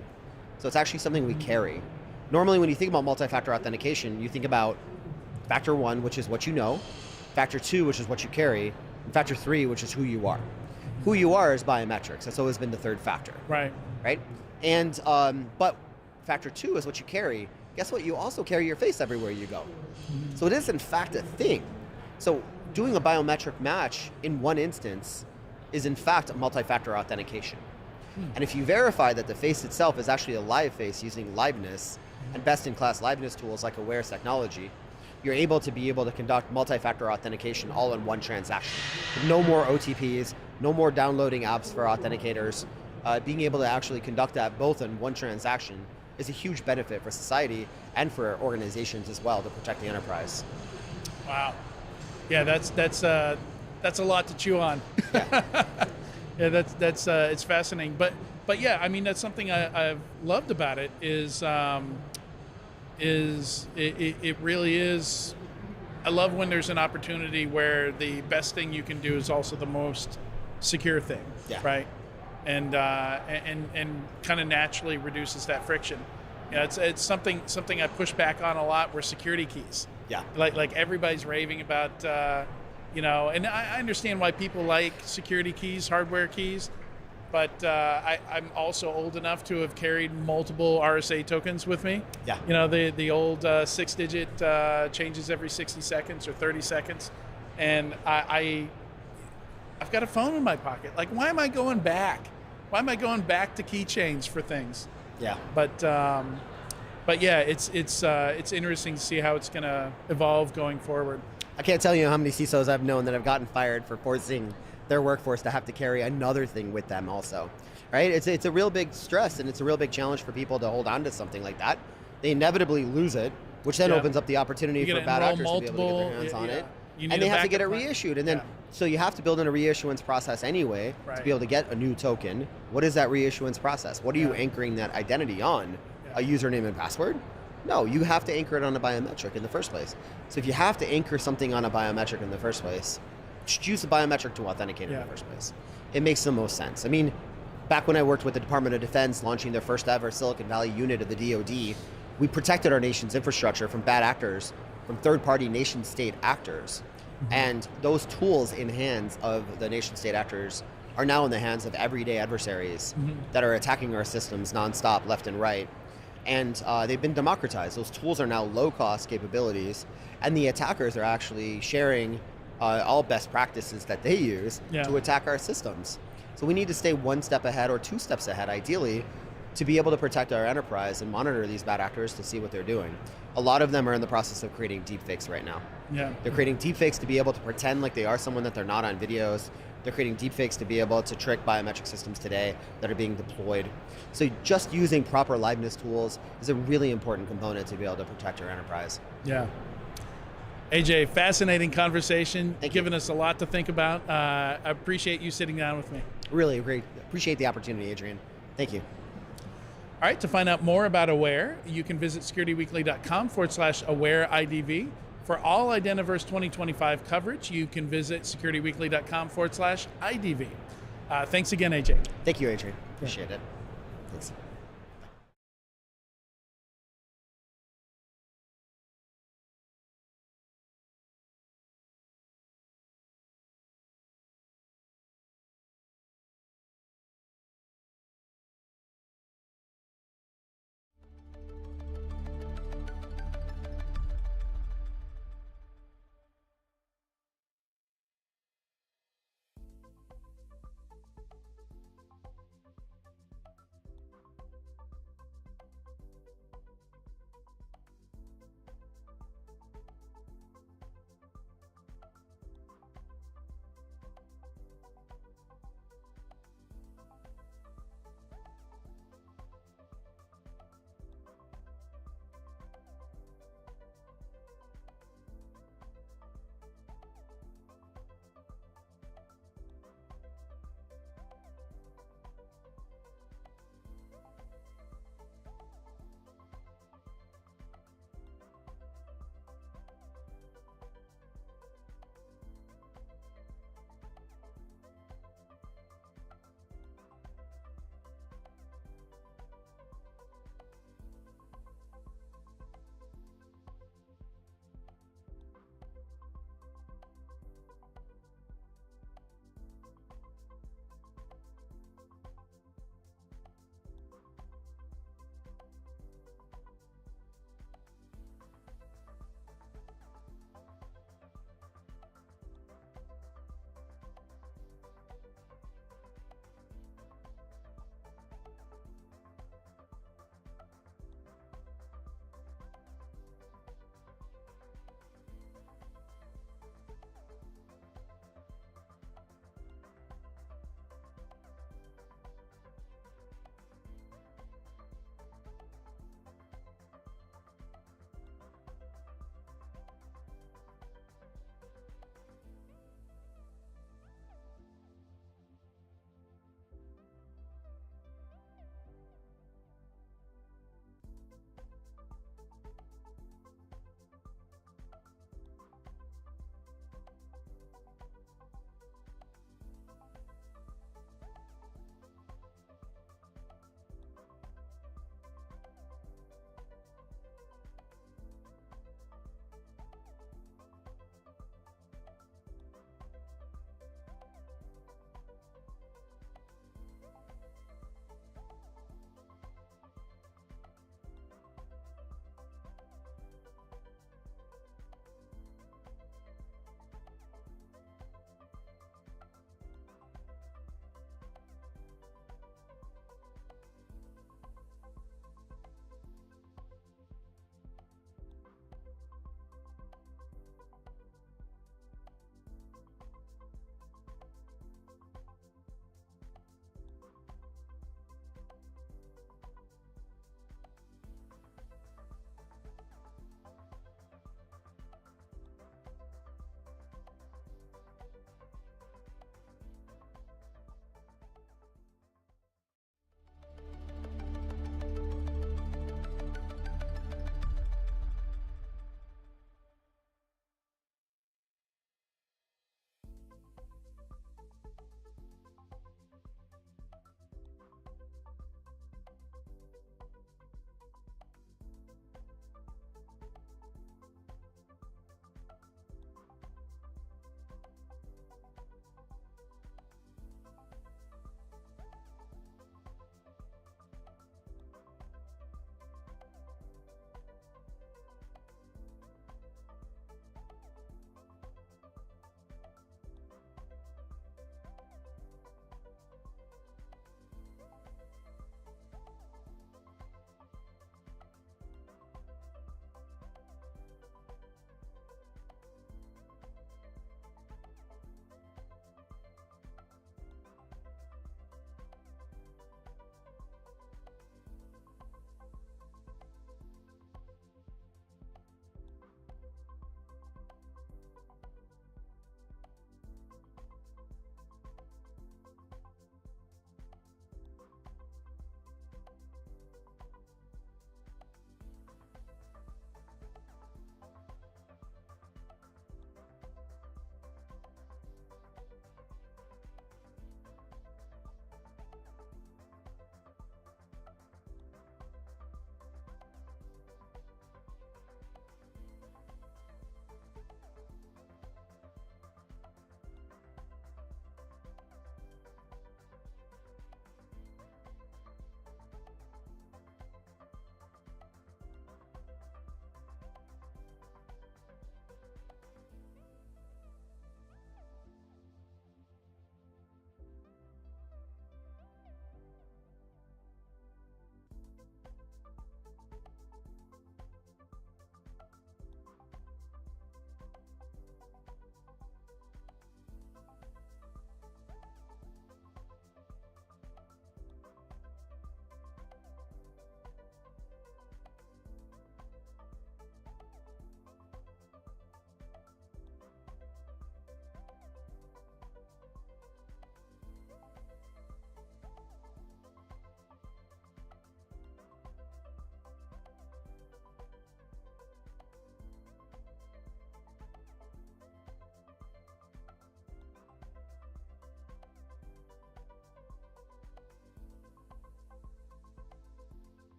Speaker 11: So it's actually something we carry. Normally, when you think about multi-factor authentication, you think about factor 1, which is what you know, factor 2, which is what you carry, and factor 3, which is who you are. Who you are is biometrics. That's always been the third factor.
Speaker 1: Right.
Speaker 11: Right? And, but factor 2 is what you carry. Guess what? You also carry your face everywhere you go. So it is, in fact, a thing. So doing a biometric match in one instance is, in fact, a multi-factor authentication. And if you verify that the face itself is actually a live face using liveness and best-in-class liveness tools like Aware's technology, you're able to conduct multi-factor authentication all in one transaction. No more OTPs, no more downloading apps for authenticators. Being able to actually conduct that both in one transaction is a huge benefit for society and for organizations as well to protect the enterprise.
Speaker 1: Wow. Yeah, that's a lot to chew on. Yeah, that's it's fascinating. But yeah, I mean, that's something I've loved about it is it really is. I love when there's an opportunity where the best thing you can do is also the most secure thing, right? And kind of naturally reduces that friction. Yeah, it's something I push back on a lot. Were security keys.
Speaker 11: Yeah.
Speaker 1: Like everybody's raving about. And I understand why people like security keys, hardware keys, but I'm also old enough to have carried multiple RSA tokens with me.
Speaker 11: Yeah.
Speaker 1: You know, the old 6-digit changes every 60 seconds or 30 seconds. And I've got a phone in my pocket. Like, why am I going back? Why am I going back to keychains for things?
Speaker 11: Yeah.
Speaker 1: But yeah, it's interesting to see how it's going to evolve going forward.
Speaker 11: I can't tell you how many CISOs I've known that have gotten fired for forcing their workforce to have to carry another thing with them also, right? It's a real big stress, and it's a real big challenge for people to hold on to something like that. They inevitably lose it, which then opens up the opportunity for bad actors to be able to get their hands on it. And they have to get it reissued. And then, so you have to build in a reissuance process anyway to be able to get a new token. What is that reissuance process? What are you anchoring that identity on? a username and password? No, you have to anchor it on a biometric in the first place. So if you have to anchor something on a biometric in the first place, just use the biometric to authenticate it in the first place. It makes the most sense. I mean, back when I worked with the Department of Defense launching their first ever Silicon Valley unit of the DoD, we protected our nation's infrastructure from bad actors, from third-party nation-state actors. And those tools in hands of the nation-state actors are now in the hands of everyday adversaries that are attacking our systems nonstop, left and right. And they've been democratized. Those tools are now low-cost capabilities, and the attackers are actually sharing all best practices that they use to attack our systems. So we need to stay one step ahead or two steps ahead, ideally, to be able to protect our enterprise and monitor these bad actors to see what they're doing. A lot of them are in the process of creating deepfakes right now. They're creating deepfakes to be able to pretend like they are someone that they're not on videos. They're creating deepfakes to be able to trick biometric systems today that are being deployed. So just using proper liveness tools is a really important component to be able to protect your enterprise.
Speaker 1: Yeah. AJ, fascinating conversation, giving us a lot to think about. I appreciate you sitting down with me.
Speaker 11: Really great. Appreciate the opportunity, Adrian. Thank you.
Speaker 1: All right, to find out more about Aware, you can visit securityweekly.com/AwareIDV. For all Identiverse 2025 coverage, you can visit securityweekly.com/IDV. Thanks again, AJ.
Speaker 11: Thank you, Adrian. Appreciate it. Thanks.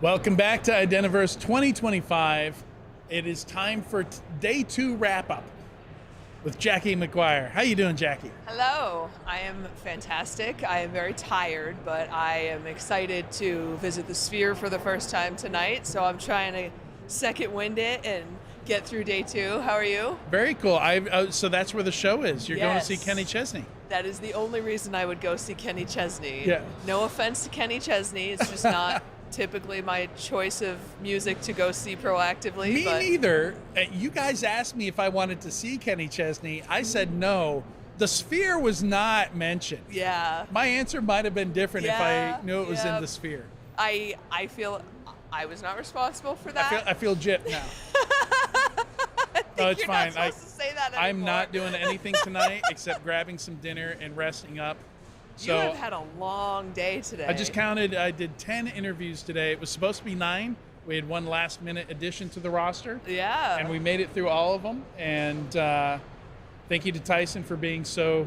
Speaker 1: Welcome back to Identiverse 2025. It is time for day 2 wrap-up with Jackie McGuire. How you doing, Jackie?
Speaker 12: Hello. I am fantastic. I am very tired, but I am excited to visit the Sphere for the first time tonight, so I'm trying to second wind it and get through day 2. How are you?
Speaker 1: Very cool. So that's where the show is. You're going to see Kenny Chesney.
Speaker 12: That is the only reason I would go see Kenny Chesney.
Speaker 1: Yeah.
Speaker 12: No offense to Kenny Chesney. It's just not typically my choice of music to go see proactively.
Speaker 1: Me neither. You guys asked me if I wanted to see Kenny Chesney. I said no. The Sphere was not mentioned.
Speaker 12: Yeah.
Speaker 1: My answer might have been different if I knew it was in the Sphere.
Speaker 12: I feel I was not responsible for that.
Speaker 1: I feel gypped now. No, it's fine.
Speaker 12: Not supposed to say that anymore.
Speaker 1: I'm not doing anything tonight except grabbing some dinner and resting up.
Speaker 12: You have had a long day today.
Speaker 1: I just counted. I did 10 interviews today. It was supposed to be 9. We had one last-minute addition to the roster.
Speaker 12: Yeah.
Speaker 1: And we made it through all of them. And thank you to Tyson for being so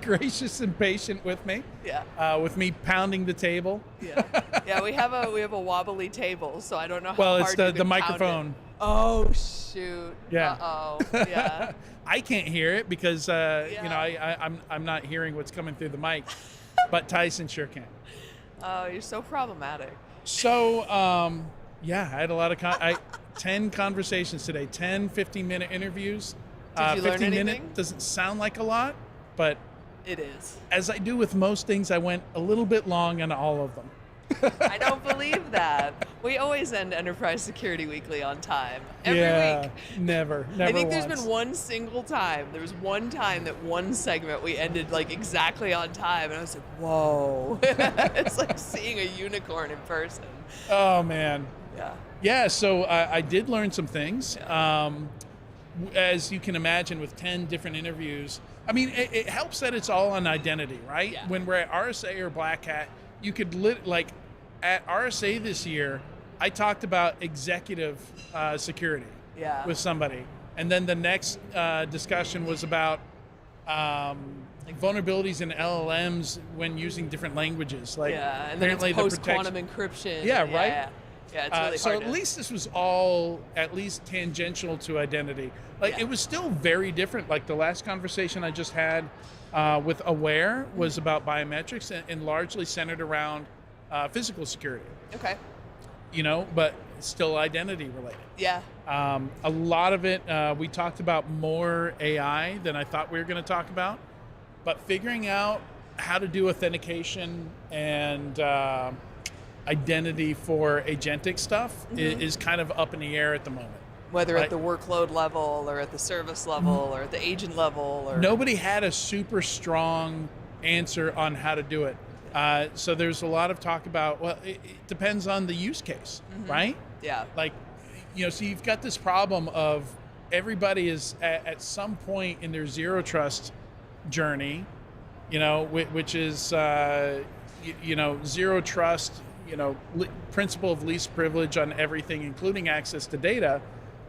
Speaker 1: gracious and patient with me.
Speaker 12: Yeah.
Speaker 1: With me pounding the table.
Speaker 12: Yeah. Yeah. We have a wobbly table, so I don't know how
Speaker 1: well,
Speaker 12: hard
Speaker 1: it's the microphone.
Speaker 12: It. Oh shoot.
Speaker 1: Yeah.
Speaker 12: Uh-oh. Yeah.
Speaker 1: I can't hear it because I'm not hearing what's coming through the mic, but Tyson sure can.
Speaker 12: Oh, you're so problematic.
Speaker 1: So I had a lot of 10 conversations today, 10 15-minute interviews.
Speaker 12: Did you learn
Speaker 1: 15
Speaker 12: anything?
Speaker 1: minute doesn't sound like a lot, but
Speaker 12: it is.
Speaker 1: As I do with most things, I went a little bit long on all of them.
Speaker 12: I don't believe that. We always end Enterprise Security Weekly on time. Every week.
Speaker 1: Never
Speaker 12: I think
Speaker 1: once.
Speaker 12: there's been one single time. There was one time that one segment we ended like exactly on time, and I was like, whoa. It's like seeing a unicorn in person.
Speaker 1: Oh, man.
Speaker 12: Yeah.
Speaker 1: Yeah, so I did learn some things. Yeah. As you can imagine, with 10 different interviews, I mean, it helps that it's all on identity, right?
Speaker 12: Yeah.
Speaker 1: When we're at RSA or Black Hat, you could at RSA this year, I talked about executive security with somebody. And then the next discussion was about vulnerabilities in LLMs when using different languages.
Speaker 12: And then it's post-quantum encryption.
Speaker 1: Yeah, right?
Speaker 12: Yeah, it's really
Speaker 1: so
Speaker 12: hard.
Speaker 1: At least this was all at least tangential to identity. It was still very different. Like the last conversation I just had with Aware was about biometrics and largely centered around physical security.
Speaker 12: Okay.
Speaker 1: But still identity related.
Speaker 12: Yeah.
Speaker 1: A lot of it, we talked about more AI than I thought we were going to talk about, but figuring out how to do authentication and identity for agentic stuff is kind of up in the air at the moment.
Speaker 12: Whether at the workload level or at the service level or at the agent level. Or
Speaker 1: nobody had a super strong answer on how to do it. So there's a lot of talk about, well, it depends on the use case, right?
Speaker 12: Yeah.
Speaker 1: So you've got this problem of everybody is at some point in their zero trust journey, which is, zero trust, principle of least privilege on everything, including access to data.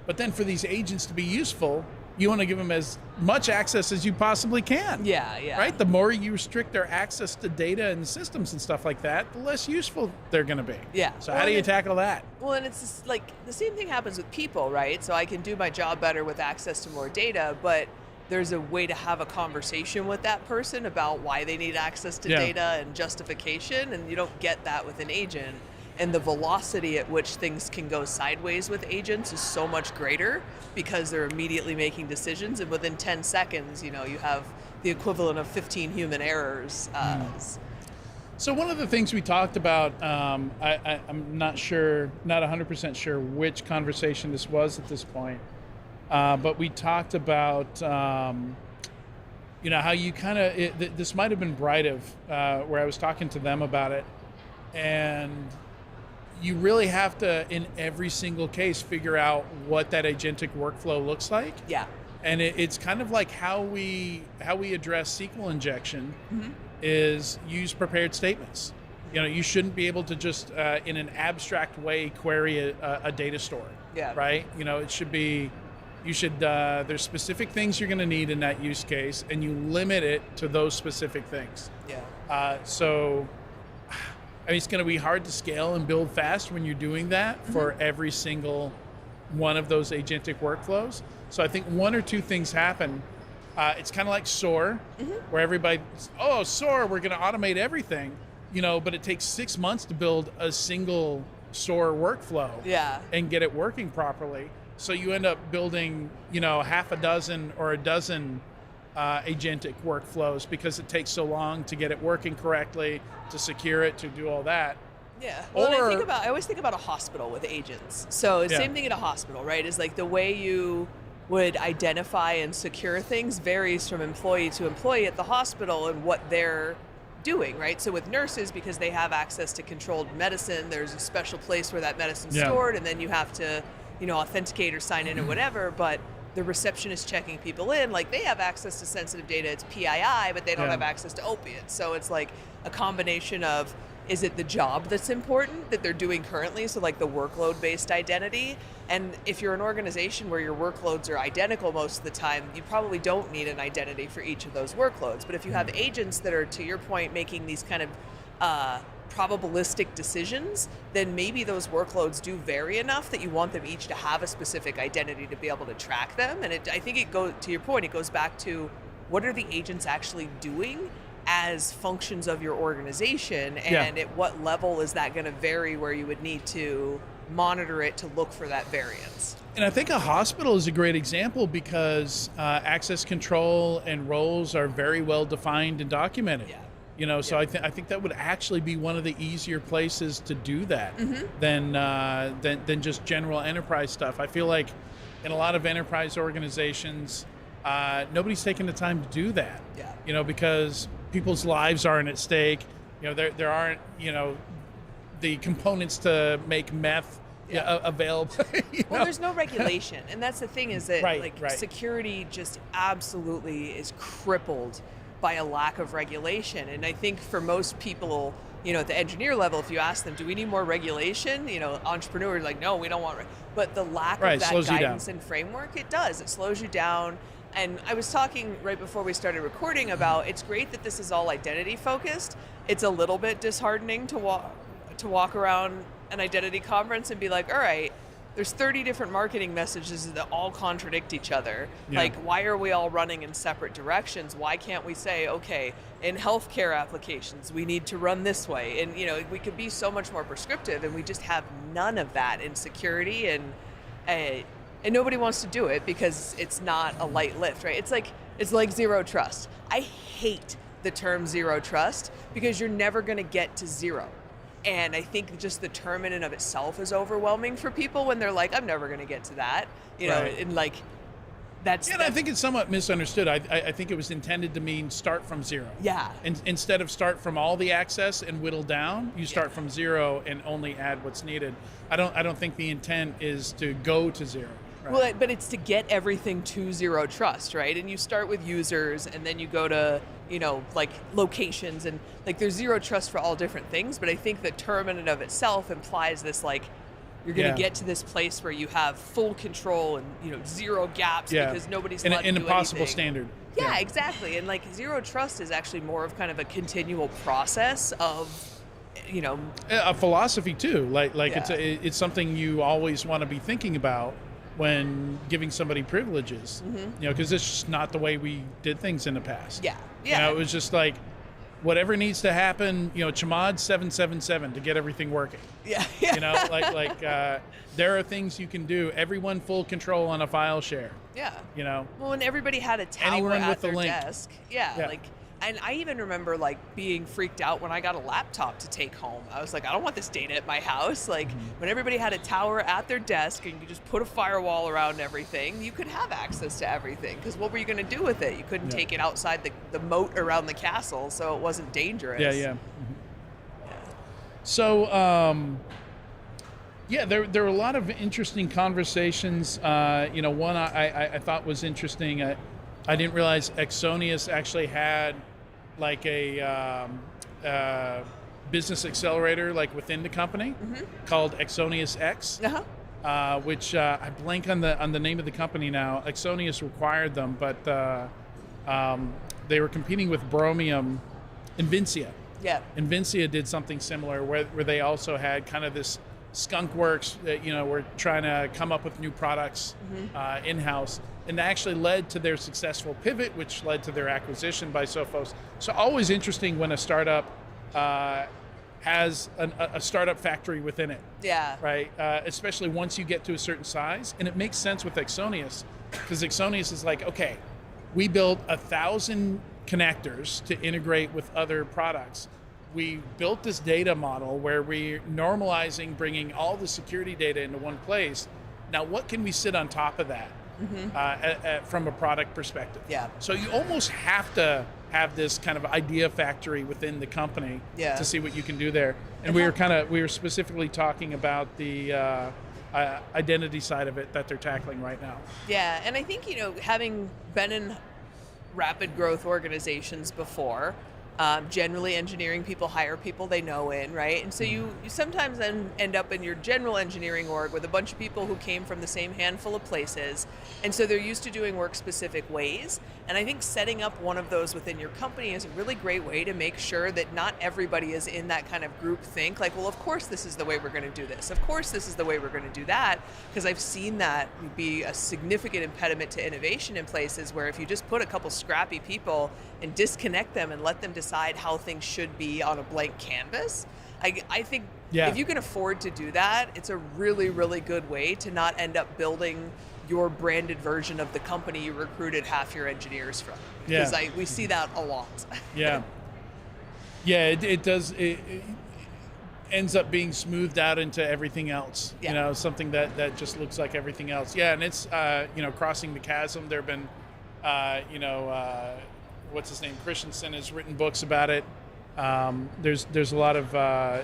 Speaker 1: But then for these agents to be useful, you want to give them as much access as you possibly can.
Speaker 12: Yeah.
Speaker 1: Right? The more you restrict their access to data and systems and stuff like that, the less useful they're going to be.
Speaker 12: Yeah.
Speaker 1: So how do you tackle that?
Speaker 12: Well, and it's just like the same thing happens with people, right? So I can do my job better with access to more data, but there's a way to have a conversation with that person about why they need access to data and justification, and you don't get that with an agent. And the velocity at which things can go sideways with agents is so much greater because they're immediately making decisions, and within 10 seconds, you have the equivalent of 15 human errors.
Speaker 1: So one of the things we talked about, I'm not 100% sure which conversation this was at this point, but we talked about, how you kind of, this might have been Brightive, where I was talking to them about it, and you really have to, in every single case, figure out what that agentic workflow looks like.
Speaker 12: Yeah.
Speaker 1: And it's kind of like how we address SQL injection is use prepared statements. You shouldn't be able to just, in an abstract way, query a data store.
Speaker 12: Yeah.
Speaker 1: Right? It should be, there's specific things you're going to need in that use case, and you limit it to those specific things.
Speaker 12: Yeah.
Speaker 1: I mean, it's going to be hard to scale and build fast when you're doing that for every single one of those agentic workflows. So I think one or two things happen. It's kind of like SOAR, where everybody, SOAR, we're going to automate everything, but it takes 6 months to build a single SOAR workflow and get it working properly. So you end up building, half a dozen or a dozen agentic workflows because it takes so long to get it working correctly, to secure it, to do all that.
Speaker 12: Yeah. Well, I always think about a hospital with agents. So same thing at a hospital, right? Is like the way you would identify and secure things varies from employee to employee at the hospital and what they're doing, right? So with nurses, because they have access to controlled medicine, there's a special place where that medicine's stored, and then you have to, authenticate or sign in or whatever. But the receptionist checking people in, like they have access to sensitive data, it's PII, but they don't have access to opiates. So it's like a combination of, is it the job that's important that they're doing currently? So like the workload-based identity. And if you're an organization where your workloads are identical most of the time, you probably don't need an identity for each of those workloads. But if you have agents that are, to your point, making these kind of probabilistic decisions, then maybe those workloads do vary enough that you want them each to have a specific identity to be able to track them. And I think it goes, to your point, it goes back to what are the agents actually doing as functions of your organization, and at what level is that going to vary where you would need to monitor it to look for that variance.
Speaker 1: And I think a hospital is a great example because access control and roles are very well defined and documented. So I think that would actually be one of the easier places to do that than just general enterprise stuff. I feel like in a lot of enterprise organizations, nobody's taking the time to do that. Because people's lives aren't at stake. There aren't the components to make meth available.
Speaker 12: Well, there's no regulation, and that's the thing is that security just absolutely is crippled by a lack of regulation. And I think for most people, at the engineer level, if you ask them, do we need more regulation? Entrepreneurs are like, no, we don't want but the lack of that guidance and framework, it does. It slows you down. And I was talking right before we started recording about it's great that this is all identity focused. It's a little bit disheartening to walk around an identity conference and be like, all right, there's 30 different marketing messages that all contradict each other. Like, why are we all running in separate directions? Why can't we say, okay, in healthcare applications, we need to run this way? And, we could be so much more prescriptive, and we just have none of that in security, and nobody wants to do it because it's not a light lift, right? It's like zero trust. I hate the term zero trust because you're never going to get to zero. And I think just the term in and of itself is overwhelming for people when they're like, I'm never going to get to that, and like that's.
Speaker 1: Yeah, I think it's somewhat misunderstood. I think it was intended to mean start from zero.
Speaker 12: Yeah. And
Speaker 1: instead of start from all the access and whittle down, you start from zero and only add what's needed. I don't think the intent is to go to zero. Right.
Speaker 12: Well, but it's to get everything to zero trust, right? And you start with users, and then you go to, like locations, and like there's zero trust for all different things. But I think the term in and of itself implies this, like, you're going to get to this place where you have full control and, zero gaps because nobody's allowed to do anything.
Speaker 1: An impossible standard.
Speaker 12: Yeah, exactly. And like zero trust is actually more of kind of a continual process of,
Speaker 1: a philosophy too. It's something you always want to be thinking about when giving somebody privileges, because it's just not the way we did things in the past. It was just like, whatever needs to happen, Chmod 777 to get everything working. There are things you can do. Everyone full control on a file share.
Speaker 12: Well, when everybody had a tower
Speaker 1: Anyone
Speaker 12: at
Speaker 1: with
Speaker 12: their
Speaker 1: the link.
Speaker 12: desk. And I even remember like being freaked out when I got a laptop to take home. I was like, I don't want this data at my house. Like when everybody had a tower at their desk and you just put a firewall around everything, you could have access to everything. Because what were you going to do with it? You couldn't take it outside the moat around the castle, so it wasn't dangerous.
Speaker 1: So, there were a lot of interesting conversations. One I thought was interesting. I didn't realize Exonius actually had like a business accelerator like within the company called Exonius X, which I blank on the name of the company now. Exonius required them, but they were competing with Bromium and Vincia.
Speaker 12: Yeah.
Speaker 1: And Vincia did something similar where they also had kind of this skunk works that, we're trying to come up with new products in-house. And that actually led to their successful pivot, which led to their acquisition by Sophos. So always interesting when a startup has a startup factory within it.
Speaker 12: Yeah.
Speaker 1: Right? Especially once you get to a certain size. And it makes sense with Exonius, because Exonius is like, okay, we built 1,000 connectors to integrate with other products. We built this data model where we're normalizing, bringing all the security data into one place. Now, what can we sit on top of that from a product perspective?
Speaker 12: Yeah.
Speaker 1: So you almost have to have this kind of idea factory within the company to see what you can do there. And we were specifically talking about the identity side of it that they're tackling right now.
Speaker 12: Yeah, and I think, having been in rapid growth organizations before, generally engineering people hire people they know in, right? And so you sometimes then end up in your general engineering org with a bunch of people who came from the same handful of places, and so they're used to doing work specific ways. And I think setting up one of those within your company is a really great way to make sure that not everybody is in that kind of group think, like, well, of course this is the way we're going to do this. Of course this is the way we're going to do that. Because I've seen that be a significant impediment to innovation in places where if you just put a couple scrappy people and disconnect them and let them decide how things should be on a blank canvas, I think if you can afford to do that, it's a really, really good way to not end up building your branded version of the company you recruited half your engineers from. Because we see that a lot.
Speaker 1: Yeah. Yeah, it does. It ends up being smoothed out into everything else.
Speaker 12: Yeah.
Speaker 1: Something that just looks like everything else. Yeah, and it's, crossing the chasm. There have been, what's his name? Christensen has written books about it. There's a lot of,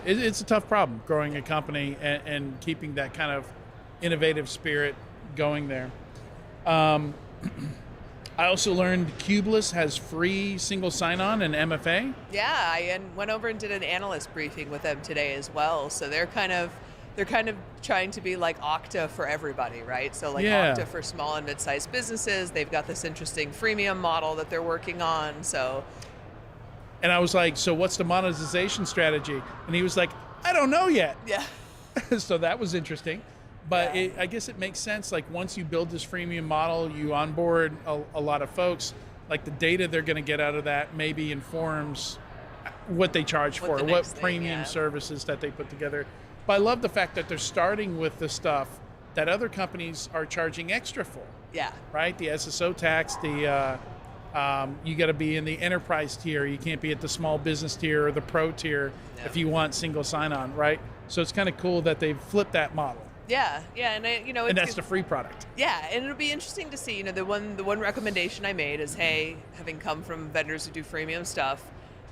Speaker 1: it's a tough problem growing a company and keeping that kind of innovative spirit going there. I also learned Cubeless has free single sign-on and MFA.
Speaker 12: Yeah, I went over and did an analyst briefing with them today as well. So they're kind of trying to be like Okta for everybody, right? So like Okta for small and mid-sized businesses. They've got this interesting freemium model that they're working on. So,
Speaker 1: and I was like, so what's the monetization strategy? And he was like, I don't know yet.
Speaker 12: Yeah.
Speaker 1: So that was interesting. But I guess it makes sense. Like once you build this freemium model, you onboard a lot of folks. Like the data they're going to get out of that maybe informs what they charge for, what premium services that they put together. But I love the fact that they're starting with the stuff that other companies are charging extra for.
Speaker 12: Yeah.
Speaker 1: Right? The SSO tax, you got to be in the enterprise tier. You can't be at the small business tier or the pro tier if you want single sign-on, right? So it's kind of cool that they've flipped that model.
Speaker 12: Yeah, and
Speaker 1: and that's the free product.
Speaker 12: Yeah, and it'll be interesting to see. The one recommendation I made is, hey, having come from vendors who do freemium stuff,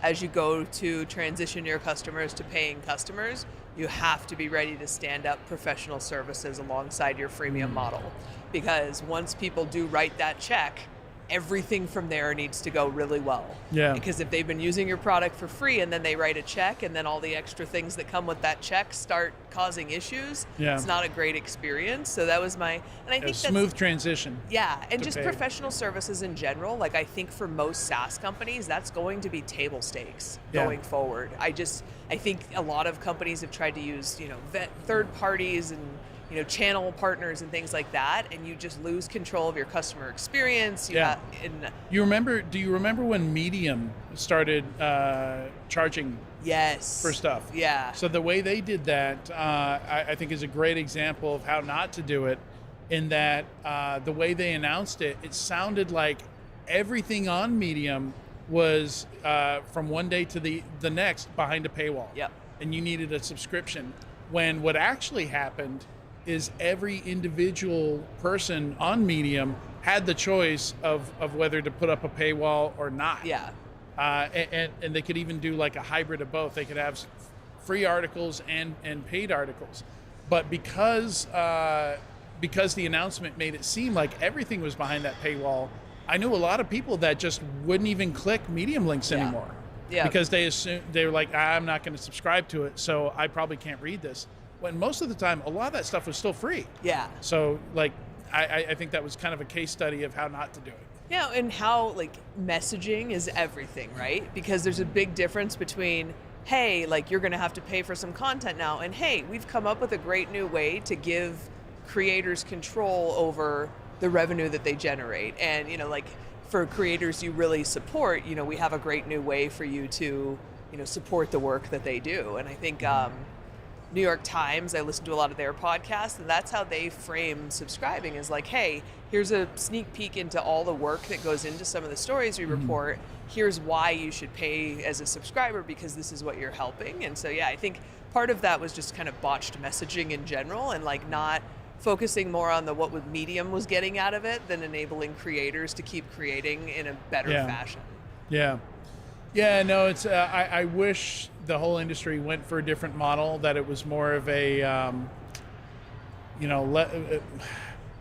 Speaker 12: as you go to transition your customers to paying customers, you have to be ready to stand up professional services alongside your freemium model, because once people do write that check, everything from there needs to go really well.
Speaker 1: Yeah.
Speaker 12: Because if they've been using your product for free and then they write a check and then all the extra things that come with that check start causing issues, it's not a great experience. So that was and I think that's
Speaker 1: smooth transition.
Speaker 12: Yeah, and just professional services in general. Like I think for most SaaS companies, that's going to be table stakes going forward. I think a lot of companies have tried to use, third parties and channel partners and things like that, and you just lose control of your customer experience. Do you remember when Medium started charging for stuff?
Speaker 1: Yeah. So the way they did that, I think is a great example of how not to do it, in that the way they announced it, it sounded like everything on Medium was from one day to the next behind a paywall.
Speaker 12: Yep.
Speaker 1: And you needed a subscription, when what actually happened is every individual person on Medium had the choice of whether to put up a paywall or not.
Speaker 12: Yeah.
Speaker 1: And they could even do like a hybrid of both. They could have free articles and paid articles. But because the announcement made it seem like everything was behind that paywall, I knew a lot of people that just wouldn't even click Medium links anymore.
Speaker 12: Yeah.
Speaker 1: Because they were like, I'm not going to subscribe to it, so I probably can't read this. When most of the time, a lot of that stuff was still free.
Speaker 12: Yeah.
Speaker 1: So, like, I think that was kind of a case study of how not to do it.
Speaker 12: Yeah, and how like messaging is everything, right? Because there's a big difference between, hey, like you're going to have to pay for some content now, and hey, we've come up with a great new way to give creators control over the revenue that they generate. And, like for creators you really support, we have a great new way for you to, support the work that they do. And I think New York Times, I listen to a lot of their podcasts, and that's how they frame subscribing is like, hey, here's a sneak peek into all the work that goes into some of the stories we report. Here's why you should pay as a subscriber, because this is what you're helping. And so, yeah, I think part of that was just kind of botched messaging in general, and like not focusing more on what Medium was getting out of it than enabling creators to keep creating in a better fashion.
Speaker 1: Yeah, no, it's. I wish the whole industry went for a different model. That it was more of a,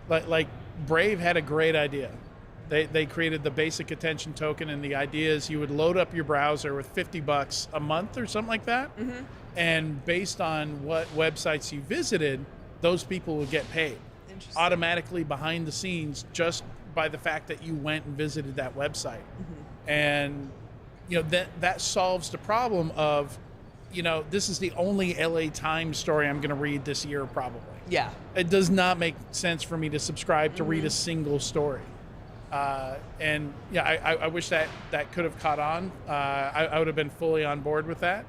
Speaker 1: like Brave had a great idea. They created the basic attention token, and the idea is you would load up your browser with $50 a month or something like that, and based on what websites you visited, those people would get paid automatically behind the scenes just by the fact that you went and visited that website, and. That solves the problem of, this is the only LA Times story I'm going to read this year probably.
Speaker 12: Yeah.
Speaker 1: It does not make sense for me to subscribe to read a single story. And I wish that could have caught on. I would have been fully on board with that.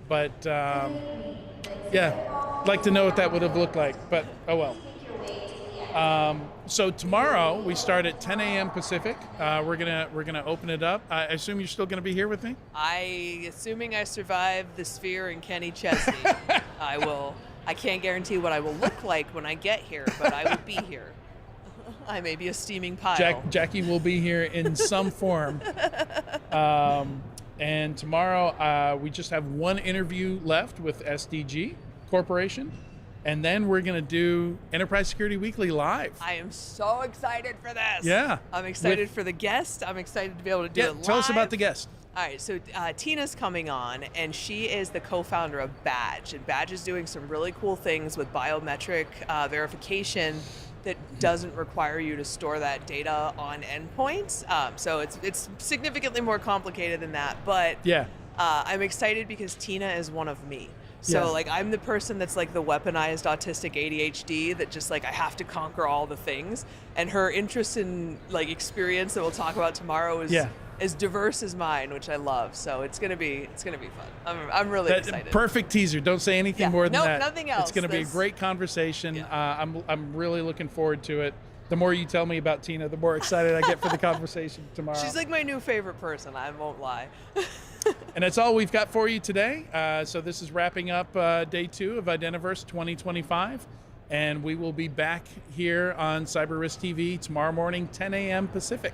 Speaker 1: But I'd like to know what that would have looked like, but oh well. So tomorrow we start at 10 a.m. Pacific. We're gonna open it up. I assume you're still gonna be here with me.
Speaker 12: Assuming I survive the Sphere and Kenny Chesney, I will. I can't guarantee what I will look like when I get here, but I will be here. I may be a steaming pile.
Speaker 1: Jackie will be here in some form. And tomorrow we just have one interview left with SDG Corporation. And then we're going to do Enterprise Security Weekly live.
Speaker 12: I am so excited for this.
Speaker 1: Yeah.
Speaker 12: I'm excited for the guest. I'm excited to be able to do it live.
Speaker 1: Tell us about the guest.
Speaker 12: All right, so Tina's coming on, and she is the co-founder of Badge. And Badge is doing some really cool things with biometric verification that doesn't require you to store that data on endpoints. So it's significantly more complicated than that. But I'm excited because Tina is one of me. So like I'm the person that's like the weaponized autistic ADHD that just like I have to conquer all the things, and her interest in like experience that we'll talk about tomorrow is as diverse as mine, which I love. So it's gonna be fun. I'm really excited.
Speaker 1: Perfect teaser. Don't say anything more than that.
Speaker 12: Nothing else.
Speaker 1: It's gonna be a great conversation. I'm really looking forward to it. The more you tell me about Tina, the more excited I get for the conversation tomorrow.
Speaker 12: She's like my new favorite person. I won't lie.
Speaker 1: And that's all we've got for you today. So this is wrapping up day 2 of Identiverse 2025. And we will be back here on CyberRiskTV tomorrow morning, 10 a.m. Pacific.